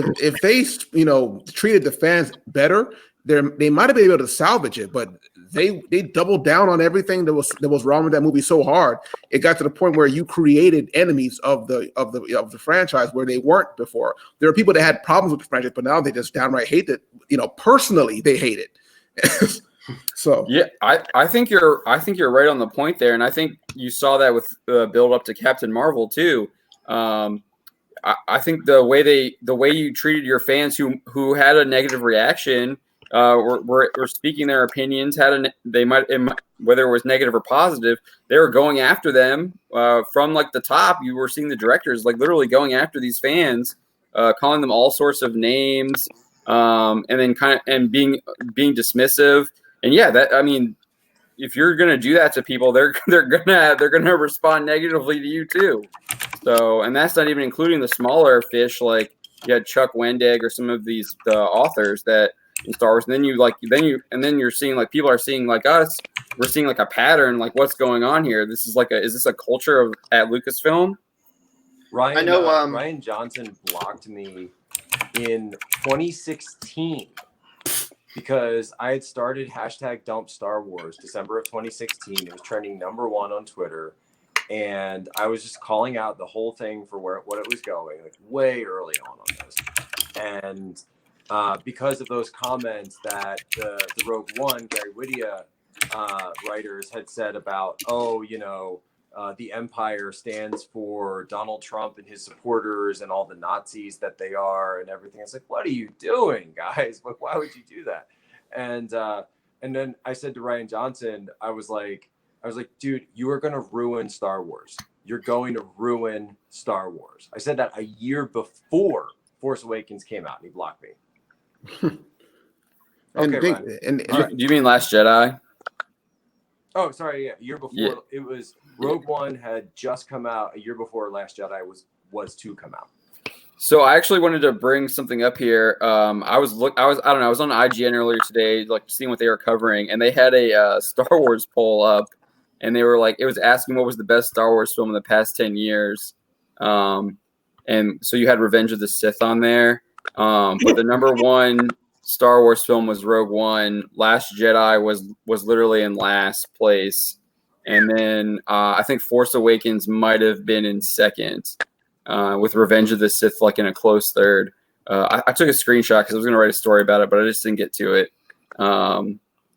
B: you know, treated the fans better, they might have been able to salvage it, but they doubled down on everything that was wrong with that movie so hard. It got to the point where you created enemies of the franchise where they weren't before. There are people that had problems with the franchise, but now they just downright hate it. You know, personally, they hate it. So
A: yeah, I think you're right on the point there, and I think you saw that with build up to Captain Marvel too. I think the way you treated your fans who had a negative reaction, were speaking their opinions, whether it was negative or positive, they were going after them from like the top. You were seeing the directors like literally going after these fans, calling them all sorts of names, and then being dismissive. And yeah, that, I mean, if you're gonna do that to people, they're gonna respond negatively to you too. So, and that's not even including the smaller fish like you had Chuck Wendig or some of these authors that in Star Wars. And then you're seeing like people are seeing like us. We're seeing like a pattern, like what's going on here. This is like is this a culture at Lucasfilm?
D: Ryan Johnson blocked me in 2016. Because I had started #DumpStarWars December of 2016. It was trending #1 on Twitter. And I was just calling out the whole thing for what it was going, like way early on this. And because of those comments that the Rogue One, Gary Whittia writers had said about, the Empire stands for Donald Trump and his supporters and all the Nazis that they are and everything. It's like, what are you doing, guys? Like, why would you do that? And then I said to Ryan Johnson, I was like, dude, you are going to ruin Star Wars. you're going to ruin Star Wars. I said that a year before Force Awakens came out, and he blocked me. Okay,
A: do you mean Last Jedi?
D: Oh, sorry, yeah, a year before. It was Rogue One had just come out. A year before Last Jedi was to come out.
A: So I actually wanted to bring something up here. I was on IGN earlier today, like seeing what they were covering, and they had a Star Wars poll up, and they were like, it was asking what was the best Star Wars film in the past 10 years. And so you had Revenge of the Sith on there, but the number one Star Wars film was Rogue One. Last Jedi was literally in last place, and then I think Force Awakens might have been in second. With Revenge of the Sith like in a close third. I took a screenshot because I was going to write a story about it, but I just didn't get to it.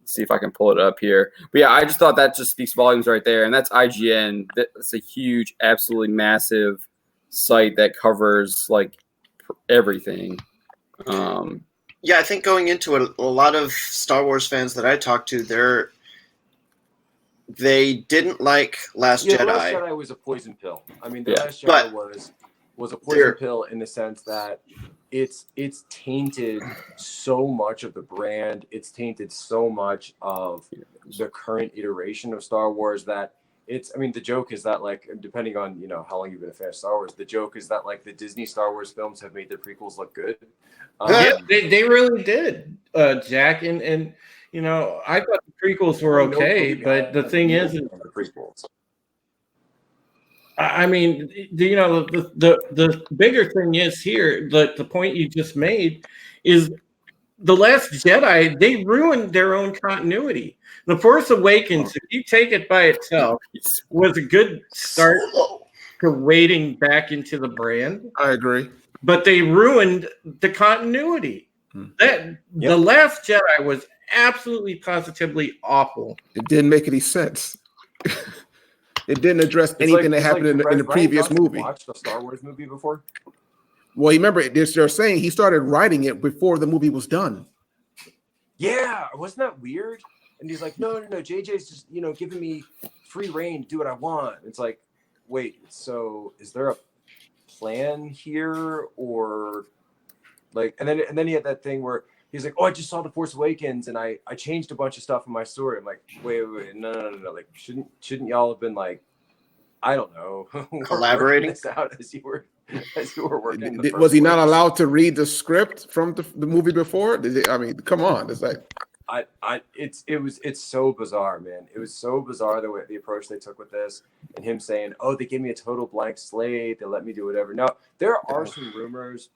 A: See if I can pull it up here. But yeah, I just thought that just speaks volumes right there. And that's IGN. That's a huge, absolutely massive site that covers like everything.
F: Yeah, I think going into it, a lot of Star Wars fans that I talked to, they didn't like Last Jedi.
D: The Last Jedi was a poison pill. I mean, the Last Jedi was a poison pill in the sense that it's tainted so much of the brand. It's tainted so much of the current iteration of Star Wars that the joke is that, like, depending on, how long you've been a fan of Star Wars, the joke is that, like, the Disney Star Wars films have made their prequels look good.
C: Yeah, they really did, Jack. And I thought the prequels were okay, but the thing is,
D: the prequels.
C: I mean, the bigger thing is here, the point you just made is The Last Jedi, they ruined their own continuity. The Force Awakens, if you take it by itself, was a good start to wading back into the brand.
B: I agree.
C: But they ruined the continuity. The Last Jedi was absolutely positively awful.
B: It didn't make any sense. It didn't address anything that happened in the previous movie.
D: Watched a Star Wars movie before?
B: Well, remember, they're saying he started writing it before the movie was done.
D: Yeah, wasn't that weird? And he's like, no, JJ's just, giving me free reign to do what I want. It's like, wait, so is there a plan here, or like, and then he had that thing where he's like, oh, I just saw The Force Awakens and I changed a bunch of stuff in my story. I'm like, wait, no. Like, shouldn't y'all have been like, I don't know,
F: collaborating
D: this out as you were working?
B: Was he not allowed to read the script from the movie before? Come on, it's like,
D: it's so bizarre, man. It was so bizarre the approach they took with this, and him saying, oh, they gave me a total blank slate, they let me do whatever. Now there are some rumors,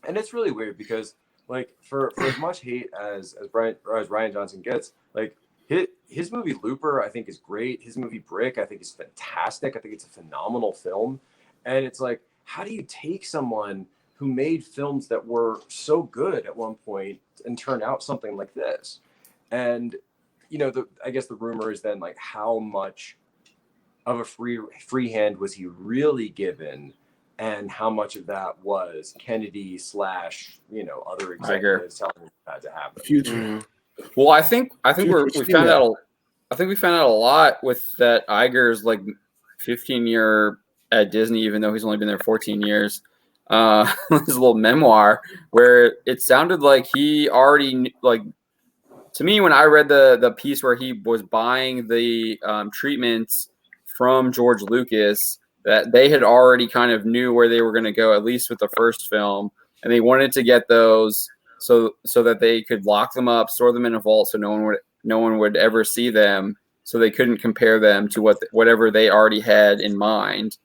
D: and it's really weird because, like, for as much hate as Rian Johnson gets, like, his movie Looper, I think, is great. His movie Brick, I think, is fantastic. I think it's a phenomenal film. And it's like, how do you take someone who made films that were so good at one point and turn out something like this? And, I guess the rumor is then, like, how much of a free hand was he really given, and how much of that was Kennedy / other executives telling him that to happen.
B: Future.
A: Mm-hmm. Well, I think we found out. I think we found out a lot with that Iger's like 15-year at Disney, even though he's only been there 14 years. His little memoir, where it sounded like he already, like, to me, when I read the piece where he was buying the treatments from George Lucas, that they had already kind of knew where they were going to go, at least with the first film, and they wanted to get those so that they could lock them up, store them in a vault, so no one would ever see them, so they couldn't compare them to whatever they already had in mind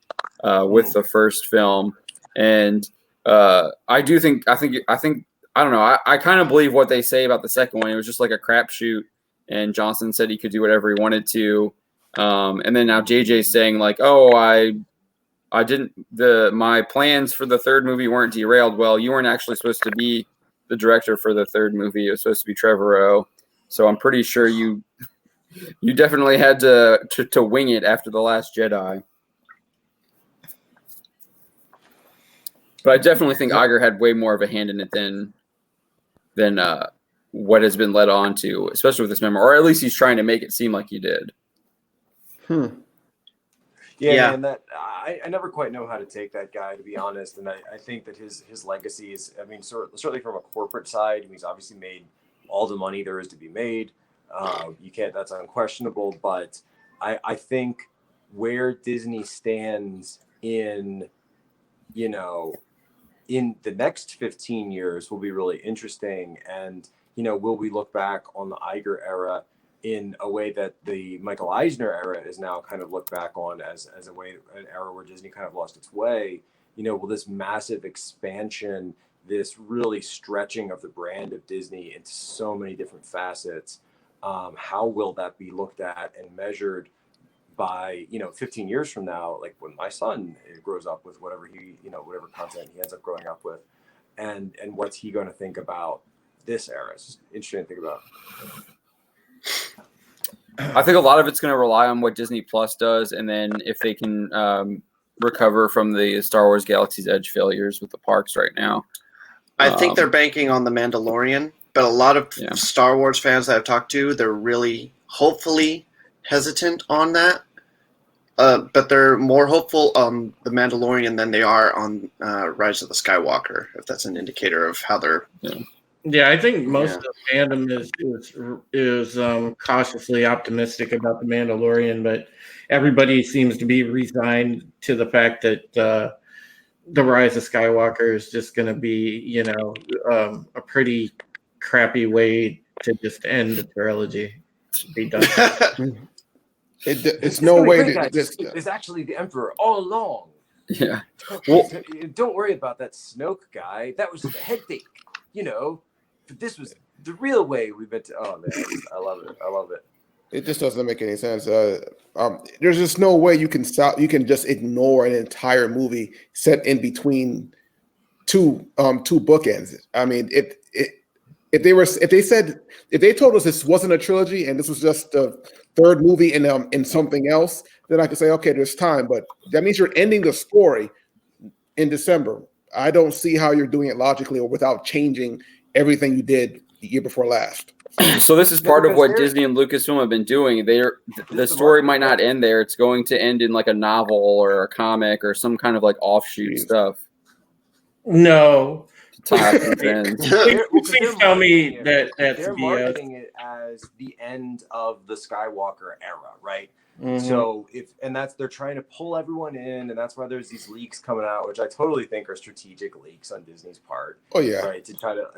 A: with the first film. And I think I don't know. I kind of believe what they say about the second one. It was just like a crapshoot, and Johnson said he could do whatever he wanted to. And then now JJ's saying, like, oh, I didn't. My plans for the third movie weren't derailed. Well, you weren't actually supposed to be the director for the third movie. It was supposed to be Trevorrow. So I'm pretty sure you definitely had to wing it after The Last Jedi. But I definitely think Iger had way more of a hand in it than what has been led on to, especially with this memoir, or at least he's trying to make it seem like he did.
D: Yeah, man, that I never quite know how to take that guy, to be honest. And I think that his legacy is, I mean, certainly from a corporate side, he's obviously made all the money there is to be made. You can't, that's unquestionable. But I think where Disney stands in, you know, in the next 15 years will be really interesting. And, you know, will we look back on the Iger era in a way that the Michael Eisner era is now kind of looked back on as a way, an era where Disney kind of lost its way? You know, will this massive expansion, this really stretching of the brand of Disney into so many different facets, how will that be looked at and measured by, you know, 15 years from now, like when my son grows up with whatever he, you know, whatever content he ends up growing up with, and what's he going to think about this era? It's just interesting to think about.
A: I think a lot of it's going to rely on what Disney Plus does, and then if they can recover from the Star Wars Galaxy's Edge failures with the parks right now.
F: I think they're banking on The Mandalorian, but a lot of Star Wars fans that I've talked to, they're really hopefully hesitant on that. But they're more hopeful on The Mandalorian than they are on Rise of the Skywalker, if that's an indicator of how they're...
C: Yeah, I think most of the fandom is cautiously optimistic about The Mandalorian, but everybody seems to be resigned to the fact that The Rise of Skywalker is just going to be, you know, a pretty crappy way to just end the trilogy. Be done.
B: It's no way
D: that it's actually the Emperor all along.
A: Yeah.
D: Well, don't worry about that Snoke guy. That was just a head fake, you know. But this was the real way we've been to. Oh man, I love it. I love it.
B: It just doesn't make any sense. There's just no way you can just ignore an entire movie set in between two bookends. I mean, if they told us this wasn't a trilogy and this was just the third movie in something else, then I could say, okay, there's time. But that means you're ending the story in December. I don't see how you're doing it logically or without changing everything you did the year before last.
A: So this is part of what Disney and Lucasfilm have been doing. The story might not end there. It's going to end in like a novel or a comic or some kind of like offshoot stuff.
C: No.
D: Please
C: tell me that
D: they're marketing it as the end of the Skywalker era, right? Mm-hmm. So they're trying to pull everyone in, and that's why there's these leaks coming out, which I totally think are strategic leaks on Disney's part.
B: Oh yeah,
D: right, to try to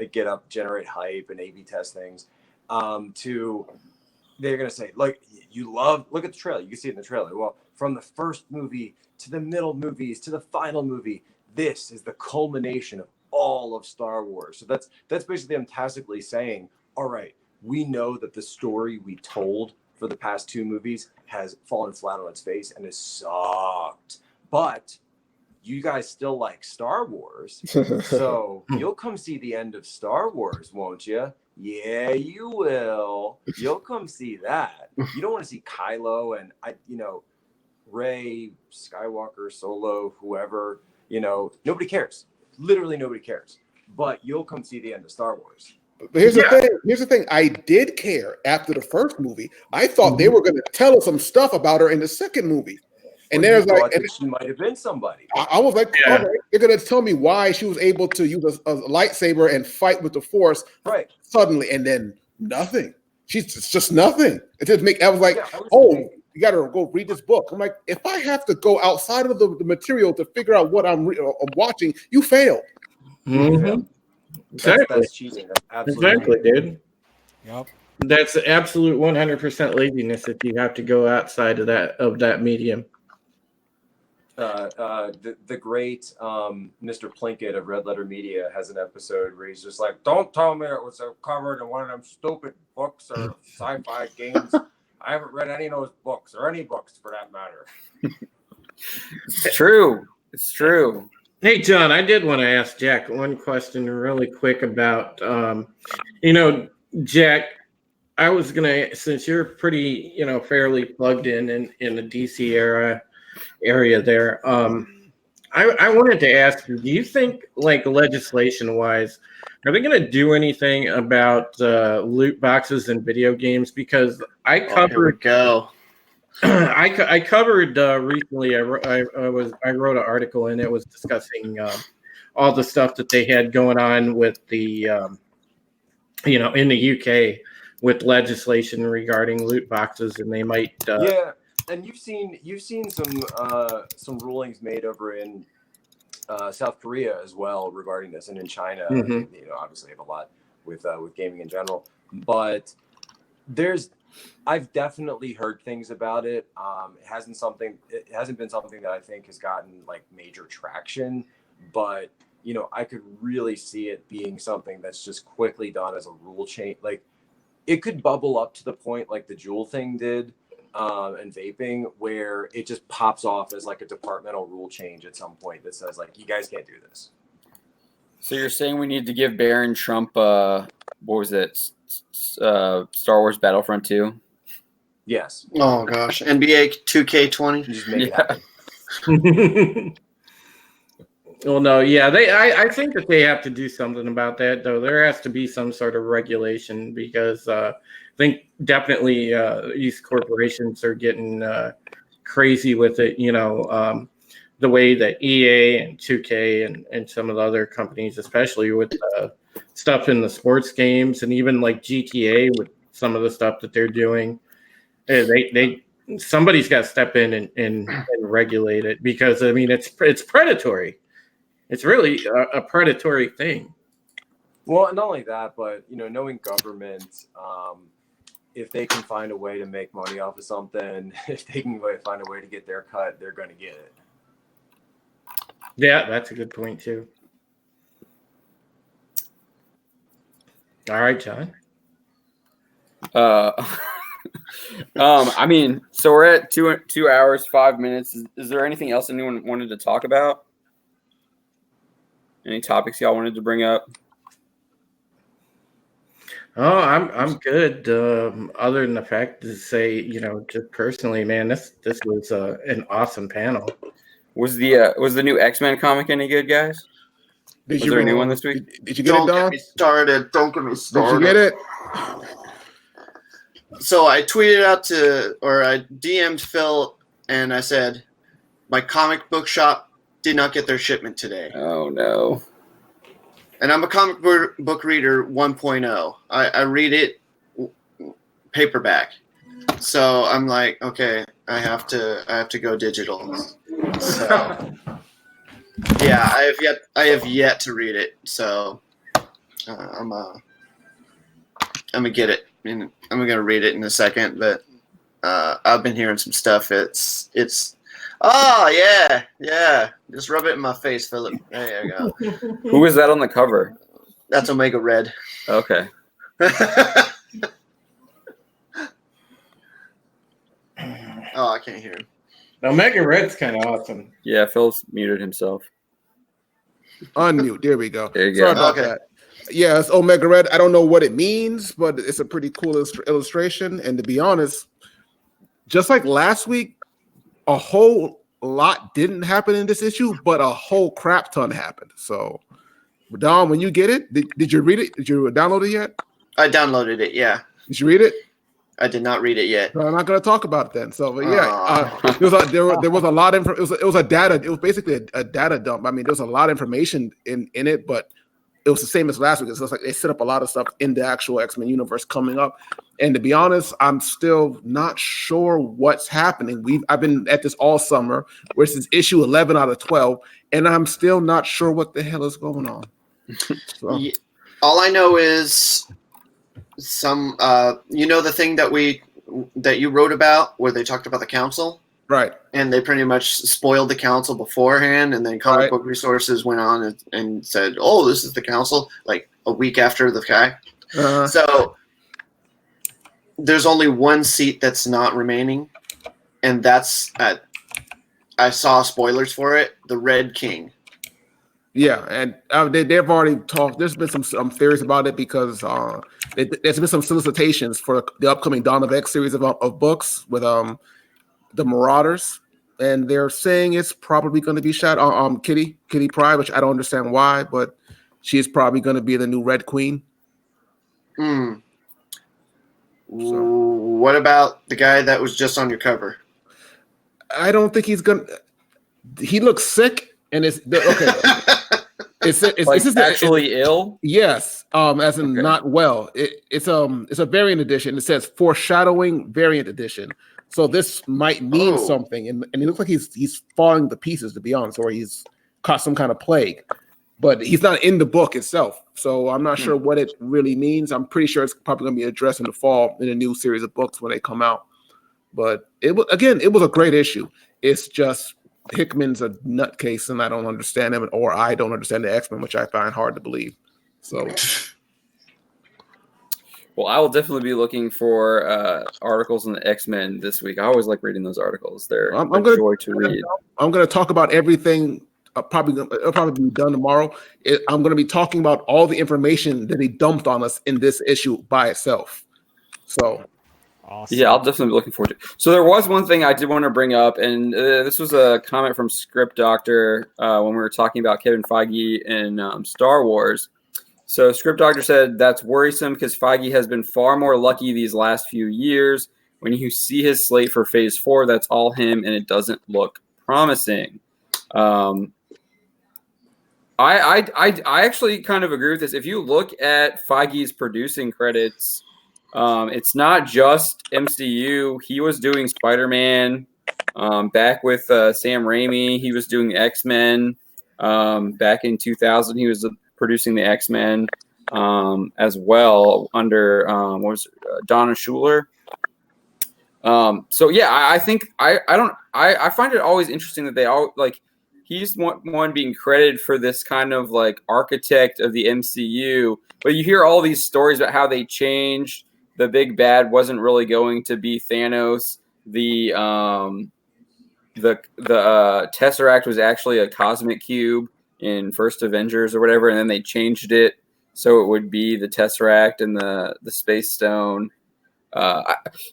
D: generate hype and A/B test things. They're gonna say, like, look at the trailer. You can see it in the trailer. Well, from the first movie to the middle movies to the final movie, this is the culmination of all of Star Wars. So that's basically them tacitly saying, all right, we know that the story we told for the past two movies has fallen flat on its face and has sucked. But you guys still like Star Wars, so you'll come see the end of Star Wars, won't you? Yeah, you will. You'll come see that. You don't want to see Kylo and Rey, Skywalker, Solo, whoever. Nobody cares. Literally nobody cares. But you'll come see the end of Star Wars.
B: But here's the thing. Here's the thing. I did care after the first movie. I thought they were going to tell us some stuff about her in the second movie. And there's like,
D: she might have been somebody.
B: I was like, all right, they're going to tell me why she was able to use a lightsaber and fight with the Force suddenly, and then nothing. She's just nothing. It didn't make. I was like, you got to go read this book. I'm like, if I have to go outside of the material to figure out what I'm watching, you failed.
C: Mm-hmm.
D: That's cheating.
C: Exactly, dude.
E: Yep.
C: That's absolute 100% laziness if you have to go outside of that medium.
D: The great Mr. Plinkett of Red Letter Media has an episode where he's just like, don't tell me it was covered in one of them stupid books or sci-fi games. I haven't read any of those books or any books for that matter.
A: It's true. It's true.
C: Hey, John, I did want to ask Jack one question really quick about, Jack, I was going to, since you're pretty, fairly plugged in the DC area there, I wanted to ask you, do you think, like, legislation-wise, are they going to do anything about loot boxes in video games? Because I covered I covered recently. I wrote an article and it was discussing all the stuff that they had going on with the in the UK with legislation regarding loot boxes, and they might
D: yeah. And you've seen some rulings made over in South Korea as well regarding this, and in China, obviously have a lot with gaming in general. But I've definitely heard things about it. It hasn't been something that I think has gotten like major traction, but I could really see it being something that's just quickly done as a rule change. Like it could bubble up to the point like the Juul thing did. And vaping, where it just pops off as like a departmental rule change at some point that says like, you guys can't do this.
A: So you're saying we need to give Baron Trump, what was it? Star Wars Battlefront 2?
F: Yes. Oh gosh, NBA 2K20.
D: Just make it happen.
C: Well, no, yeah, I think that they have to do something about that, though. There has to be some sort of regulation because I think definitely these corporations are getting crazy with it. The way that EA and 2K and some of the other companies, especially with stuff in the sports games and even like GTA with some of the stuff that they're doing, somebody's got to step in and regulate it because I mean it's predatory. It's really a predatory thing.
D: Well, and not only that, but knowing government, if they can find a way to make money off of something, if they can find a way to get their cut, they're going to get it.
C: Yeah, that's a good point too. All right, John.
A: I mean, so we're at 2 hours, 5 minutes. Is there anything else anyone wanted to talk about? Any topics y'all wanted to bring up?
C: Oh, I'm good. Other than the fact to say, just personally, man, this was an awesome panel.
A: Was the new X-Men comic any good, guys? Was there a new one this week?
B: Did you get it, Don?
F: Don't get me started.
B: Did you get it?
F: So I tweeted out I DM'd Phil and I said, my comic book shop did not get their shipment today.
A: Oh no.
F: And I'm a comic book reader 1.0. I read it paperback. So I'm like, okay, I have to go digital. So yeah, I have yet to read it. So I'm gonna get it and I'm gonna read it in a second, but I've been hearing some stuff. It's oh yeah. Just rub it in my face, Philip. There you go.
A: Who is that on the cover?
F: That's Omega Red.
A: Okay.
F: Oh, I can't hear him.
C: Omega Red's kind of awesome.
A: Yeah, Phil's muted himself.
B: Unmute. There we go.
A: There you
B: Sorry
A: go.
B: about that. Yeah, it's Omega Red. I don't know what it means, but it's a pretty cool illustration. And to be honest, just like last week, a whole lot didn't happen in this issue, but a whole crap ton happened. So, Don, when you get it, did you read it? Did you download it yet?
F: I downloaded it, yeah.
B: Did you read it?
F: I did not read it yet.
B: So I'm not going to talk about it then. So, but yeah, there was a lot of it was a data. It was basically a data dump. I mean, there was a lot of information in it, but it was the same as last week. It's just like they set up a lot of stuff in the actual X-Men universe coming up. And to be honest, I'm still not sure what's happening. I've been at this all summer, where this is issue 11 out of 12, and I'm still not sure what the hell is going on. So.
F: Yeah, all I know is some, the thing that you wrote about where they talked about the council,
B: right? And
F: they pretty much spoiled the council beforehand, and then Comic Book Resources went on and said, "Oh, this is the council," like a week after the fact. So there's only one seat that's not remaining, and that's I saw spoilers for it. The Red King.
B: Yeah, and they've already talked. There's been some theories about it because there's been some solicitations for the upcoming Dawn of X series of books with the Marauders, and they're saying it's probably going to be shot on Kitty Pryde, which I don't understand why, but she's probably going to be the new Red Queen.
F: So. What about the guy that was just on your cover?
B: I don't think he's gonna. He looks sick, and it's okay. It's
A: like actually ill.
B: Yes, as in not well. It's a variant edition. It says foreshadowing variant edition. So this might mean something, and it looks like he's falling to pieces, to be honest, or he's caught some kind of plague. But he's not in the book itself, so I'm not sure what it really means. I'm pretty sure it's probably going to be addressed in the fall in a new series of books when they come out. But it was a great issue. It's just Hickman's a nutcase, and I don't understand him, or I don't understand the X-Men, which I find hard to believe. So,
A: well, I will definitely be looking for articles on the X-Men this week. I always like reading those articles. They're a joy to read.
B: I'm going to talk about everything. It'll probably be done tomorrow. I'm going to be talking about all the information that he dumped on us in this issue by itself. So,
E: awesome.
A: Yeah, I'll definitely be looking forward to it. So there was one thing I did want to bring up, and this was a comment from Script Doctor when we were talking about Kevin Feige and Star Wars. So Script Doctor said that's worrisome because Feige has been far more lucky these last few years. When you see his slate for Phase 4, that's all him, and it doesn't look promising. I actually kind of agree with this. If you look at Feige's producing credits, it's not just MCU. He was doing Spider-Man back with Sam Raimi. He was doing X-Men back in 2000. He was producing the X-Men as well under Donna Schuler. So yeah, I think I find it always interesting that they all like. He's one being credited for this kind of like architect of the MCU, but you hear all these stories about how they changed. The big bad wasn't really going to be Thanos. The Tesseract was actually a cosmic cube in First Avengers or whatever, and then they changed it so it would be the Tesseract and the Space Stone.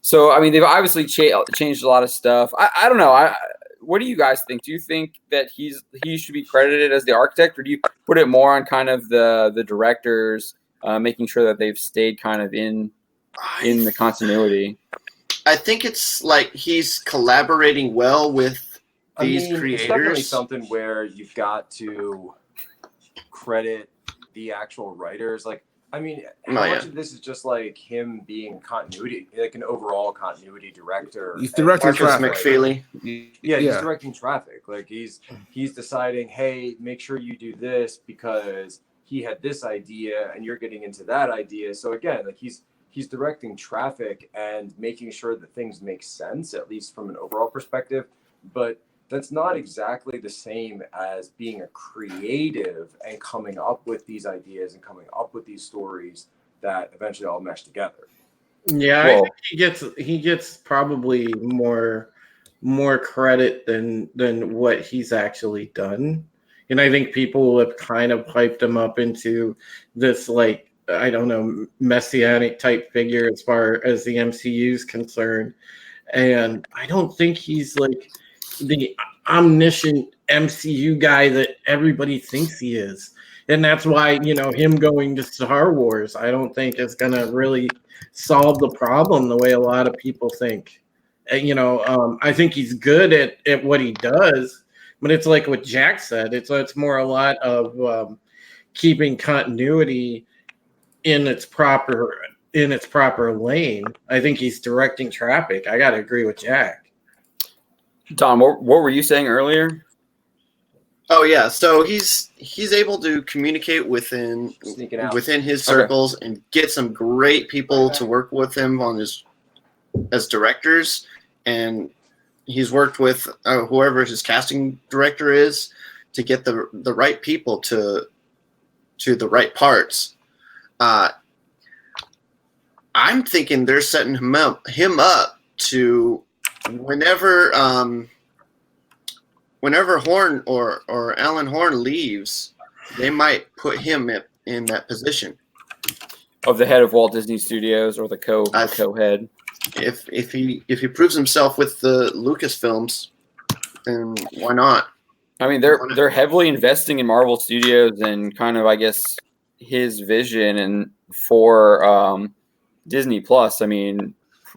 A: So I mean, they've obviously changed a lot of stuff. I don't know. What do you guys think? Do you think that he should be credited as the architect, or do you put it more on kind of the directors making sure that they've stayed kind of in the continuity?
F: I think it's like he's collaborating well with these creators.
D: It's definitely something where you've got to credit the actual writers. Like, I mean, how much of this is just like him being continuity, like an overall continuity director?
B: He's directing Traffic.
F: McFeely.
D: Yeah, he's directing Traffic. Like he's deciding, hey, make sure you do this because he had this idea and you're getting into that idea. So again, like he's directing Traffic and making sure that things make sense, at least from an overall perspective. But that's not exactly the same as being a creative and coming up with these ideas and coming up with these stories that eventually all mesh together.
C: Yeah, well, I think he gets probably more credit than what he's actually done. And I think people have kind of hyped him up into this, like, I don't know, messianic type figure as far as the MCU is concerned. And I don't think he's like the omniscient MCU guy that everybody thinks he is. And that's why, him going to Star Wars, I don't think is going to really solve the problem the way a lot of people think. I think he's good at what he does, but it's like what Jack said. It's more a lot of keeping continuity in its proper lane. I think he's directing Traffic. I got to agree with Jack.
A: Tom, what were you saying earlier?
F: Oh yeah, so he's able to communicate within his circles and get some great people to work with him as directors, and he's worked with whoever his casting director is to get the right people to the right parts. I'm thinking they're setting him up to whenever Horn or Alan Horn leaves, they might put him in that position
A: of the head of Walt Disney Studios or the co-head.
F: If he proves himself with the Lucasfilms, then why not?
A: I mean, they're heavily investing in Marvel Studios and kind of, I guess, his vision and for Disney Plus. I mean,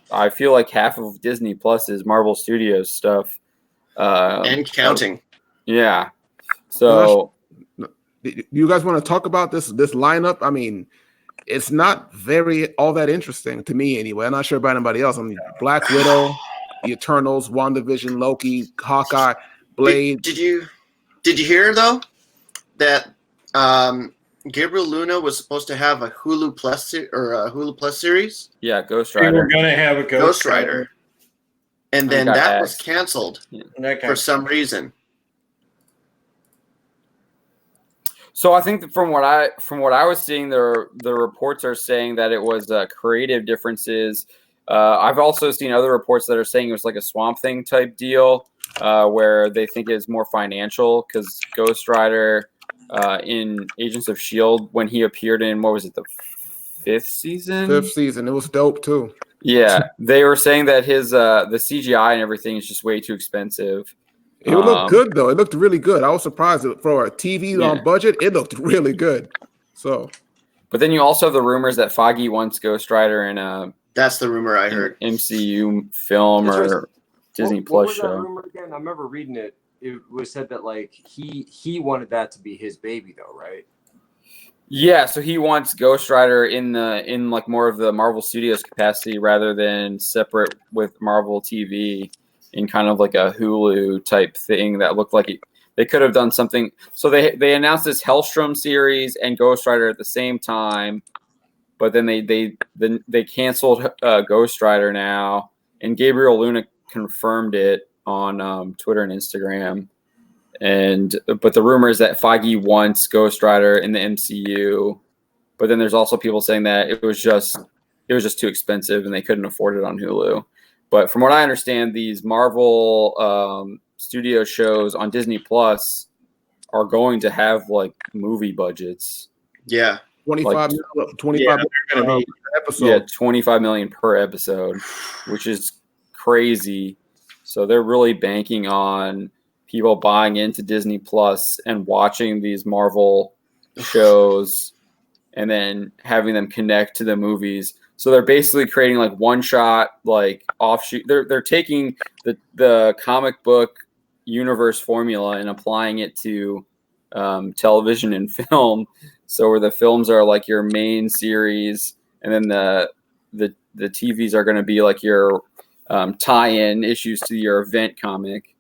A: I feel like half of Disney Plus is Marvel Studios stuff.
F: and counting.
A: Yeah. So,
B: you guys want to talk about this lineup? I mean, it's not all that interesting to me anyway. I'm not sure about anybody else. I mean, Black Widow, the Eternals, WandaVision, Loki, Hawkeye, Blade.
F: Did you hear though that Gabriel Luna was supposed to have a Hulu Plus series?
A: Yeah, Ghost
C: We
A: Rider.
C: were gonna have a
F: Ghost Rider. And then that was canceled for some reason.
A: So I think from what I was seeing, the reports are saying that it was creative differences. I've also seen other reports that are saying it was like a Swamp Thing type deal, where they think it's more financial because Ghost Rider in Agents of S.H.I.E.L.D., when he appeared in, what was it, the fifth season?
B: It was dope too.
A: Yeah, they were saying that his the CGI and everything is just way too expensive.
B: It looked good though. It looked really good. I was surprised for a TV on budget. It looked really good. So,
A: but then you also have the rumors that Feige wants Ghost Rider in a
F: that's the rumor I heard
A: MCU film or Disney Plus
D: what was
A: show.
D: That rumor again? I remember reading it. It was said that like he wanted that to be his baby though, right?
A: Yeah, so he wants Ghost Rider in like more of the Marvel Studios capacity rather than separate with Marvel TV in kind of like a Hulu type thing that looked like they could have done something. So they announced this Hellstrom series and Ghost Rider at the same time, but then they canceled Ghost Rider now, and Gabriel Luna confirmed it on Twitter and Instagram. But the rumor is that Feige wants Ghost Rider in the MCU, but then there's also people saying that it was just too expensive and they couldn't afford it on Hulu. But from what I understand, these Marvel studio shows on Disney Plus are going to have like movie budgets.
F: Yeah,
B: 25 million per episode.
A: Yeah, 25 million per episode, which is crazy. So they're really banking on people buying into Disney Plus and watching these Marvel shows and then having them connect to the movies. So they're basically creating like one shot, like offshoot. They're taking the comic book universe formula and applying it to television and film. So where the films are like your main series, and then the TVs are going to be like your tie-in issues to your event comic.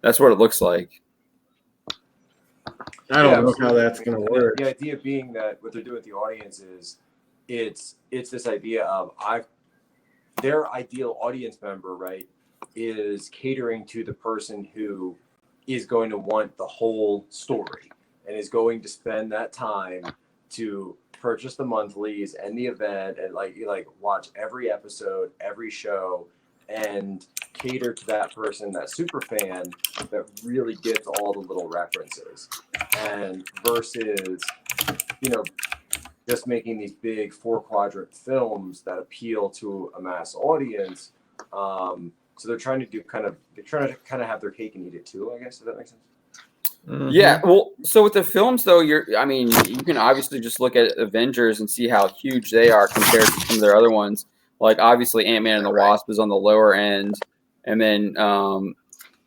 A: That's what it looks like.
C: I don't know how that's going to work.
D: The idea being that what they're doing with the audience is it's this idea of their ideal audience member, right, is catering to the person who is going to want the whole story and is going to spend that time to purchase the monthlies and the event and like watch every episode, every show, and cater to that person, that super fan that really gets all the little references, and versus just making these big 4-quadrant films that appeal to a mass audience. So they're trying to have their cake and eat it too, I guess, if that makes sense.
A: Mm-hmm. Yeah, well, so with the films though, you can obviously just look at Avengers and see how huge they are compared to some of their other ones. Like obviously Ant-Man and the Wasp is on the lower end, and then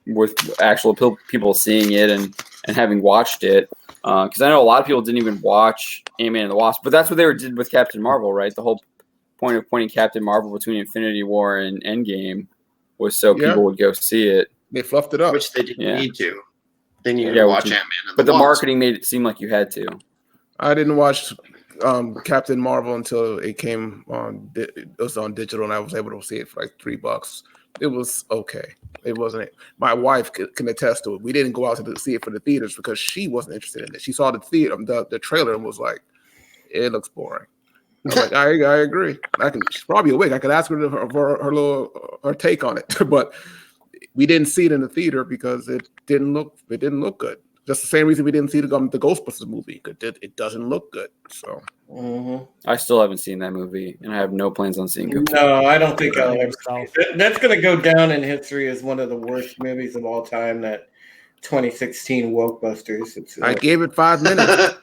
A: with actual people seeing it and having watched it, because I know a lot of people didn't even watch Ant-Man and the Wasp, but that's what they did with Captain Marvel, right? The whole point of pointing Captain Marvel between Infinity War and Endgame was so people would go see it.
B: They fluffed it up,
F: which they didn't need to. They needed to watch Ant-Man and
A: but the marketing made it seem like you had to.
B: I didn't watch Captain Marvel until it came on. It was on digital, and I was able to see it for like $3. It was okay. It wasn't. My wife can attest to it. We didn't go out to see it for the theaters because she wasn't interested in it. She saw the trailer and was like, "It looks boring." I was like, I agree. She's probably awake. I could ask her for her take on it, but we didn't see it in the theater because it didn't look good. Just the same reason we didn't see the Ghostbusters movie. It doesn't look good. So
A: I still haven't seen that movie, and I have no plans on seeing it.
C: No, I don't think I'll ever see it. That's going to go down in history as one of the worst movies of all time. That 2016 Wokebusters.
B: I gave it 5 minutes.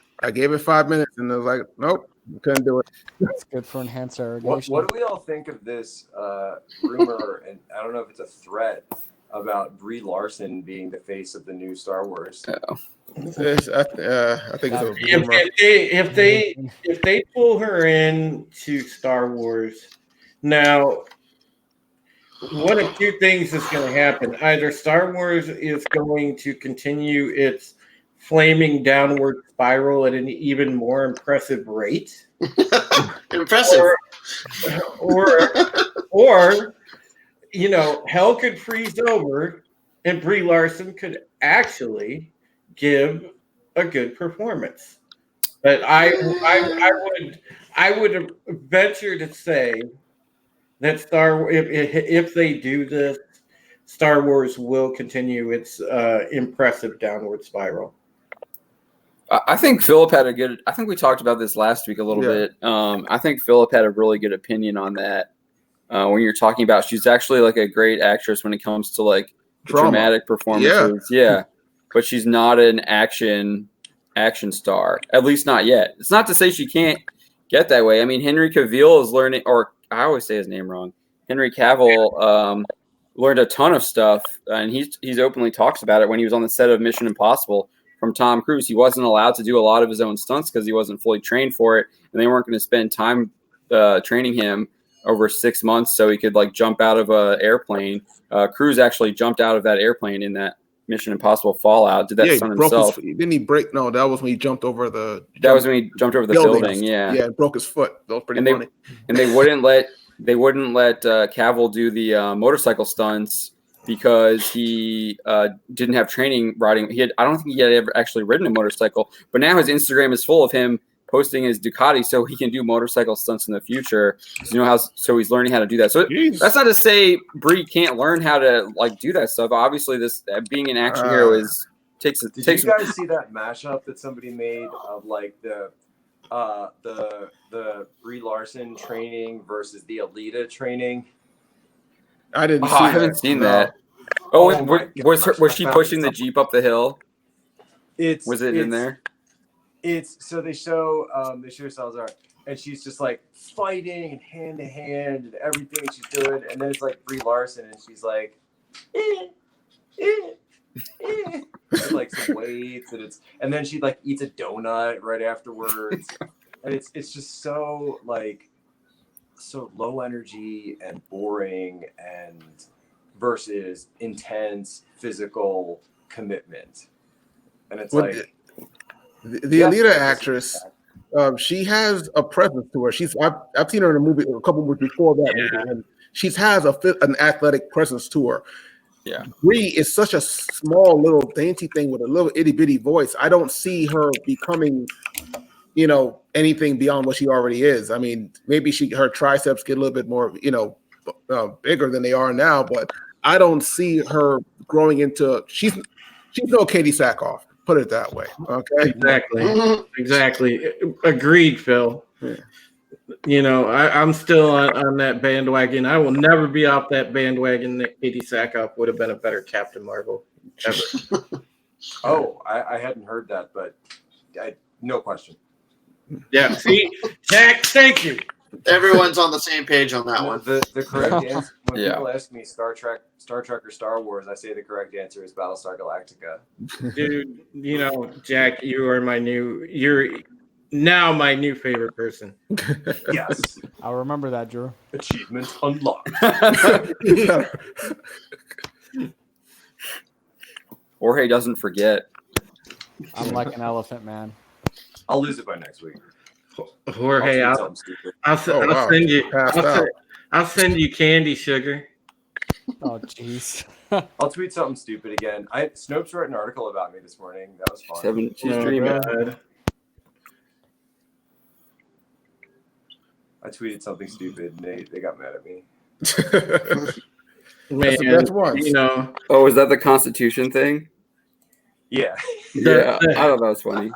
B: And I was like, nope, couldn't do it.
E: That's good for enhanced irrigation.
D: What do we all think of this rumor? And I don't know if it's a threat, about Brie Larson being the face of the new Star Wars.
B: I think it's a rumor.
C: If they pull her into Star Wars, now one of two things is going to happen. Either Star Wars is going to continue its flaming downward spiral at an even more impressive rate.
F: Impressive.
C: Or hell could freeze over and Brie Larson could actually give a good performance. But I would venture to say that if they do this, Star Wars will continue its impressive downward spiral.
A: I think Philip had I think we talked about this last week a little bit. I think Philip had a really good opinion on that. When you're talking about, she's actually like a great actress when it comes to like dramatic performances. Yeah. But she's not an action star, at least not yet. It's not to say she can't get that way. I mean, Henry Cavill is learning, or I always say his name wrong. Henry Cavill learned a ton of stuff, and he's openly talks about it when he was on the set of Mission Impossible from Tom Cruise. He wasn't allowed to do a lot of his own stunts because he wasn't fully trained for it, and they weren't going to spend time training him over 6 months so he could like jump out of an airplane. Cruise actually jumped out of that airplane in that Mission Impossible Fallout. Did that stunt himself?
B: Didn't he break? No, that was when he jumped over the.
A: That was when he jumped over the building. Yeah,
B: broke his foot. That was pretty funny.
A: And they wouldn't let Cavill do the motorcycle stunts because he didn't have training riding. I don't think he had ever actually ridden a motorcycle. But now his Instagram is full of him posting his Ducati so he can do motorcycle stunts in the future. So he's learning how to do that. So that's not to say Brie can't learn how to like do that stuff. Obviously, this being an action hero takes.
D: Did you guys see that mashup that somebody made of like the Brie Larson training versus the Alita training?
B: I didn't.
A: I haven't seen that. Was she pushing the Jeep up the hill? Was it in there?
D: So they show Salazar, and she's just like fighting and hand to hand and everything she's doing, and then it's like Brie Larson, and she's like, and like some weights, and then she like eats a donut right afterwards, and it's just so like so low energy and boring and versus intense physical commitment, and it's like.
B: The Alita actress, she has a presence to her. I've seen her in a couple movies before that movie, and she has an athletic presence to her.
A: Yeah,
B: Brie is such a small little dainty thing with a little itty bitty voice. I don't see her becoming, anything beyond what she already is. I mean, maybe her triceps get a little bit more, bigger than they are now, but I don't see her growing into. She's no Katie Sackhoff. Put it that way. Okay.
C: Exactly. Agreed, Phil. Yeah. I'm still on that bandwagon. I will never be off that bandwagon that Katie Sackhoff would have been a better Captain Marvel ever.
D: I hadn't heard that, but no question.
C: Yeah. See, Jack, thank you.
F: Everyone's on the same page on that one.
D: The correct answer when people ask me Star Trek or Star Wars, I say the correct answer is Battlestar Galactica.
C: Dude, Jack, you're now my new favorite person.
D: Yes.
E: I'll remember that, Drew.
D: Achievement unlocked.
A: Jorge doesn't forget.
E: I'm like an elephant, man.
D: I'll lose it by next week.
C: Jorge, I'll send you candy, sugar.
E: Oh, jeez.
D: I'll tweet something stupid again. Snopes wrote an article about me this morning. That was fun.
A: She's dreaming.
D: I tweeted something stupid, and they got mad at me.
C: Man,
A: is that the Constitution thing?
D: Yeah.
A: I thought that was funny.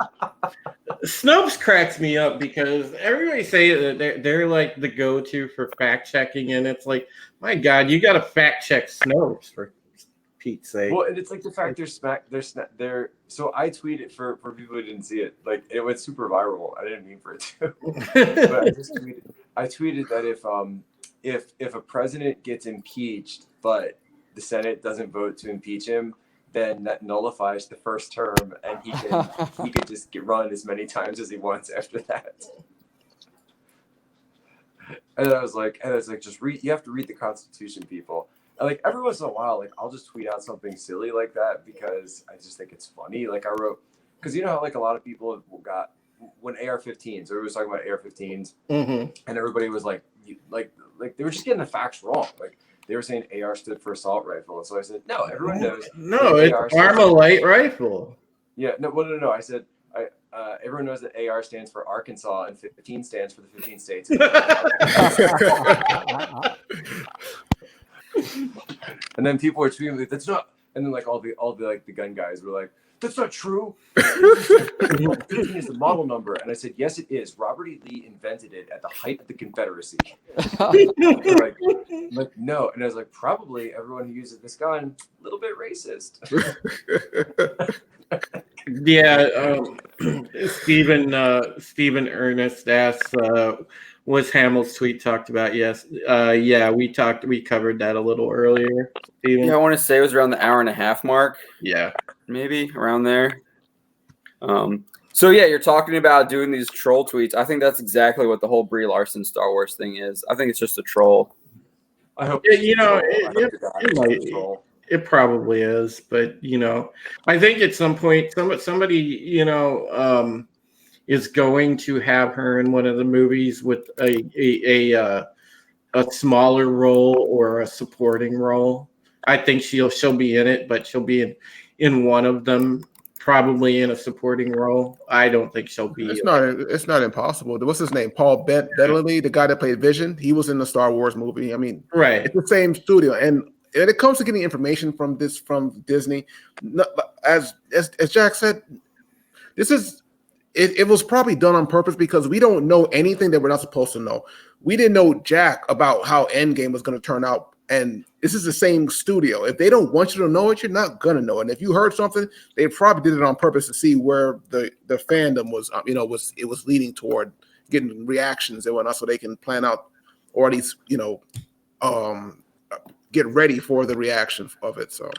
C: Snopes cracks me up because everybody say that they're like the go-to for fact checking, and it's like, my God, you got to fact check Snopes for Pete's sake.
D: Well, and it's like the fact they're so I tweeted for people who didn't see it, like it went super viral. I didn't mean for it to, but I tweeted that if a president gets impeached, but the the Senate doesn't vote to impeach him, then that nullifies the first term, and he could just run as many times as he wants after that. And I was like, just read. You have to read the Constitution, people. And like every once in a while, like I'll just tweet out something silly like that because I just think it's funny. Like I wrote, because you know how like a lot of people got when AR-15s, everybody was talking about AR-15s, and everybody was like they were just getting the facts wrong. Like they were saying AR stood for assault rifle, and so I said, no, everyone knows.
C: No, it's Armalite rifle.
D: Yeah, no. I said, everyone knows that AR stands for Arkansas and 15 stands for the 15 states. And then people were tweeting like, that's not. And then like all the like the gun guys were like, that's not true. 15 is the model number. And I said, yes, it is. Robert E. Lee invented it at the height of the Confederacy. like, no. And I was like, probably everyone who uses this gun, a little bit racist.
C: Yeah. Stephen Ernest asked, was Hamill's tweet talked about? Yes. Yeah, we covered that a little earlier. Steven.
A: Yeah, I want to say it was around the hour and a half mark.
C: Yeah.
A: Maybe around there. So yeah, you're talking about doing these troll tweets. I think that's exactly what the whole Brie Larson Star Wars thing is. I think it's just a troll.
D: I hope
C: it probably is, but I think at some point somebody is going to have her in one of the movies with a smaller role or a supporting role. I think she'll be in it, but she'll be in one of them, probably in a supporting role. I don't think she'll be.
B: It's not impossible. What's his name? Paul Bettany, the guy that played Vision. He was in the Star Wars movie. I mean,
C: right?
B: It's the same studio, and when it comes to getting information from Disney, as Jack said, it was probably done on purpose because we don't know anything that we're not supposed to know. We didn't know jack about how Endgame was going to turn out. And this is the same studio. If they don't want you to know it, you're not going to know it. And if you heard something, they probably did it on purpose to see where the fandom was, was leading toward getting reactions and whatnot so they can plan out or at least, get ready for the reaction of it. So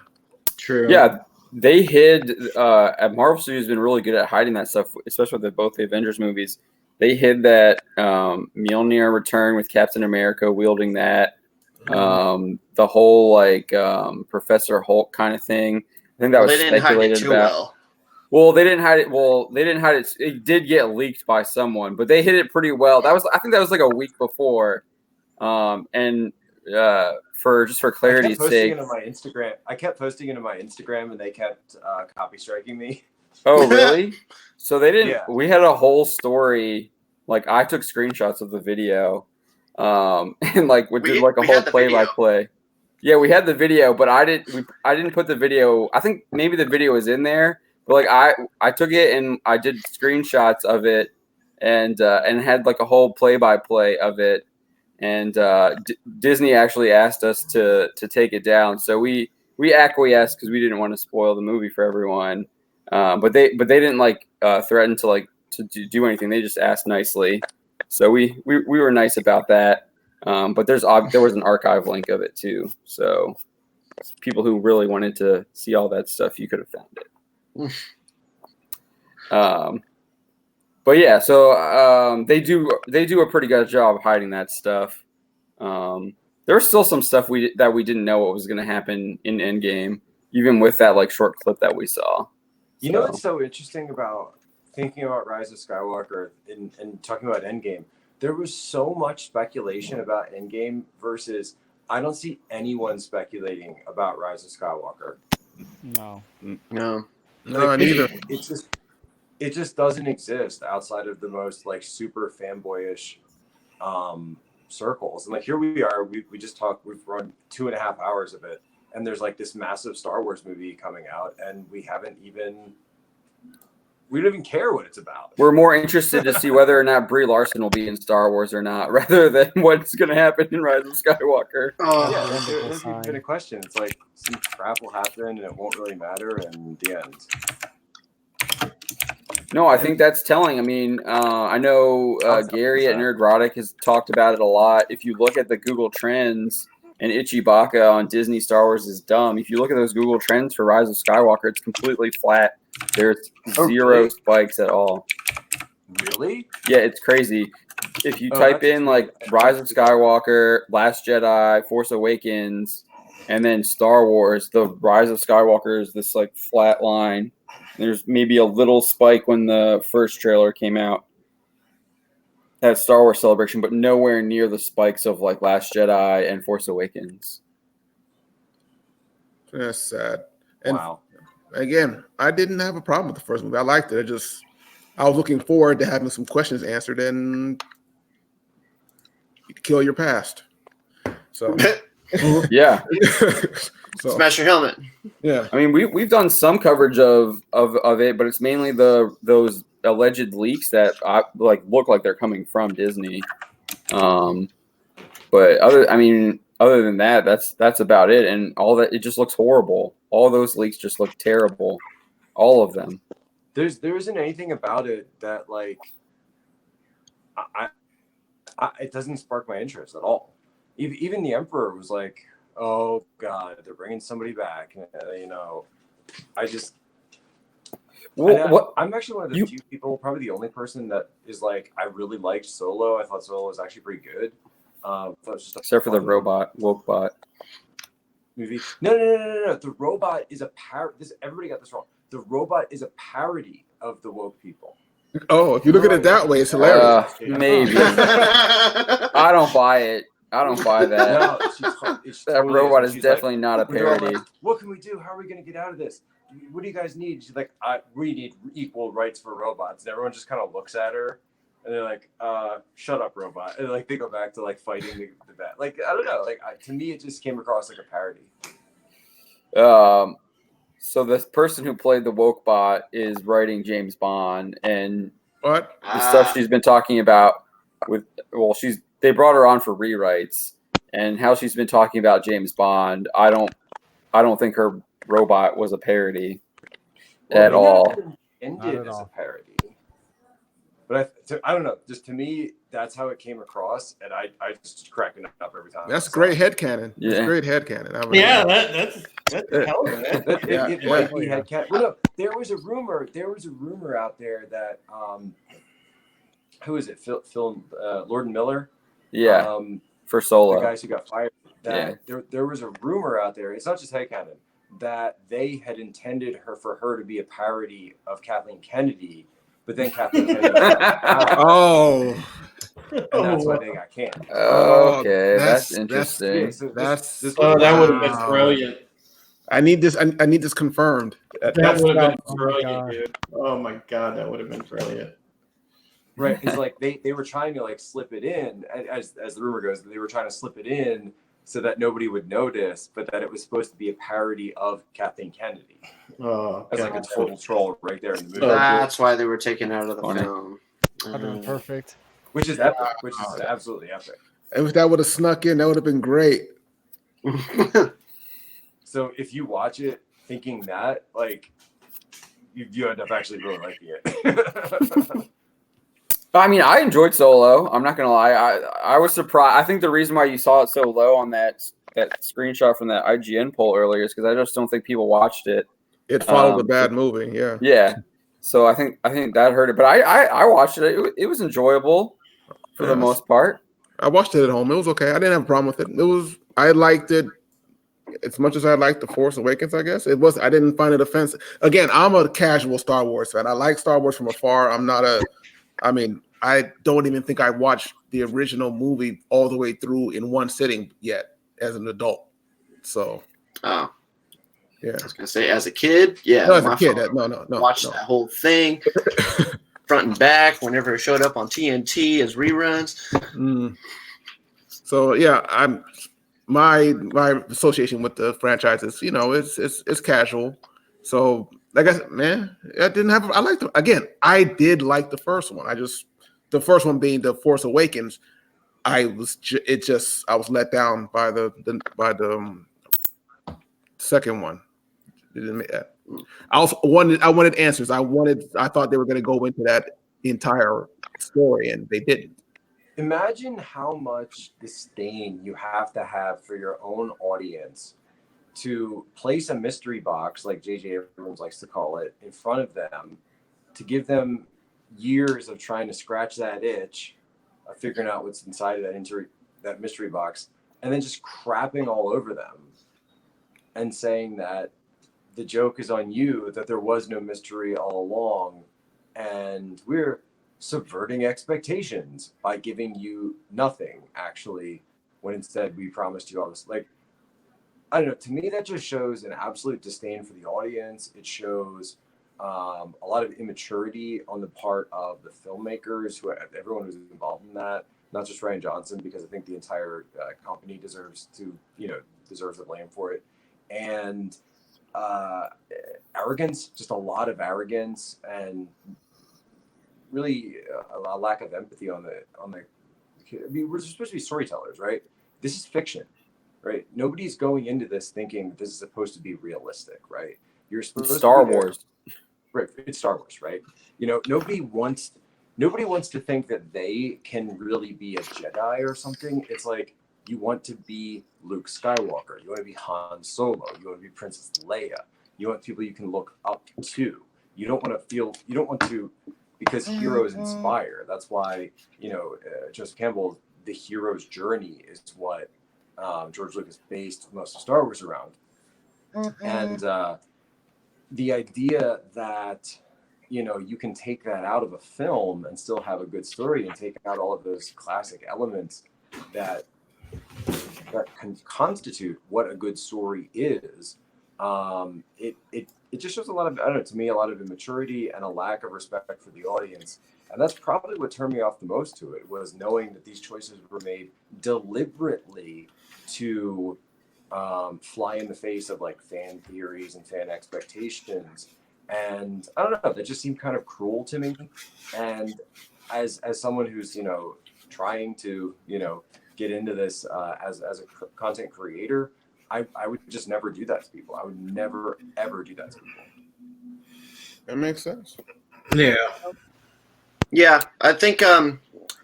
C: true.
A: Yeah. They hid at Marvel Studios been really good at hiding that stuff, especially with both the Avengers movies. They hid that Mjolnir return with Captain America wielding that. The whole Professor Hulk kind of thing. I think that was speculated about. Well, they didn't hide it. It did get leaked by someone, but they hid it pretty well. I think that was like a week before. For clarity's sake,
D: I kept posting it on my Instagram, and they kept copy striking me.
A: Oh, really? So they didn't. Yeah. We had a whole story. Like I took screenshots of the video, and we did a whole play-by-play. Yeah, we had the video, but I didn't put the video. I think maybe the video is in there, but I took it and I did screenshots of it, and had a whole play-by-play of it. And Disney actually asked us to take it down, so we acquiesced because we didn't want to spoil the movie for everyone. But they didn't threaten to do anything. They just asked nicely, so we were nice about that. But there was an archive link of it too, so people who really wanted to see all that stuff, you could have found it. But yeah, so they do a pretty good job of hiding that stuff. There was still some stuff that we didn't know what was going to happen in Endgame, even with that short clip that we saw.
D: You know what's so interesting about thinking about Rise of Skywalker and talking about Endgame? There was so much speculation about Endgame versus I don't see anyone speculating about Rise of Skywalker.
E: No,
B: neither.
D: It just doesn't exist outside of the most super fanboyish circles. And here we are, we just talked, we've run 2.5 hours of it, and there's this massive Star Wars movie coming out, and we don't even care what it's about.
A: We're more interested to see whether or not Brie Larson will be in Star Wars or not, rather than what's going to happen in Rise of Skywalker.
D: There's even been a question. It's some crap will happen and it won't really matter, and the end.
A: No, I think that's telling. I mean, I know Gary at Nerdrotic has talked about it a lot. If you look at the Google Trends and Ichibaka on Disney Star Wars is dumb. If you look at those Google Trends for Rise of Skywalker, it's completely flat. There's zero spikes at all.
D: Really?
A: Yeah, it's crazy. If you type in like Rise of Skywalker, Last Jedi, Force Awakens, and then Star Wars, the Rise of Skywalker is this like flat line. There's maybe a little spike when the first trailer came out. That Star Wars Celebration, but nowhere near the spikes of like Last Jedi and Force Awakens.
B: That's sad. And
D: wow.
B: Again, I didn't have a problem with the first movie. I liked it. I was looking forward to having some questions answered and kill your past. So
A: yeah.
F: Smash your helmet.
B: Yeah.
A: I mean, we've done some coverage of it, but it's mainly those alleged leaks that look like they're coming from Disney. But other than that, that's about it. And all that, it just looks horrible. All those leaks just look terrible. All of them.
D: There isn't anything about it that like it doesn't spark my interest at all. Even the Emperor was like, oh God, they're bringing somebody back. I just. I'm actually one of the few people, probably the only person that is like, I really liked Solo. I thought Solo was actually pretty good.
A: Except for the woke bot
D: movie. No. The robot is a everybody got this wrong. The robot is a parody of the woke people.
B: Oh, if you look at it that way, it's hilarious.
A: Maybe. I don't buy it. I don't buy that.
D: No,
A: that robot is definitely not a parody.
D: Like, what can we do? How are we going to get out of this? What do you guys need? She's like, we need equal rights for robots. And everyone just kind of looks at her, and they're like, shut up, robot. And like they go back to like fighting the bat. Like, I don't know. Like to me, it just came across like a parody.
A: So the person who played the woke bot is writing James Bond, and
B: what
A: the stuff she's been talking about they brought her on for rewrites, and how she's been talking about James Bond. I don't think her robot was a parody at all.
D: Ended as a parody. But I don't know. Just to me, that's how it came across, and I just cracking up every time.
B: That's great headcanon.
A: Yeah.
B: That's great headcanon.
C: That's a hell of an
D: It might be headcanon. Well, no, there was a rumor out there that who is it? Phil Lord and Miller.
A: Yeah. For Solo.
D: The guys who got fired. There was a rumor out there. It's not just headcanon that they had intended for her to be a parody of Kathleen Kennedy. But then Kathleen Kennedy
B: and
D: that's why they got canned.
A: Okay, that's interesting.
C: That would have been brilliant.
B: I need this confirmed.
C: That would have been brilliant, dude. Oh my God, that would have been brilliant.
D: Right, it's like they were trying to like slip it in, as the rumor goes, they were trying to slip it in so that nobody would notice, but that it was supposed to be a parody of Kathleen Kennedy. As like a total troll right there in the movie.
F: That's why they were taken out of the film.
E: Perfect.
D: Which is epic. Which is absolutely epic.
B: And if that would have snuck in, that would have been great.
D: So if you watch it thinking that, like, you end up actually really liking it.
A: I mean, I enjoyed Solo. I'm not gonna lie. I was surprised. I think the reason why you saw it so low on that screenshot from that IGN poll earlier is because I just don't think people watched it.
B: It followed a bad movie. Yeah.
A: Yeah. So I think that hurt it. But I watched it. It was enjoyable for the most part.
B: I watched it at home. It was okay. I didn't have a problem with it. I liked it as much as I liked The Force Awakens, I guess. I didn't find it offensive. Again, I'm a casual Star Wars fan. I like Star Wars from afar. I don't even think I watched the original movie all the way through in one sitting yet as an adult. So,
F: yeah.
B: I
F: was gonna say, as a kid, yeah.
B: No, as a kid, no.
F: Watched that whole thing, front and back, whenever it showed up on TNT as reruns.
B: So yeah, my association with the franchise is, it's casual. So like I said, man, I did like the first one. The first one being The Force Awakens, I was let down by the second one. I wanted answers. I thought they were going to go into that entire story, and they didn't.
D: imagine how much disdain you have to have for your own audience to place a mystery box, like J.J. Abrams likes to call it, in front of them, to give them years of trying to scratch that itch of figuring out what's inside of that mystery box, and then just crapping all over them and saying that the joke is on you, that there was no mystery all along, and we're subverting expectations by giving you nothing, actually, when instead we promised you all this. Like, I don't know, to me that just shows an absolute disdain for the audience. It shows a lot of immaturity on the part of the filmmakers, everyone who's involved in that, not just Ryan Johnson, because I think the entire company deserves the blame for it. And arrogance, just a lot of arrogance, and really a lack of empathy on the. I mean, we're supposed to be storytellers, right? This is fiction, right? Nobody's going into this thinking that this is supposed to be realistic, right? You're supposed to
A: Star Wars.
D: Right, it's Star Wars, right? You know, nobody wants to think that they can really be a Jedi or something. It's like, you want to be Luke Skywalker, you want to be Han Solo, you want to be Princess Leia, you want people you can look up to. You don't want to, because heroes inspire. That's why, Joseph Campbell, the hero's journey is what George Lucas based most of Star Wars around. And the idea that, you can take that out of a film and still have a good story, and take out all of those classic elements that can constitute what a good story is, it just shows a lot of, I don't know, to me, a lot of immaturity and a lack of respect for the audience. And that's probably what turned me off the most to it, was knowing that these choices were made deliberately to fly in the face of like fan theories and fan expectations. And I don't know, that just seemed kind of cruel to me. And as someone who's, trying to, get into this as a content creator, I would just never do that to people. I would never, ever do that to people.
B: That makes sense.
C: Yeah.
F: Yeah, I think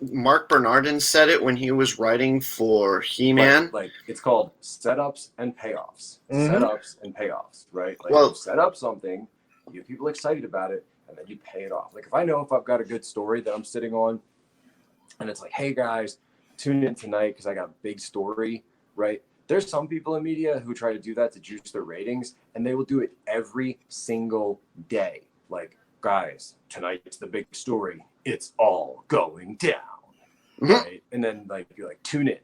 F: Mark Bernardin said it when he was writing for He-Man.
D: Like it's called setups and payoffs.
C: Mm-hmm.
D: Setups and payoffs, right? Like, you set up something, you get people excited about it, and then you pay it off. Like, if I know if I've got a good story that I'm sitting on, and it's like, hey guys, tune in tonight because I got a big story, right? There's some people in media who try to do that to juice their ratings, and they will do it every single day. Like, guys, tonight's the big story. It's all going down, right? And then like you're like, tune in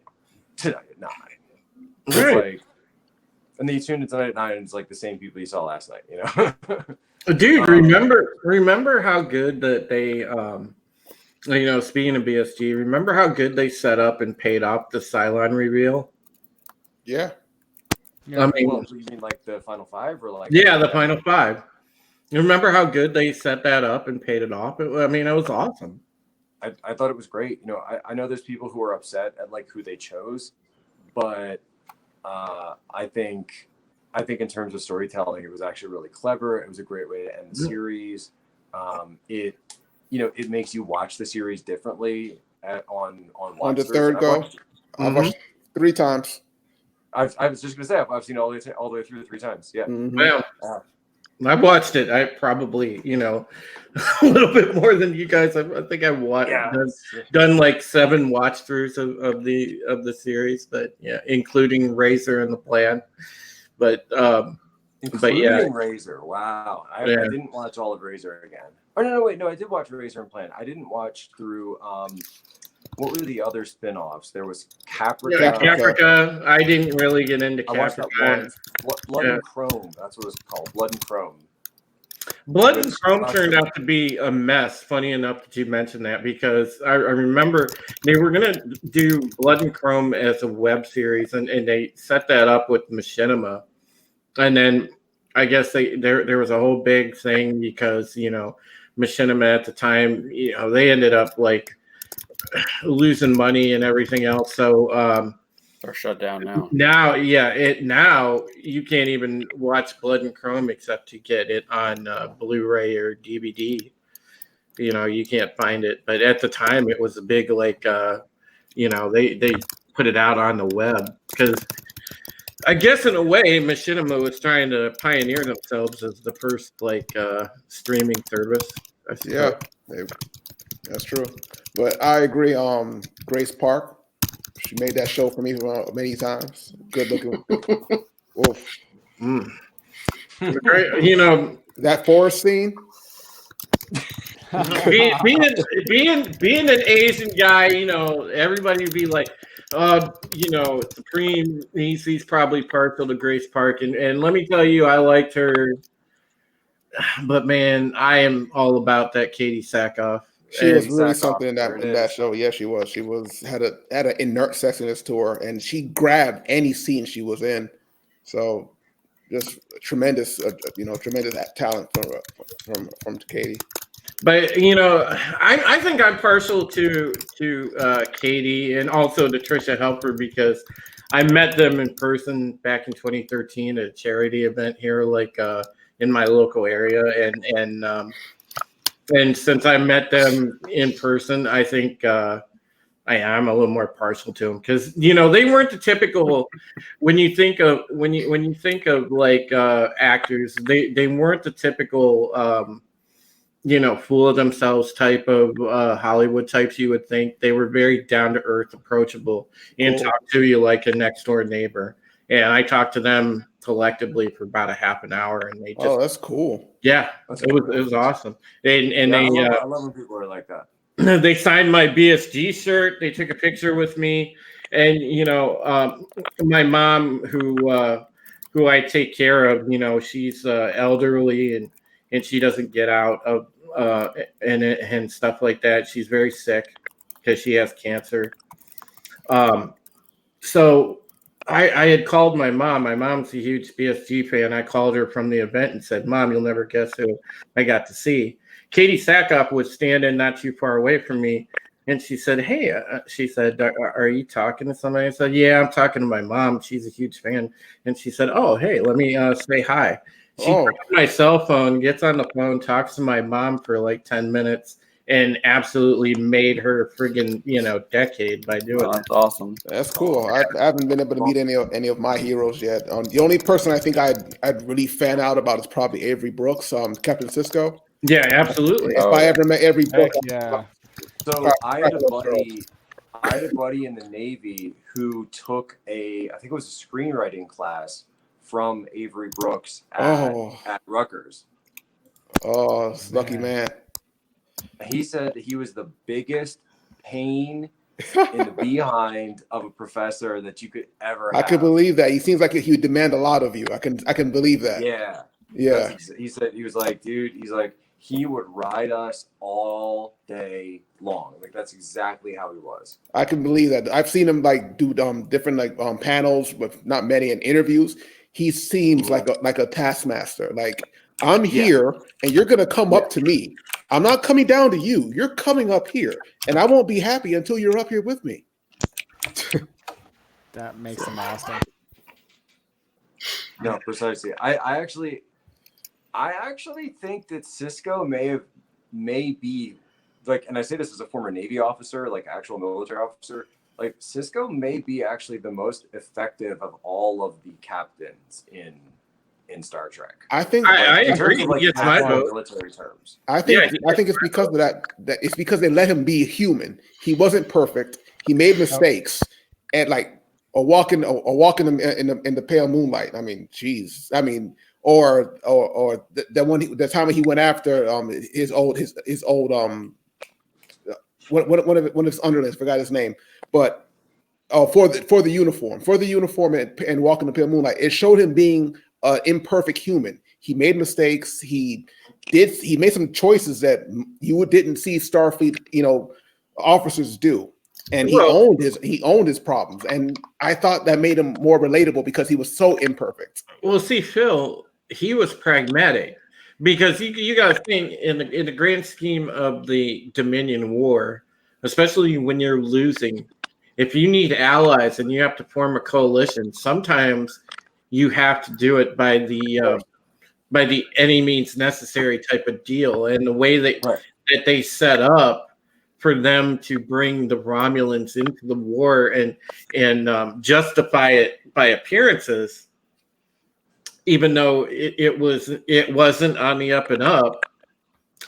D: tonight at 9. Right. Like, and then you tune in tonight at 9, and it's like the same people you saw last night,
C: Dude, remember how good that they, speaking of BSG, remember how good they set up and paid off the Cylon reveal?
B: Yeah.
C: I mean,
D: you mean like the Final 5 or like?
C: Yeah, the Final 5. You remember how good they set that up and paid it off? It was awesome.
D: I thought it was great. I know there's people who are upset at like who they chose, but I think in terms of storytelling, it was actually really clever. It was a great way to end the series. It makes you watch the series differently on
B: the third go. I watched 3 times.
D: I was just gonna say I've seen all the way through 3 times. Yeah.
B: Mm-hmm.
C: Well, I watched it. I probably, a little bit more than you guys. I think I've done like 7 watch throughs of the series, but yeah, including Razor and the Plan. But
D: including Razor. Wow. I didn't watch all of Razor again. Oh no, I did watch Razor and Plan. I didn't watch through what were the other spin-offs? There was Caprica.
C: Yeah, Caprica. I didn't really get into Caprica.
D: Blood and Chrome. That's what it was called. Blood and Chrome.
C: Blood and Chrome turned out to be a mess. Funny enough that you mentioned that, because I remember they were going to do Blood and Chrome as a web series, and they set that up with Machinima. And then I guess there was a whole big thing because, Machinima at the time, they ended up like losing money and everything else. So
A: they're shut down now.
C: Now you can't even watch Blood and Chrome except to get it on Blu-ray or DVD. You can't find it. But at the time, it was a big they put it out on the web because I guess in a way Machinima was trying to pioneer themselves as the first streaming service.
B: Yeah, that's true. But I agree. Grace Park, she made that show for me many times. Good looking. Oof. That forest scene.
C: being an Asian guy, everybody would be like, Supreme. He's probably partial to Grace Park, and let me tell you, I liked her, but man, I am all about that Katie Sackhoff.
B: She was really something in that show. Yeah, she was. She had an inert sexiness to her, and she grabbed any scene she was in. So just tremendous, tremendous talent from Katie.
C: But I think I'm partial to Katie and also to Trisha Helfer because I met them in person back in 2013 at a charity event here, in my local area, and since I met them in person, I think I am a little more partial to them because they weren't the typical. When you think of actors, they weren't the typical. Fool of themselves type of Hollywood types. You would think they were very down to earth, approachable, and talk to you like a next door neighbor. And I talked to them collectively for about a half an hour, and they just
B: that's cool.
C: Yeah, it was awesome. And
D: I love when people are like that.
C: They signed my BSG shirt. They took a picture with me, and my mom, who I take care of, she's elderly and she doesn't get out of and stuff like that. She's very sick because she has cancer. So I had called my mom. My mom's a huge BSG fan. I called her from the event and said, "Mom, you'll never guess who I got to see." Katie Sackhoff was standing not too far away from me, and she said, "Hey," she said, "Are you talking to somebody?" I said, "Yeah, I'm talking to my mom. She's a huge fan." And she said, "Oh, hey, let me say hi." She grabs my cell phone, gets on the phone, talks to my mom for like 10 minutes, and absolutely made her friggin' decade by doing that.
A: That's awesome.
B: That's cool. I haven't been able to meet any of my heroes yet. The only person I think I'd really fan out about is probably Avery Brooks, Captain Cisco.
C: Yeah, absolutely.
B: If I ever met Avery Brooks,
E: yeah.
D: So I had a buddy in the Navy who took I think it was a screenwriting class from Avery Brooks at Rutgers.
B: Oh, lucky man.
D: He said that he was the biggest pain in the behind of a professor that you could ever have.
B: I could believe that. He seems like he would demand a lot of you. I can believe that.
D: Yeah.
B: Yeah.
D: He said, he was like, dude, he would ride us all day long. Like that's exactly how he was.
B: I can believe that. I've seen him do different panels with not many and interviews. He seems like a taskmaster. Like I'm here and you're gonna come up to me. I'm not coming down to you. You're coming up here, and I won't be happy until you're up here with me.
E: That makes him awesome.
D: No, precisely. I actually think that Cisco may be like, and I say this as a former Navy officer, like actual military officer, like Cisco may be actually the most effective of all of the captains in Star Trek.
B: I think
C: I agree.
D: It's my vote. Military terms.
B: I think it's because of that it's because they let him be human. He wasn't perfect. He made mistakes, and or walking in the pale moonlight. I mean, geez. I mean, or the time he went after his old one of his underlings, forgot his name, but for the uniform and walking the pale moonlight, it showed him being imperfect human. He made mistakes. He made some choices that you didn't see Starfleet, officers do. And he owned his problems. And I thought that made him more relatable because he was so imperfect.
C: Well, see, Phil, he was pragmatic because you got to think in the grand scheme of the Dominion War, especially when you're losing, if you need allies and you have to form a coalition, sometimes you have to do it by the any means necessary type of deal. And the way that they set up for them to bring the Romulans into the war and justify it by appearances, even though it wasn't on the up and up.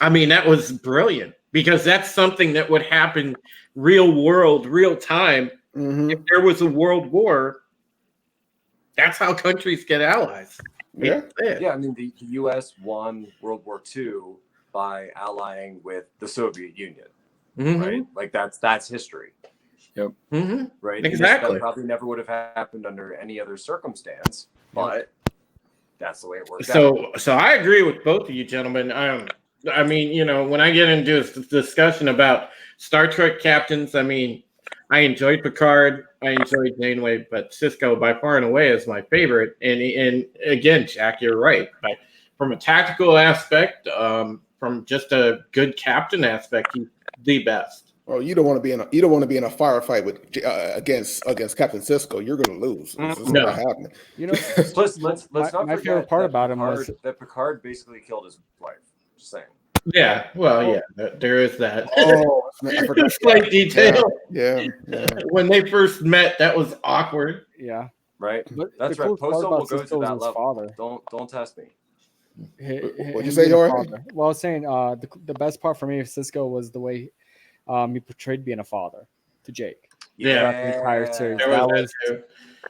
C: I mean, that was brilliant because that's something that would happen real world, real time.
B: Mm-hmm.
C: If there was a world war, that's how countries get allies.
B: Yeah.
D: Yeah, I mean, the U.S. won World War II by allying with the Soviet Union, right? Like that's history.
A: Yep.
C: Mm-hmm.
D: Right.
C: Exactly.
D: That probably never would have happened under any other circumstance, but that's the way it works.
C: So I agree with both of you gentlemen. I mean, you know, when I get into a discussion about Star Trek captains, I mean, I enjoyed Picard, I enjoyed Janeway, but Sisko by far and away is my favorite. And again, Jack, you're right. From a tactical aspect, from just a good captain aspect, he's the best.
B: Well, you don't want to be in a firefight with against Captain Sisko. You're going to lose. This is not happening.
E: You know,
D: let's not
E: my
D: forget
E: favorite part about him was
D: that Picard basically killed his wife. Just saying.
C: Yeah, well, yeah, there is that.
B: Oh, I forgot.
C: Slight detail.
B: Yeah.
C: When they first met, that was awkward.
E: Yeah.
D: Right.
E: But
D: That's
E: the
D: right.
E: coolest part
D: Poso
E: about
D: will go
E: Sisko
D: to
E: was
D: that
E: his
D: level.
E: father.
D: Don't test me.
B: What'd you say, Jorge?
E: Well, I was saying the best part for me of Sisko was the way he portrayed being a father to Jake.
C: Yeah.
E: The entire series.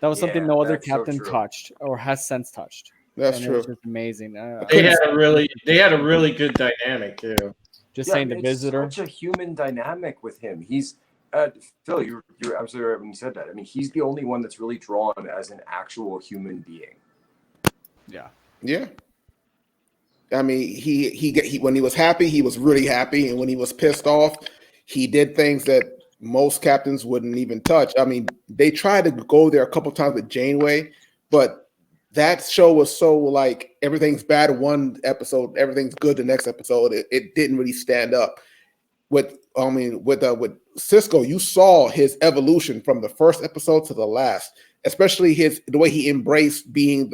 C: That
E: was something no other
D: that's so
E: captain
D: true.
E: touched or has since touched.
B: That's
E: And
B: true.
E: it was just amazing.
C: They had a really good dynamic too.
E: Just saying, the
D: it's
E: visitor.
D: such a human dynamic with him. He's Phil. You're absolutely right when you said that. I mean, he's the only one that's really drawn as an actual human being.
E: Yeah.
B: Yeah. I mean, he when he was happy, he was really happy, and when he was pissed off, he did things that most captains wouldn't even touch. I mean, they tried to go there a couple times with Janeway, but that show was so like everything's bad one episode, everything's good the next episode. It didn't really stand up. With Sisko, you saw his evolution from the first episode to the last, especially the way he embraced being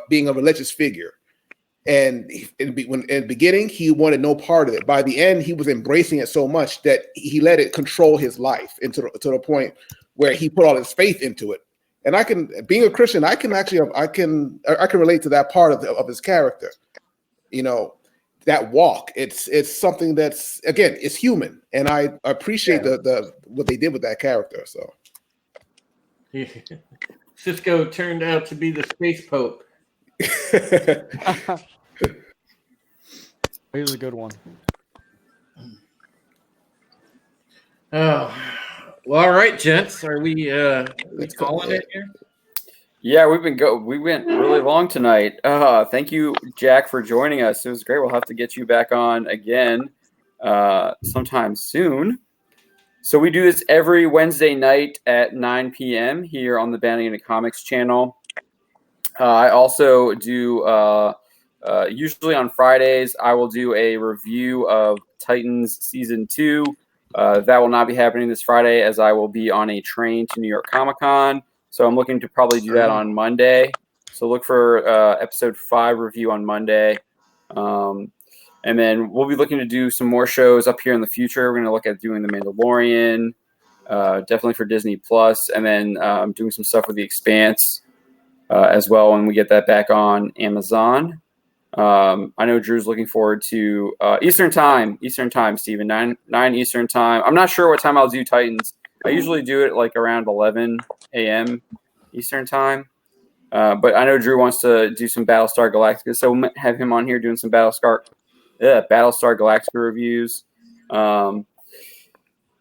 B: being a religious figure. And in the beginning, he wanted no part of it. By the end, he was embracing it so much that he let it control his life to the point where he put all his faith into it. And being a Christian, I can relate to that part of his character. You know, that walk. It's something that's, again, it's human, and I appreciate the what they did with that character. So,
C: Sisko turned out to be the space pope.
E: He was a good one.
C: Oh, well, all right, gents. Are we calling it here?
A: Yeah, we went really long tonight. Thank you, Jack, for joining us. It was great. We'll have to get you back on again sometime soon. So we do this every Wednesday night at 9 p.m. here on the Bounty Unit Comics channel. I also do usually on Fridays. I will do a review of Titans season 2. That will not be happening this Friday, as I will be on a train to New York Comic Con. So I'm looking to probably do that on Monday. So look for episode 5 review on Monday. And then we'll be looking to do some more shows up here in the future. We're going to look at doing The Mandalorian, definitely for Disney Plus, and then doing some stuff with The Expanse as well when we get that back on Amazon. I know Drew's looking forward to Eastern time, Steven, 9 Eastern time. I'm not sure what time I'll do Titans. I usually do it like around 11 a.m. Eastern time. But I know Drew wants to do some Battlestar Galactica, so we'll have him on here doing some Battlestar Galactica reviews. And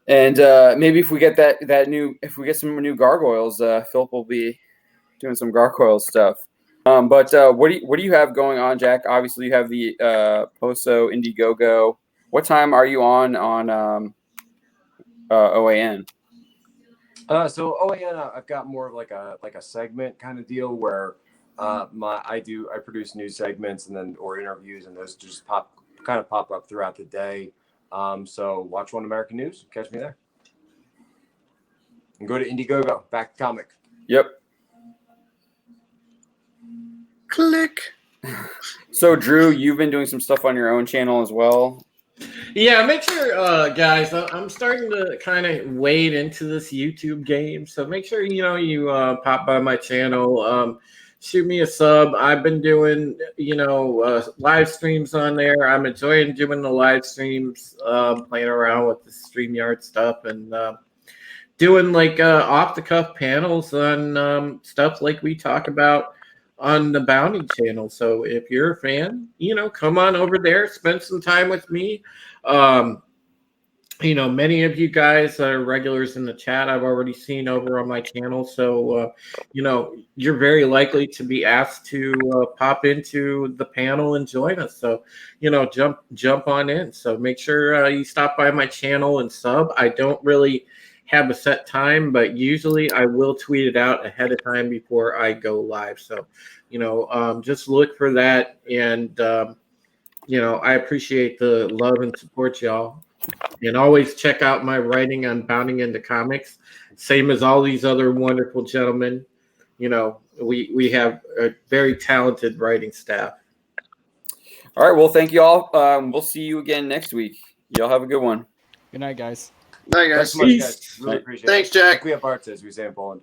A: maybe if we get if we get some new gargoyles, Philip will be doing some gargoyle stuff. But what do you have going on, Jack? Obviously, you have the Poso Indiegogo. What time are you on OAN?
D: So OAN, I've got more of like a segment kind of deal where I produce news segments or interviews, and those just pop up throughout the day. So watch One American News, catch me there, and go to Indiegogo, back comic.
A: Yep.
F: Click.
A: So Drew, you've been doing some stuff on your own channel as well.
C: Yeah, make sure, guys. I'm starting to kind of wade into this YouTube game, so make sure you pop by my channel. Shoot me a sub. I've been doing live streams on there. I'm enjoying doing the live streams, playing around with the StreamYard stuff, and doing like off the cuff panels on stuff like we talk about on the Bounty channel. So if you're a fan, come on over there, spend some time with me. Many of you guys are regulars in the chat. I've already seen over on my channel. So, you're very likely to be asked to pop into the panel and join us. So, jump on in. So make sure you stop by my channel and sub. I don't really have a set time, but usually I will tweet it out ahead of time before I go live. So, just look for that. And, I appreciate the love and support, y'all. And always check out my writing on Bounding into Comics. Same as all these other wonderful gentlemen. We have a very talented writing staff.
A: All right. Well, thank you all. We'll see you again next week. Y'all have a good one.
E: Good night, guys.
F: Night, guys.
D: Thanks so much, guys. Really appreciate it.
F: Thanks, Jack.
D: We have Bartes, as we say in Poland.